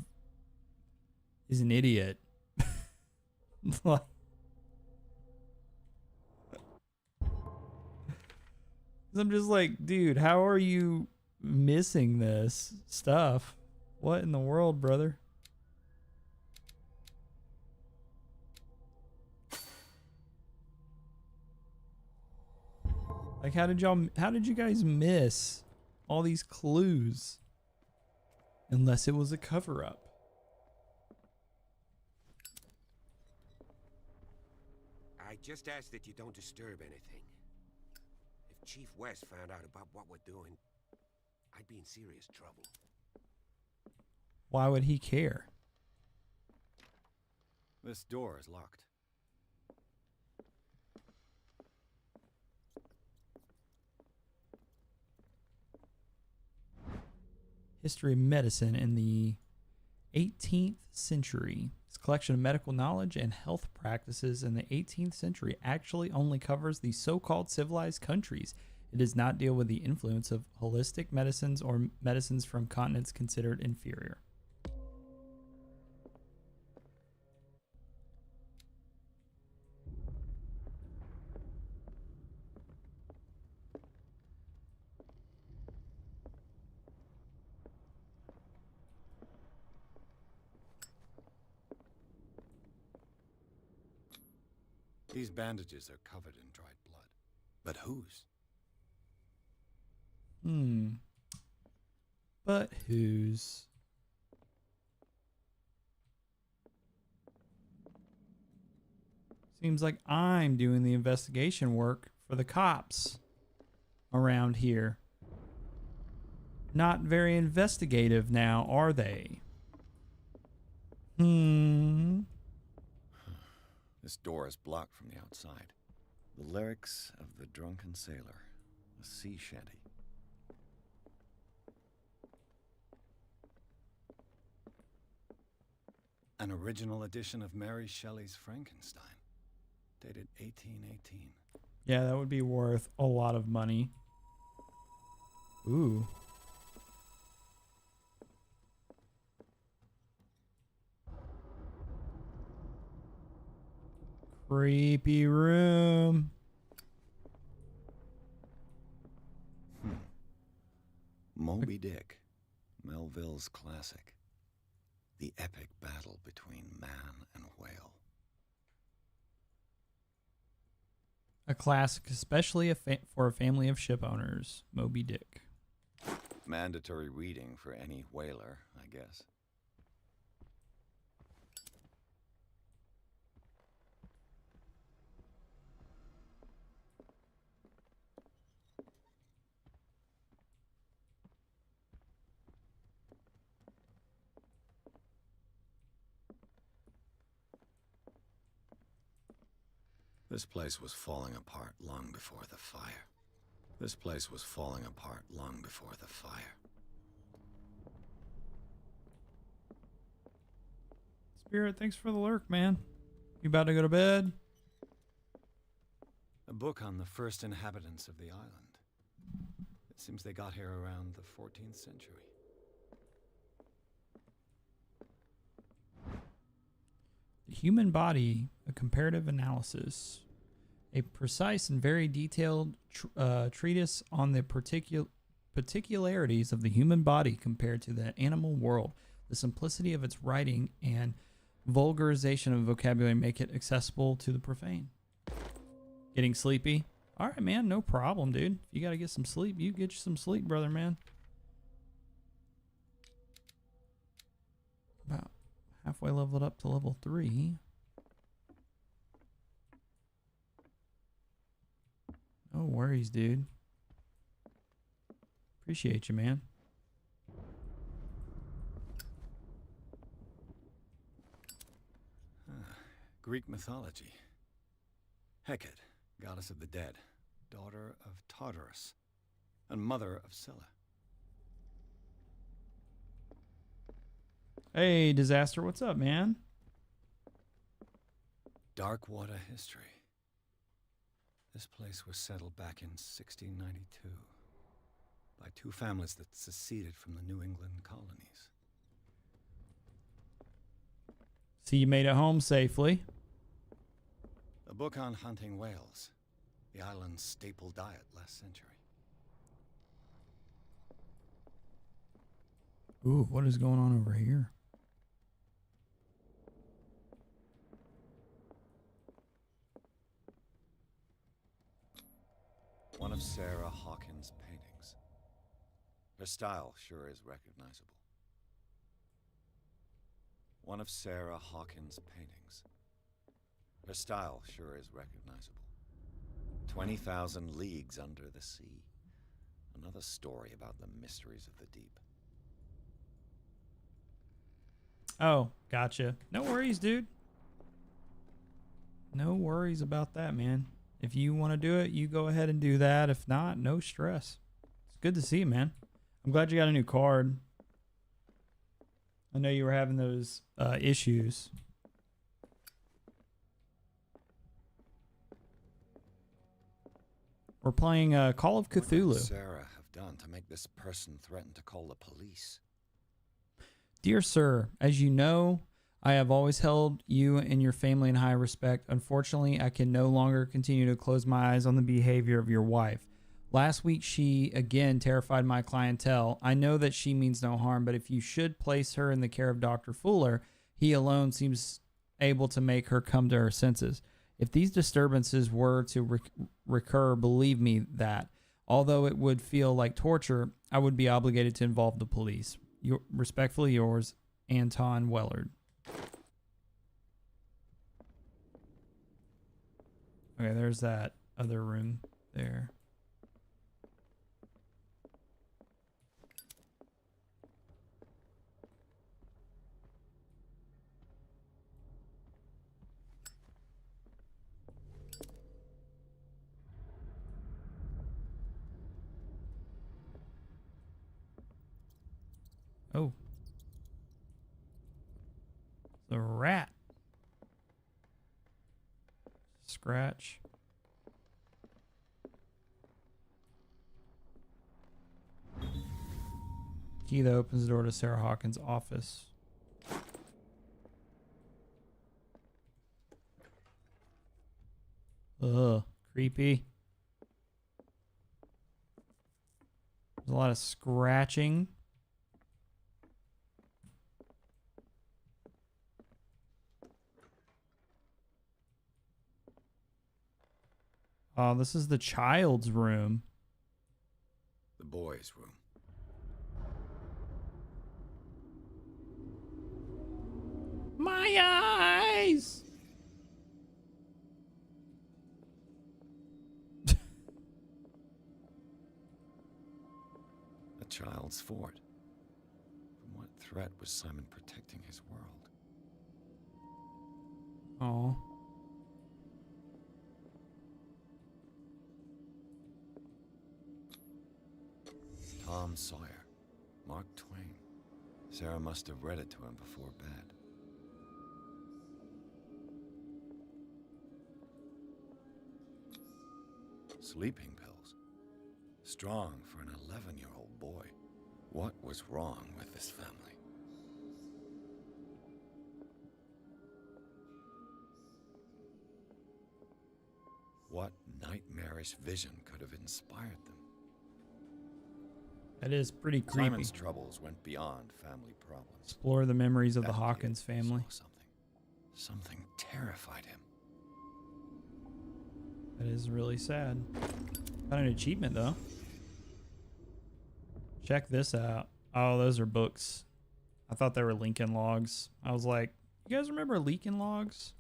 is an idiot. Like, I'm just like, dude, how are you missing this stuff? What in the world, brother? Like, how did you guys miss all these clues? Unless it was a cover-up. I just ask that you don't disturb anything. If Chief West found out about what we're doing, I'd be in serious trouble. Why would he care? This door is locked. History of medicine in the 18th century. This collection of medical knowledge and health practices in the 18th century actually only covers the so-called civilized countries. It does not deal with the influence of holistic medicines or medicines from continents considered inferior. These bandages are covered in dried blood. But whose? But whose? Seems like I'm doing the investigation work for the cops around here. Not very investigative now, are they? This door is blocked from the outside. The lyrics of the drunken sailor. A sea shanty. An original edition of Mary Shelley's Frankenstein. Dated 1818. Yeah, that would be worth a lot of money. Ooh. Creepy room. Moby Dick. Melville's classic. The epic battle between man and whale. A classic, especially for a family of ship owners. Moby Dick. Mandatory reading for any whaler, I guess. This place was falling apart long before the fire. This place was falling apart long before the fire. Spirit, thanks for the lurk, man. You about to go to bed? A book on the first inhabitants of the island. It seems they got here around the 14th century. The Human Body, a comparative analysis. A precise and very detailed treatise on the particularities of the human body compared to the animal world. The simplicity of its writing and vulgarization of vocabulary make it accessible to the profane. Getting sleepy? All right, man, no problem, dude. If you got to get some sleep, you get you some sleep, brother, man. About halfway leveled up to level 3. No worries, dude. Appreciate you, man. Greek mythology. Hecate, goddess of the dead, daughter of Tartarus, and mother of Scylla. Hey, Disaster, what's up, man? Dark water history. This place was settled back in 1692. by two families that seceded from the New England colonies. So you made it home safely. A book on hunting whales, the island's staple diet last century. Ooh, what is going on over here? One of Sarah Hawkins' paintings. Her style sure is recognizable. One of Sarah Hawkins' paintings. Her style sure is recognizable. 20,000 Leagues Under the Sea. Another story about the mysteries of the deep. Oh, gotcha. No worries, dude. No worries about that, man. If you want to do it, you go ahead and do that. If not, no stress. It's good to see you, man. I'm glad you got a new card. I know you were having those issues. We're playing Call of Cthulhu. What would Sarah have done to make this person threaten to call the police? Dear sir, as you know, I have always held you and your family in high respect. Unfortunately, I can no longer continue to close my eyes on the behavior of your wife. Last week, she again terrified my clientele. I know that she means no harm, but if you should place her in the care of Dr. Fuller, he alone seems able to make her come to her senses. If these disturbances were to recur, believe me that, although it would feel like torture, I would be obligated to involve the police. Respectfully yours, Anton Wellard. Okay, there's that other room there. Oh. The rat. Scratch. Key that opens the door to Sarah Hawkins' office. Ugh, creepy. There's a lot of scratching. Oh, this is the child's room. The boys' room. My eyes! A child's fort. From what threat was Simon protecting his world? Oh. Tom Sawyer. Mark Twain. Sarah must have read it to him before bed. Sleeping pills. Strong for an 11-year-old boy. What was wrong with this family? What nightmarish vision could have inspired them? That is pretty creepy. Simon's troubles went beyond family problems. Explore the memories of the Hawkins family. Something terrified him. That is really sad. Got an achievement though. Check this out. Oh, those are books. I thought they were Lincoln logs. I was like, you guys remember Lincoln logs?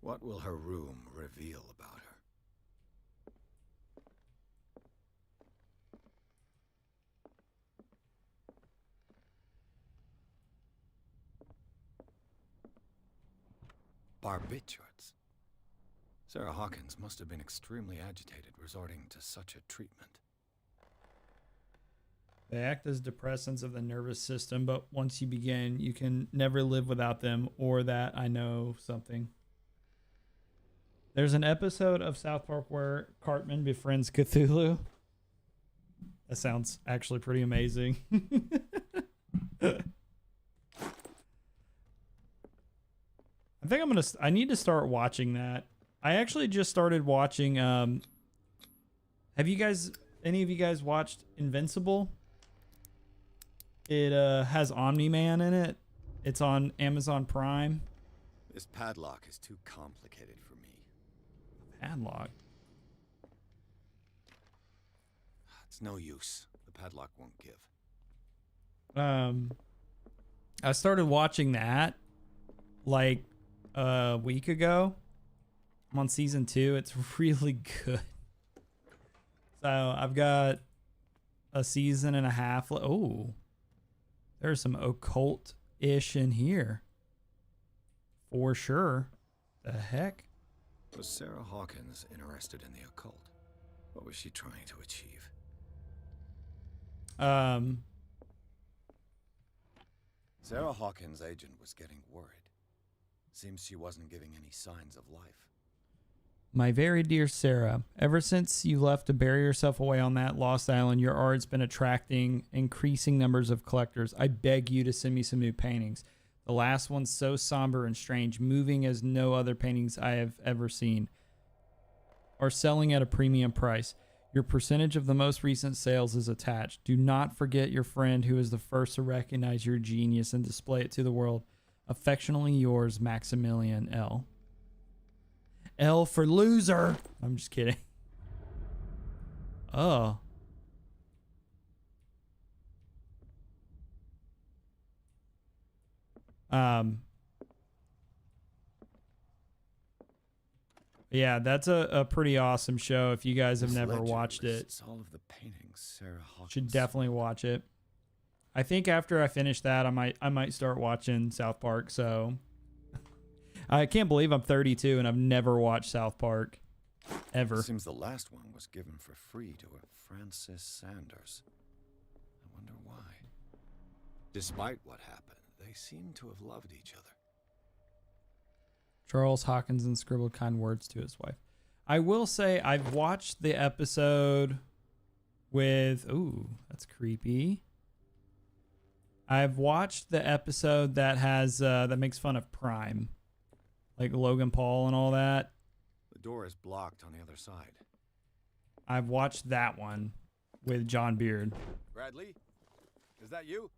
What will her room reveal about her? Barbiturates. Sarah Hawkins must have been extremely agitated resorting to such a treatment. They act as depressants of the nervous system, but once you begin, you can never live without them, or that I know something. There's an episode of South Park where Cartman befriends Cthulhu. That sounds actually pretty amazing. I think I need to start watching that. I actually just started watching, have you guys, any of you guys watched Invincible? It has Omni-Man in it. It's on Amazon Prime. This padlock is too complicated for me. Padlock? It's no use. The padlock won't give. I started watching that like a week ago. I'm on season 2. It's really good. So I've got a season and a half. Oh, there's some occult-ish in here. For sure. The heck? Was Sarah Hawkins interested in the occult? What was she trying to achieve? Sarah Hawkins' agent was getting worried. Seems she wasn't giving any signs of life. My very dear Sarah, ever since you left to bury yourself away on that lost island, your art's been attracting increasing numbers of collectors. I beg you to send me some new paintings. The last one's so somber and strange, moving as no other paintings I have ever seen. Are selling at a premium price. Your percentage of the most recent sales is attached. Do not forget your friend who is the first to recognize your genius and display it to the world. Affectionately yours, Maximilian L. L for loser. I'm just kidding. Oh. Yeah, that's a pretty awesome show. If you guys have never watched it, all of the paintings Sarah Hawkins should definitely watch it. I think after I finish that, I might start watching South Park. So I can't believe I'm 32 and I've never watched South Park ever. It seems the last one was given for free to a Francis Sanders. I wonder why. Despite what happened, they seem to have loved each other. Charles Hawkins scribbled kind words to his wife. I will say I've watched the episode with... Ooh, that's creepy. I've watched the episode that has that makes fun of Prime. Like Logan Paul and all that. The door is blocked on the other side. I've watched that one with John Beard. Bradley? Is that you?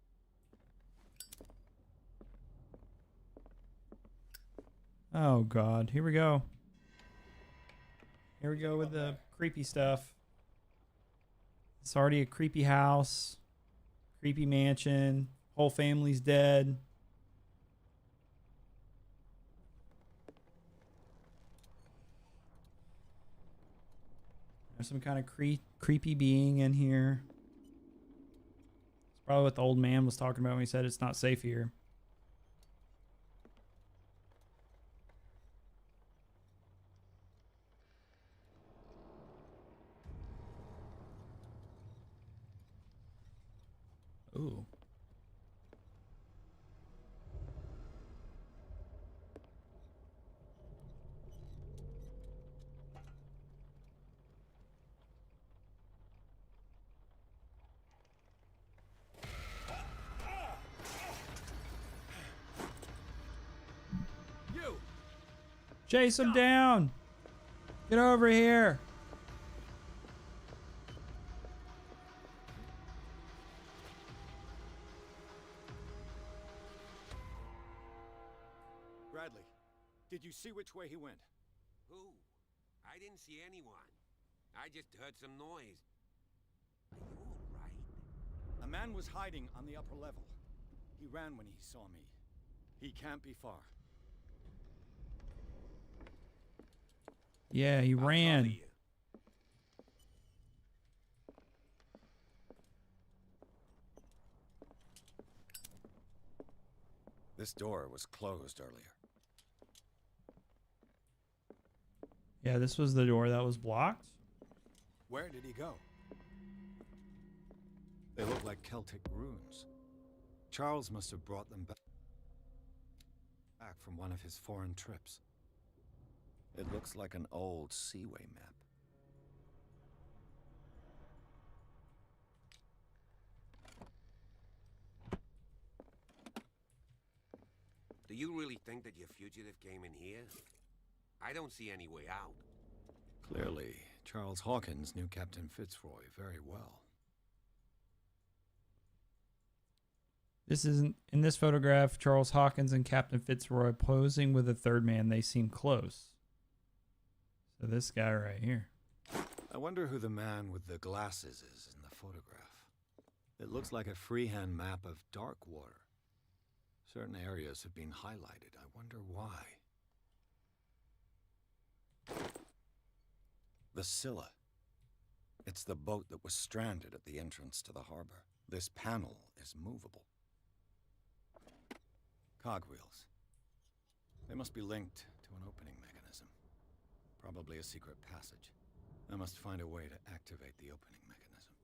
Oh, God. Here we go. Here we go with the creepy stuff. It's already a creepy house. Creepy mansion. Whole family's dead. There's some kind of creepy being in here. It's probably what the old man was talking about when he said it's not safe here. Ooh. You. Chase him down. Get over here. Bradley, did you see which way he went? Who? I didn't see anyone. I just heard some noise. Are you all right? A man was hiding on the upper level. He ran when he saw me. He can't be far. Yeah, he ran. This door was closed earlier. Yeah, this was the door that was blocked. Where did he go? They look like Celtic runes. Charles must have brought them back from one of his foreign trips. It looks like an old seaway map. Do you really think that your fugitive came in here? I don't see any way out. Clearly, Charles Hawkins knew Captain Fitzroy very well. This isn't in this photograph. Charles Hawkins and Captain Fitzroy posing with a third man. They seem close. So this guy right here. I wonder who the man with the glasses is in the photograph. It looks like a freehand map of dark water. Certain areas have been highlighted. I wonder why. The Scylla. It's the boat that was stranded at the entrance to the harbor. This panel is movable. Cogwheels. They must be linked to an opening mechanism. Probably a secret passage. I must find a way to activate the opening mechanism.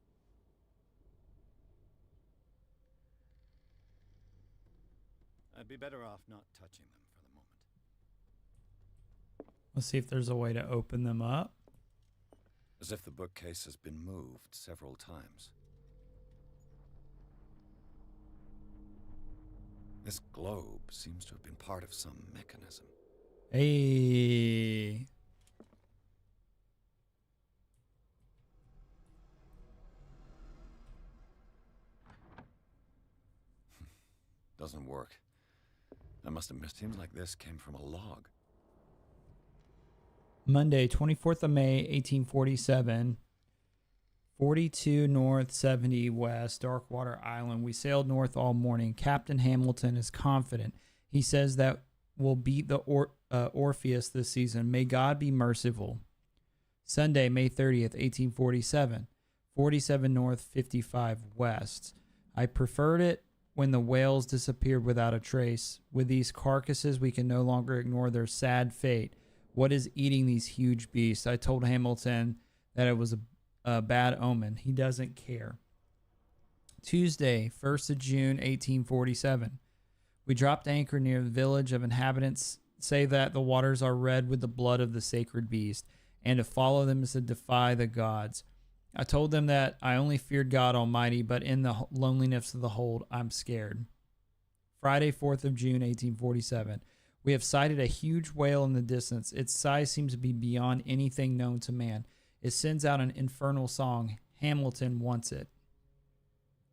I'd be better off not touching them for the moment. Let's see if there's a way to open them up. As if the bookcase has been moved several times. This globe seems to have been part of some mechanism. Hey. Doesn't work. I must have missed. Seems like this came from a log. Monday, 24th of May, 1847. 42 north, 70 west, Darkwater Island. We sailed north all morning. Captain Hamilton is confident. He says that we'll beat the Orpheus this season. May God be merciful. Sunday, May 30th, 1847. 47 north, 55 west. I preferred it when the whales disappeared without a trace. With these carcasses, we can no longer ignore their sad fate. What is eating these huge beasts? I told Hamilton that it was a bad omen. He doesn't care. Tuesday, 1st of June, 1847. We dropped anchor near the village of inhabitants. Say that the waters are red with the blood of the sacred beast, and to follow them is to defy the gods. I told them that I only feared God Almighty, but in the loneliness of the hold, I'm scared. Friday, 4th of June, 1847. We have sighted a huge whale in the distance. Its size seems to be beyond anything known to man. It sends out an infernal song. Hamilton wants it.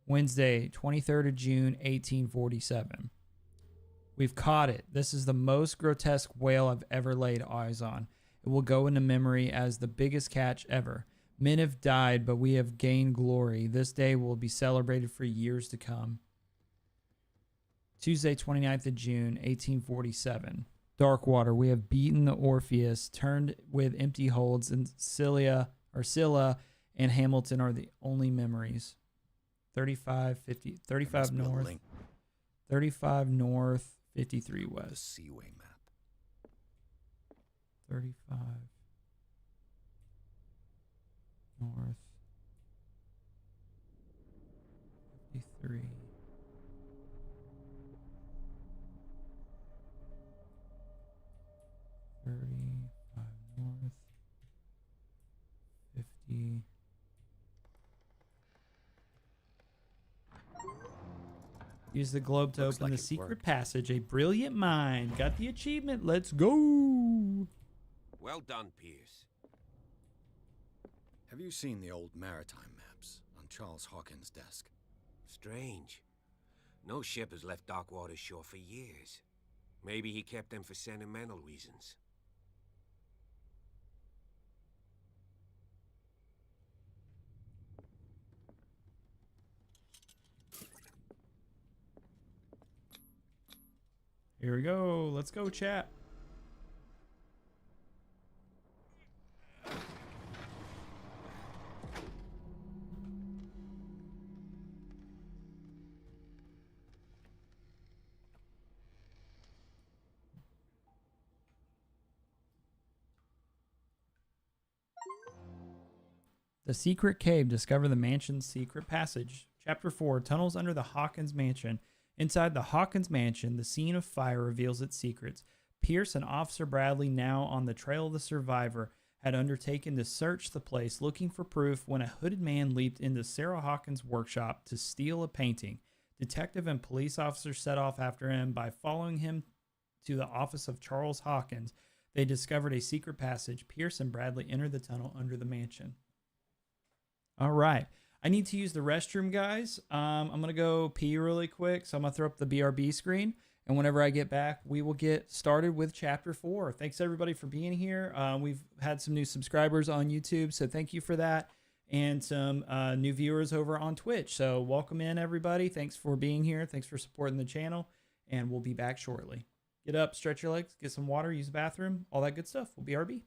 Wednesday, 23rd of June, 1847. We've caught it. This is the most grotesque whale I've ever laid eyes on. It will go into memory as the biggest catch ever. Men have died, but we have gained glory. This day will be celebrated for years to come. Tuesday, 29th of June, 1847. Darkwater, we have beaten the Orpheus, turned with empty holds, and Scylla and Hamilton are the only memories. 35 north. 35 north, 53 west. The Seaway map. 35 north, 53. North, 50. Use the globe to open the secret passage. A brilliant mind. Got the achievement. Let's go. Well done, Pierce. Have you seen the old maritime maps on Charles Hawkins' desk? Strange. No ship has left Darkwater shore for years. Maybe he kept them for sentimental reasons. Here we go. Let's go, chat. The Secret Cave. Discover the mansion's secret passage. Chapter 4. Tunnels under the Hawkins mansion. Inside the Hawkins mansion, the scene of fire reveals its secrets. Pierce and Officer Bradley, now on the trail of the survivor, had undertaken to search the place looking for proof when a hooded man leaped into Sarah Hawkins' workshop to steal a painting. Detective and police officers set off after him. By following him to the office of Charles Hawkins, they discovered a secret passage. Pierce and Bradley entered the tunnel under the mansion. All right. I need to use the restroom, guys. I'm going to go pee really quick, so I'm going to throw up the BRB screen. And whenever I get back, we will get started with Chapter 4. Thanks, everybody, for being here. We've had some new subscribers on YouTube, so thank you for that. And some new viewers over on Twitch. So welcome in, everybody. Thanks for being here. Thanks for supporting the channel. And we'll be back shortly. Get up, stretch your legs, get some water, use the bathroom, all that good stuff. We'll BRB.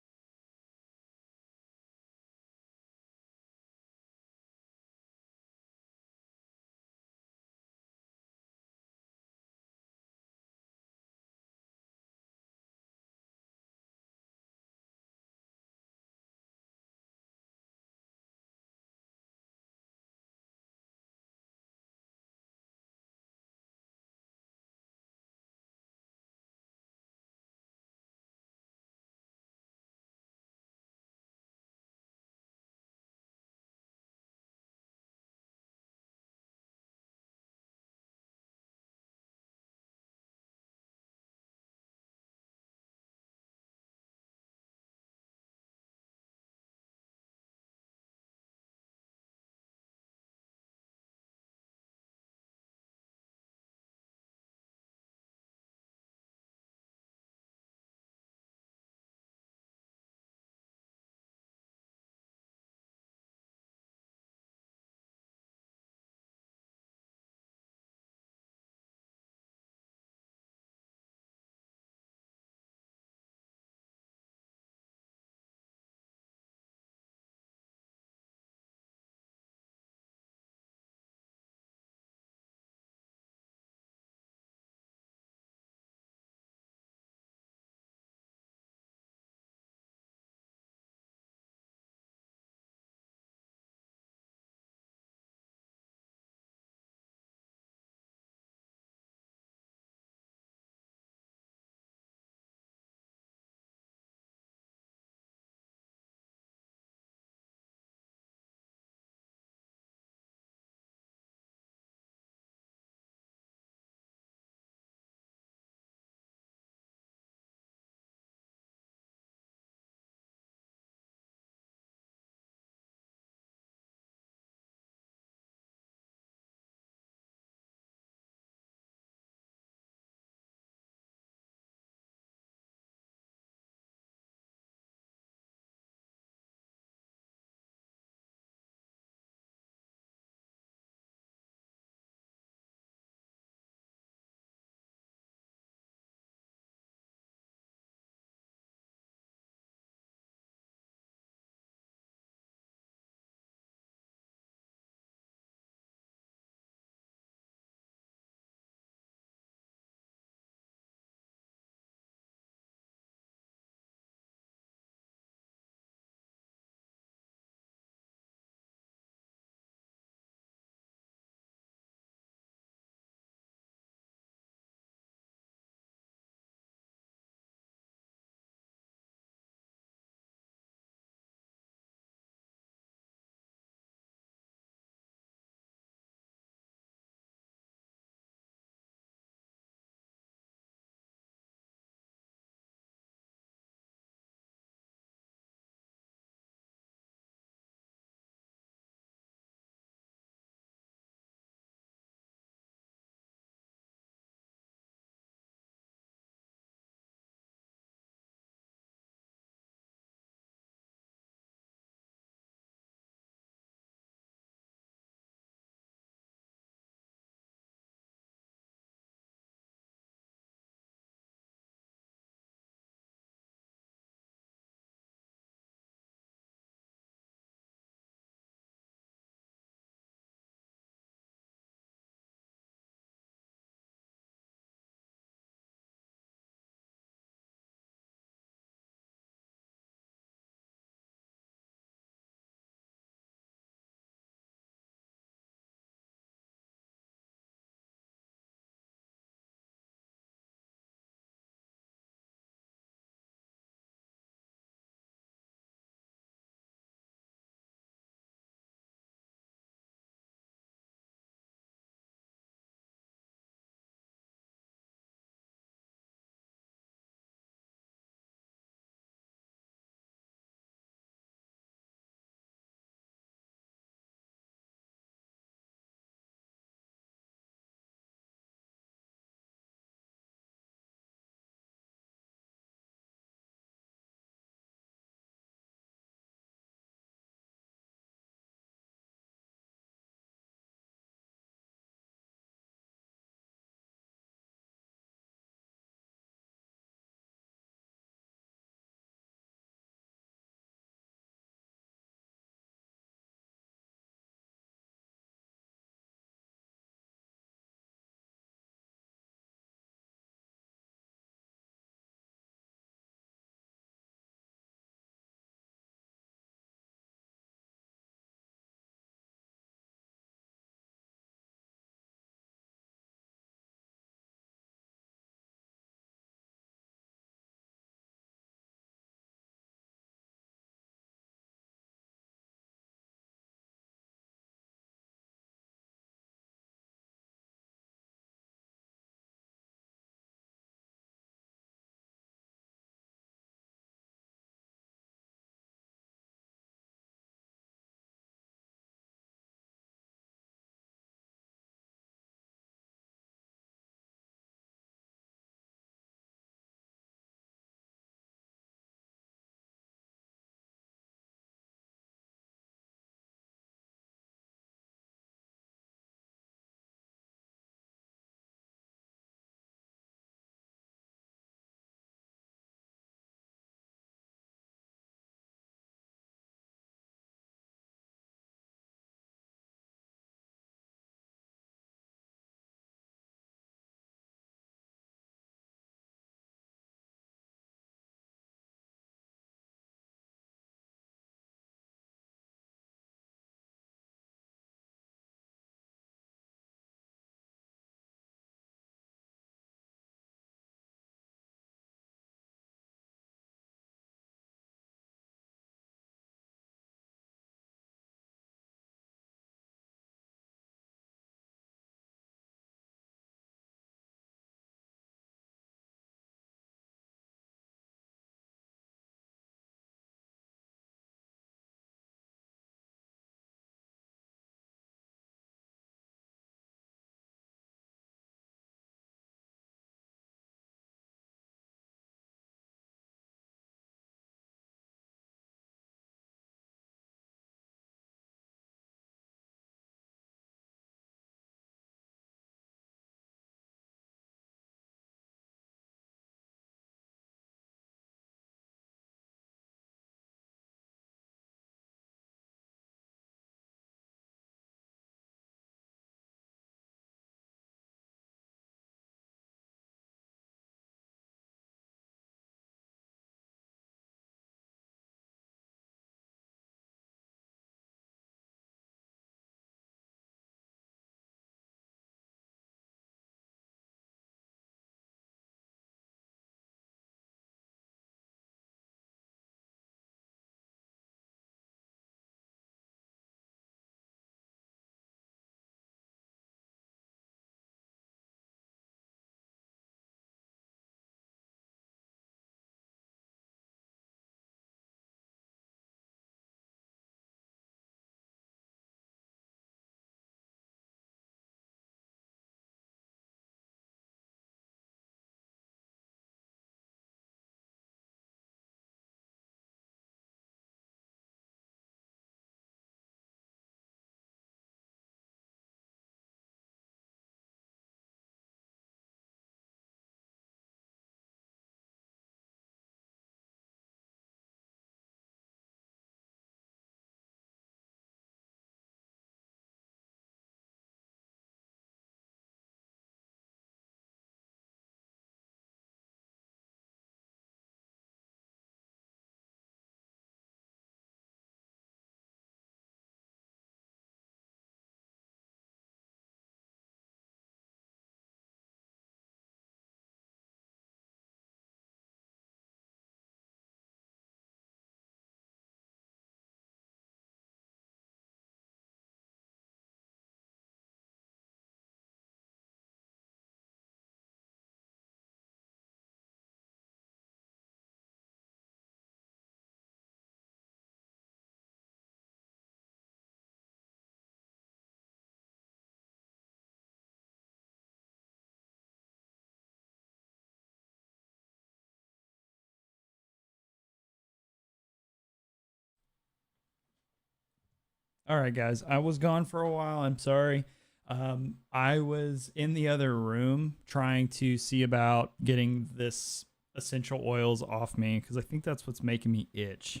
All right, guys. I was gone for a while. I'm sorry. I was in the other room trying to see about getting this essential oils off me because I think that's what's making me itch.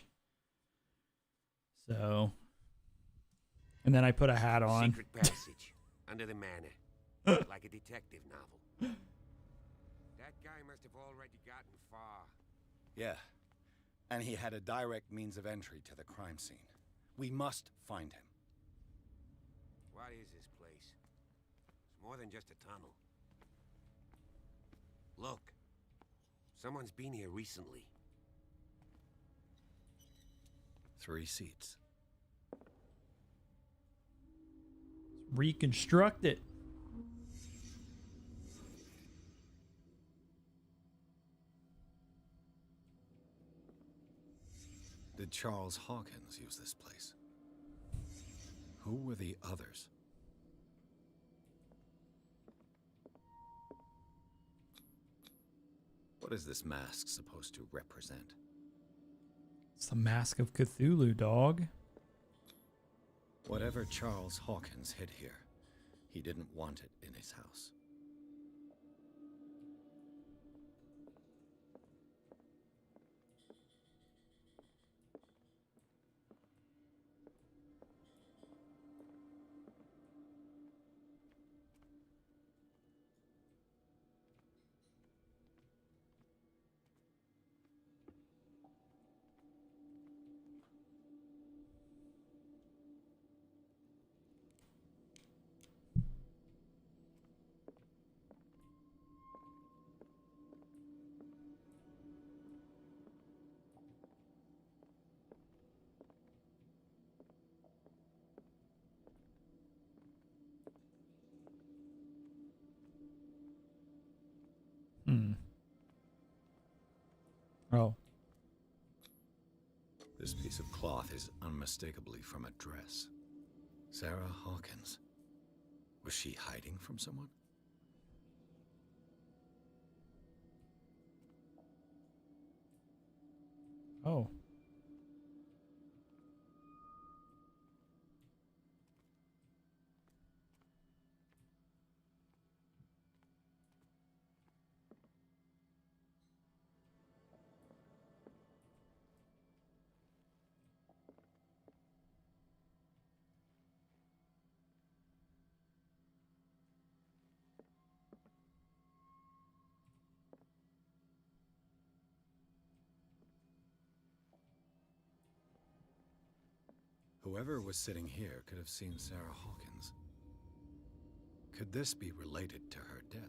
So, and then I put a hat on. Secret passage under the manor, like a detective novel. That guy must have already gotten far. Yeah, and he had a direct means of entry to the crime scene. We must find him. What is this place? It's more than just a tunnel. Look, someone's been here recently. 3 seats. Reconstruct it. Did Charles Hawkins use this place? Who were the others? What is this mask supposed to represent? It's the Mask of Cthulhu, dog. Whatever Charles Hawkins hid here, he didn't want it in his house. Oh. This piece of cloth is unmistakably from a dress. Sarah Hawkins. Was she hiding from someone? Oh. Whoever was sitting here could have seen Sarah Hawkins. Could this be related to her death?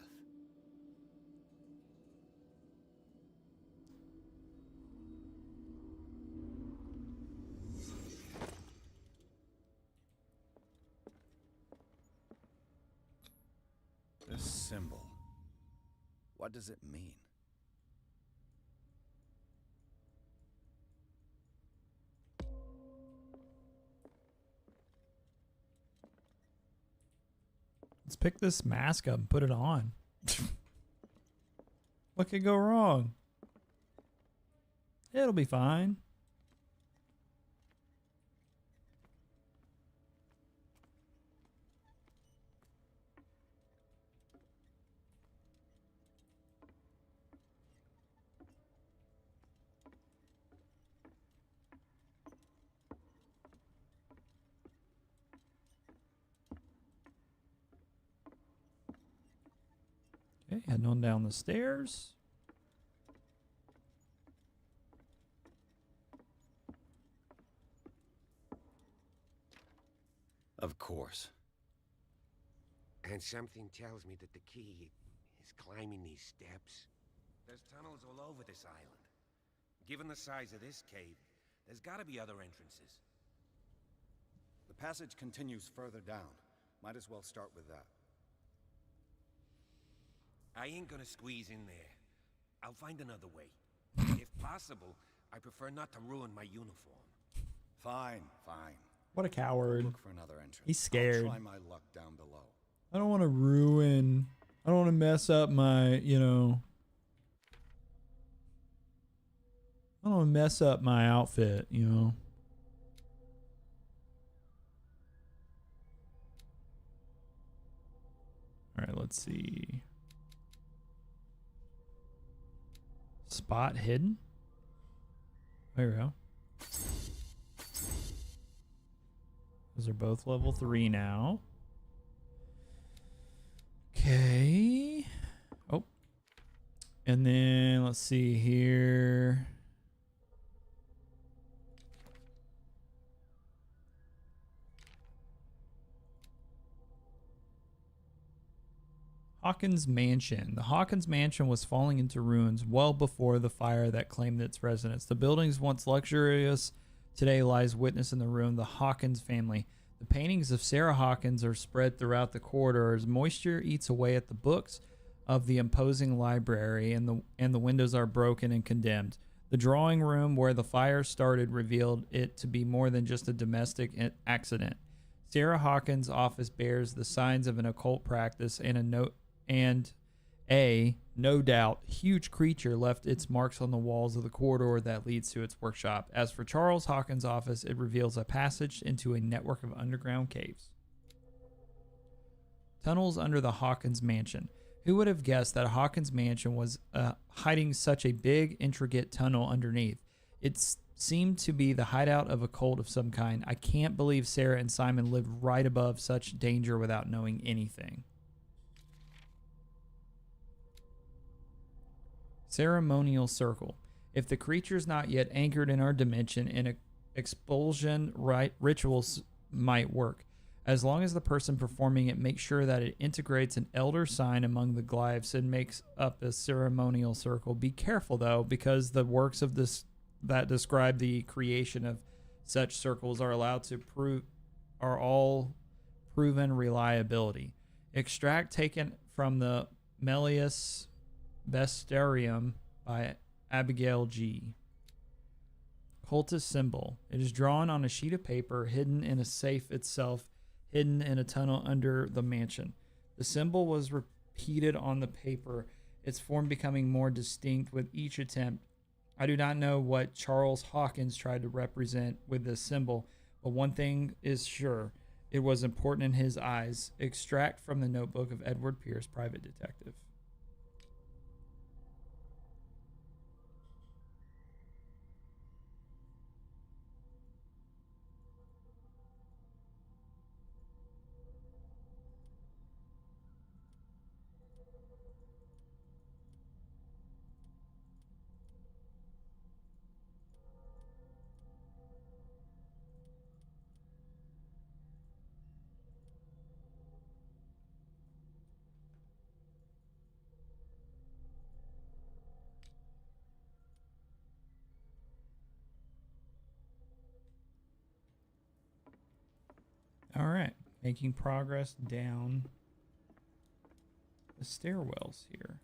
This symbol, what does it mean? Let's pick this mask up and put it on. What could go wrong? It'll be fine. Okay, heading on down the stairs. Of course. And something tells me that the key is climbing these steps. There's tunnels all over this island. Given the size of this cave, there's gotta be other entrances. The passage continues further down. Might as well start with that. I ain't gonna squeeze in there. I'll find another way. If possible, I prefer not to ruin my uniform. Fine, fine. What a coward. Look for another entrance. He's scared. I'll try my luck down below. I don't want to ruin. I don't want to mess up my, you know. I don't want to mess up my outfit, you know. right, let's see. Spot hidden. There we go. Those are both level 3 now. Okay. Oh. And then let's see here. Hawkins Mansion. The Hawkins Mansion was falling into ruins well before the fire that claimed its residents. The building's once luxurious today lies witness in the ruin of the Hawkins family. The paintings of Sarah Hawkins are spread throughout the corridor as moisture eats away at the books of the imposing library, and the windows are broken and condemned. The drawing room where the fire started revealed it to be more than just a domestic accident. Sarah Hawkins' office bears the signs of an occult practice, and no doubt, huge creature left its marks on the walls of the corridor that leads to its workshop. As for Charles Hawkins' office, it reveals a passage into a network of underground caves. Tunnels under the Hawkins Mansion. Who would have guessed that a Hawkins Mansion was hiding such a big, intricate tunnel underneath? It seemed to be the hideout of a cult of some kind. I can't believe Sarah and Simon lived right above such danger without knowing anything. Ceremonial circle. If the creature's not yet anchored in our dimension, an expulsion rituals might work. As long as the person performing it makes sure that it integrates an elder sign among the glyphs and makes up a ceremonial circle. Be careful though, because the works of this that describe the creation of such circles are all proven reliability. Extract taken from the Melius Bestarium by Abigail G. Cultist symbol. It is drawn on a sheet of paper, hidden in a safe itself, hidden in a tunnel under the mansion. The symbol was repeated on the paper, its form becoming more distinct with each attempt. I do not know what Charles Hawkins tried to represent with this symbol, but one thing is sure. It was important in his eyes. Extract from the notebook of Edward Pierce, private detective. All right, making progress down the stairwells here.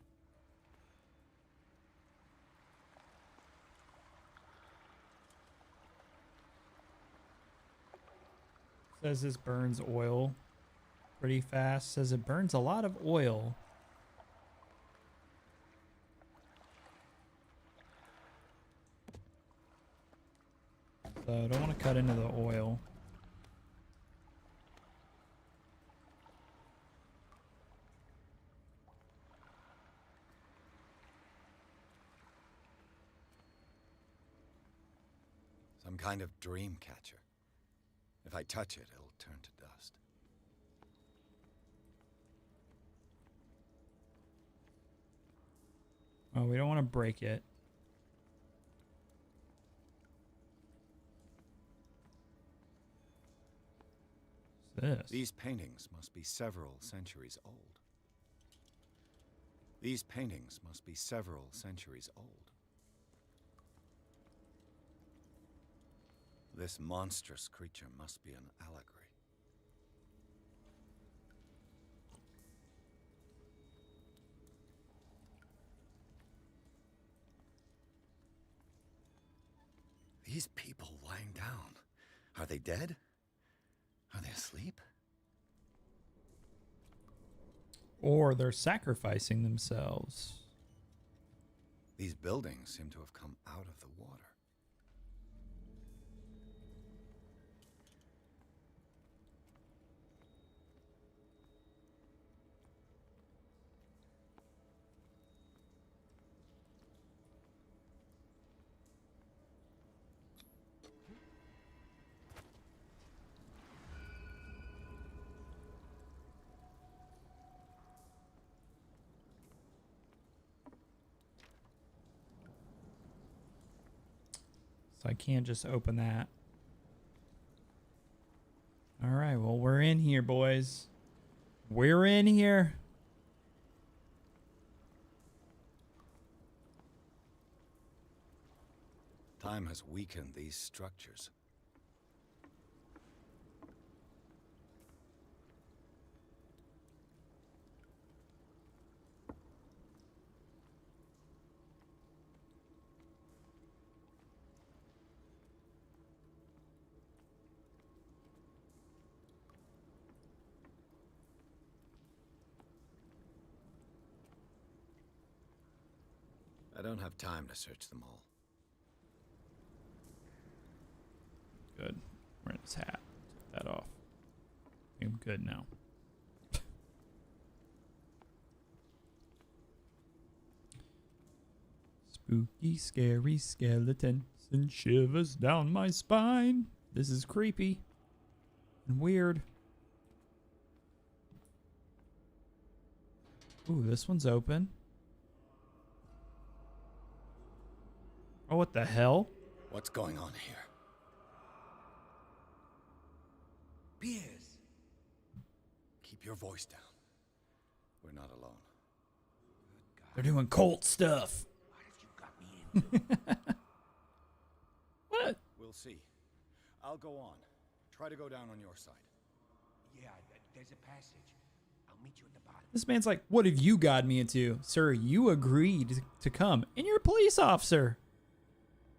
Says this burns oil pretty fast. Says it burns a lot of oil. So I don't want to cut into the oil. Some kind of dream catcher. If I touch it, it'll turn to dust. Oh, we don't want to break it. What's this? These paintings must be several centuries old. These paintings must be several centuries old. This monstrous creature must be an allegory. These people lying down, are they dead? Are they asleep? Or they're sacrificing themselves. These buildings seem to have come out of the water. So I can't just open that. All right, well, we're in here, boys. We're in here. Time has weakened these structures. I don't have time to search them all. Good. Wearing his hat. Take that off. I'm good now. Spooky, scary skeletons and shivers down my spine. This is creepy and weird. Ooh, this one's open. Oh, what the hell? What's going on here? Pierce! Keep your voice down. We're not alone. They're doing cult stuff. What? We'll see. I'll go on. Try to go down on your side. Yeah, there's a passage. I'll meet you at the bottom. This man's like, what have you got me into? Sir, you agreed to come, and you're a police officer.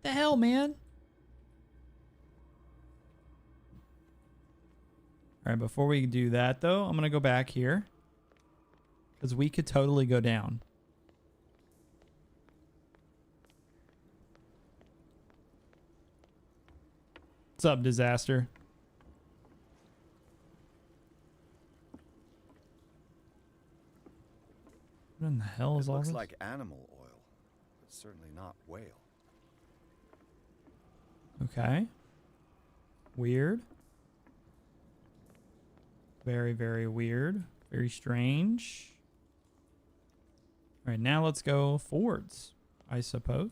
The hell, man? All right, before we do that, though, I'm going to go back here. Because we could totally go down. What's up, Disaster? What in the hell is all this? Looks like animal oil, but certainly not whale. Okay. Weird. Very, very weird. Very strange. All right, now let's go forwards, I suppose.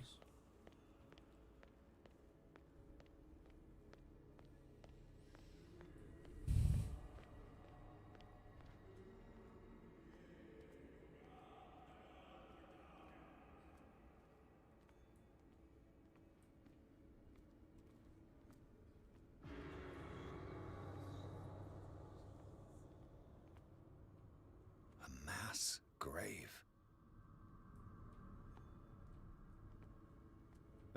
Grave.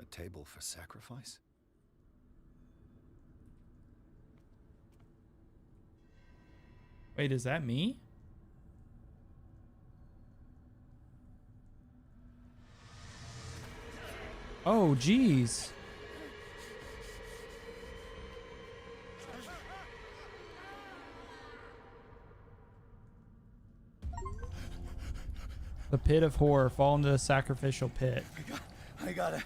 A table for sacrifice? Wait, is that me? Oh, geez. The pit of horror. Fall into the sacrificial pit. I gotta.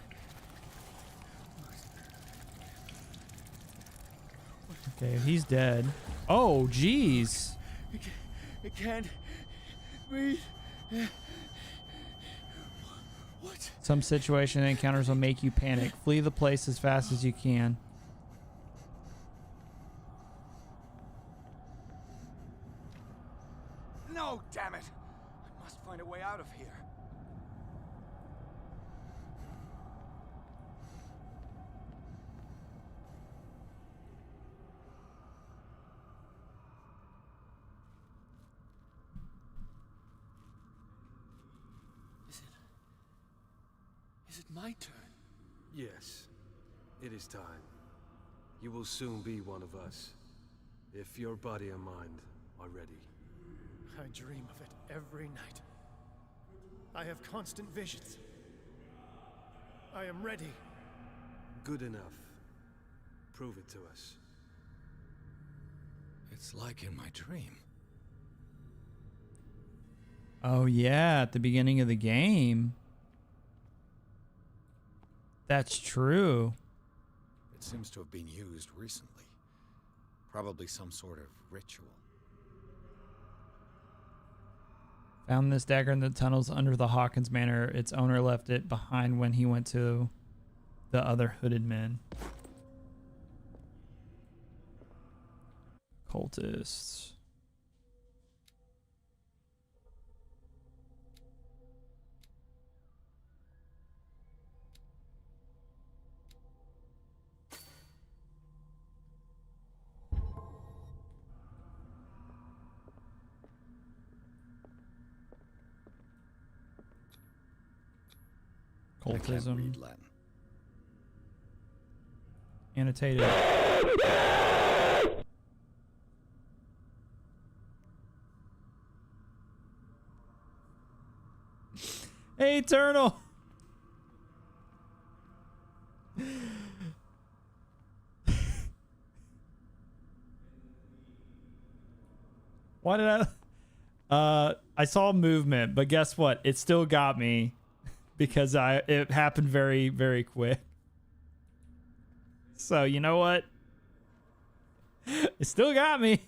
Okay, he's dead. Oh, jeez. I can't breathe. What? Some situation and encounters will make you panic. Flee the place as fast as you can. No, damn it! I must find a way out of here. Is it my turn? Yes, it is time. You will soon be one of us, if your body and mind are ready. I dream of it every night. I have constant visions. I am ready. Good enough. Prove it to us. It's like in my dream. Oh, yeah, at the beginning of the game. That's true. It seems to have been used recently. Probably some sort of ritual. Found this dagger in the tunnels under the Hawkins Manor. Its owner left it behind when he went to The other hooded men. Cultists. I can't Cultism. read Latin. Annotated. Hey, Eternal. Why did I saw movement, but guess what? It still got me because it happened very, very quick. So, you know what? It still got me.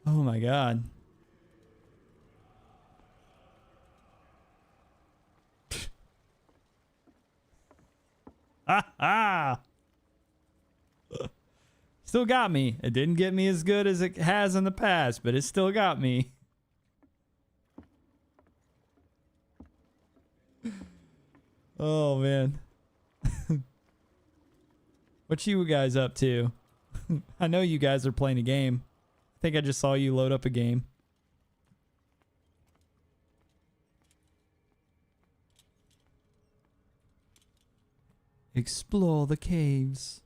Oh my god. Ah! Still got me. It didn't get me as good as it has in the past, but it still got me. Oh man. What you guys up to? I know you guys are playing a game. I think I just saw you load up a game. Explore the caves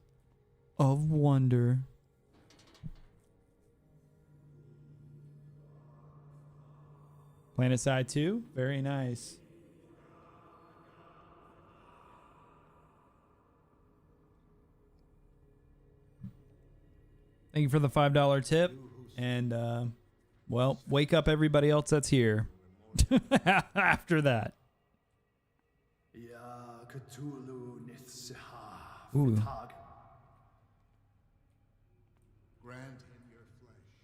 of wonder. Planet Side 2? Very nice. Thank you for the $5 tip. And, well, wake up everybody else that's here after that. Ooh.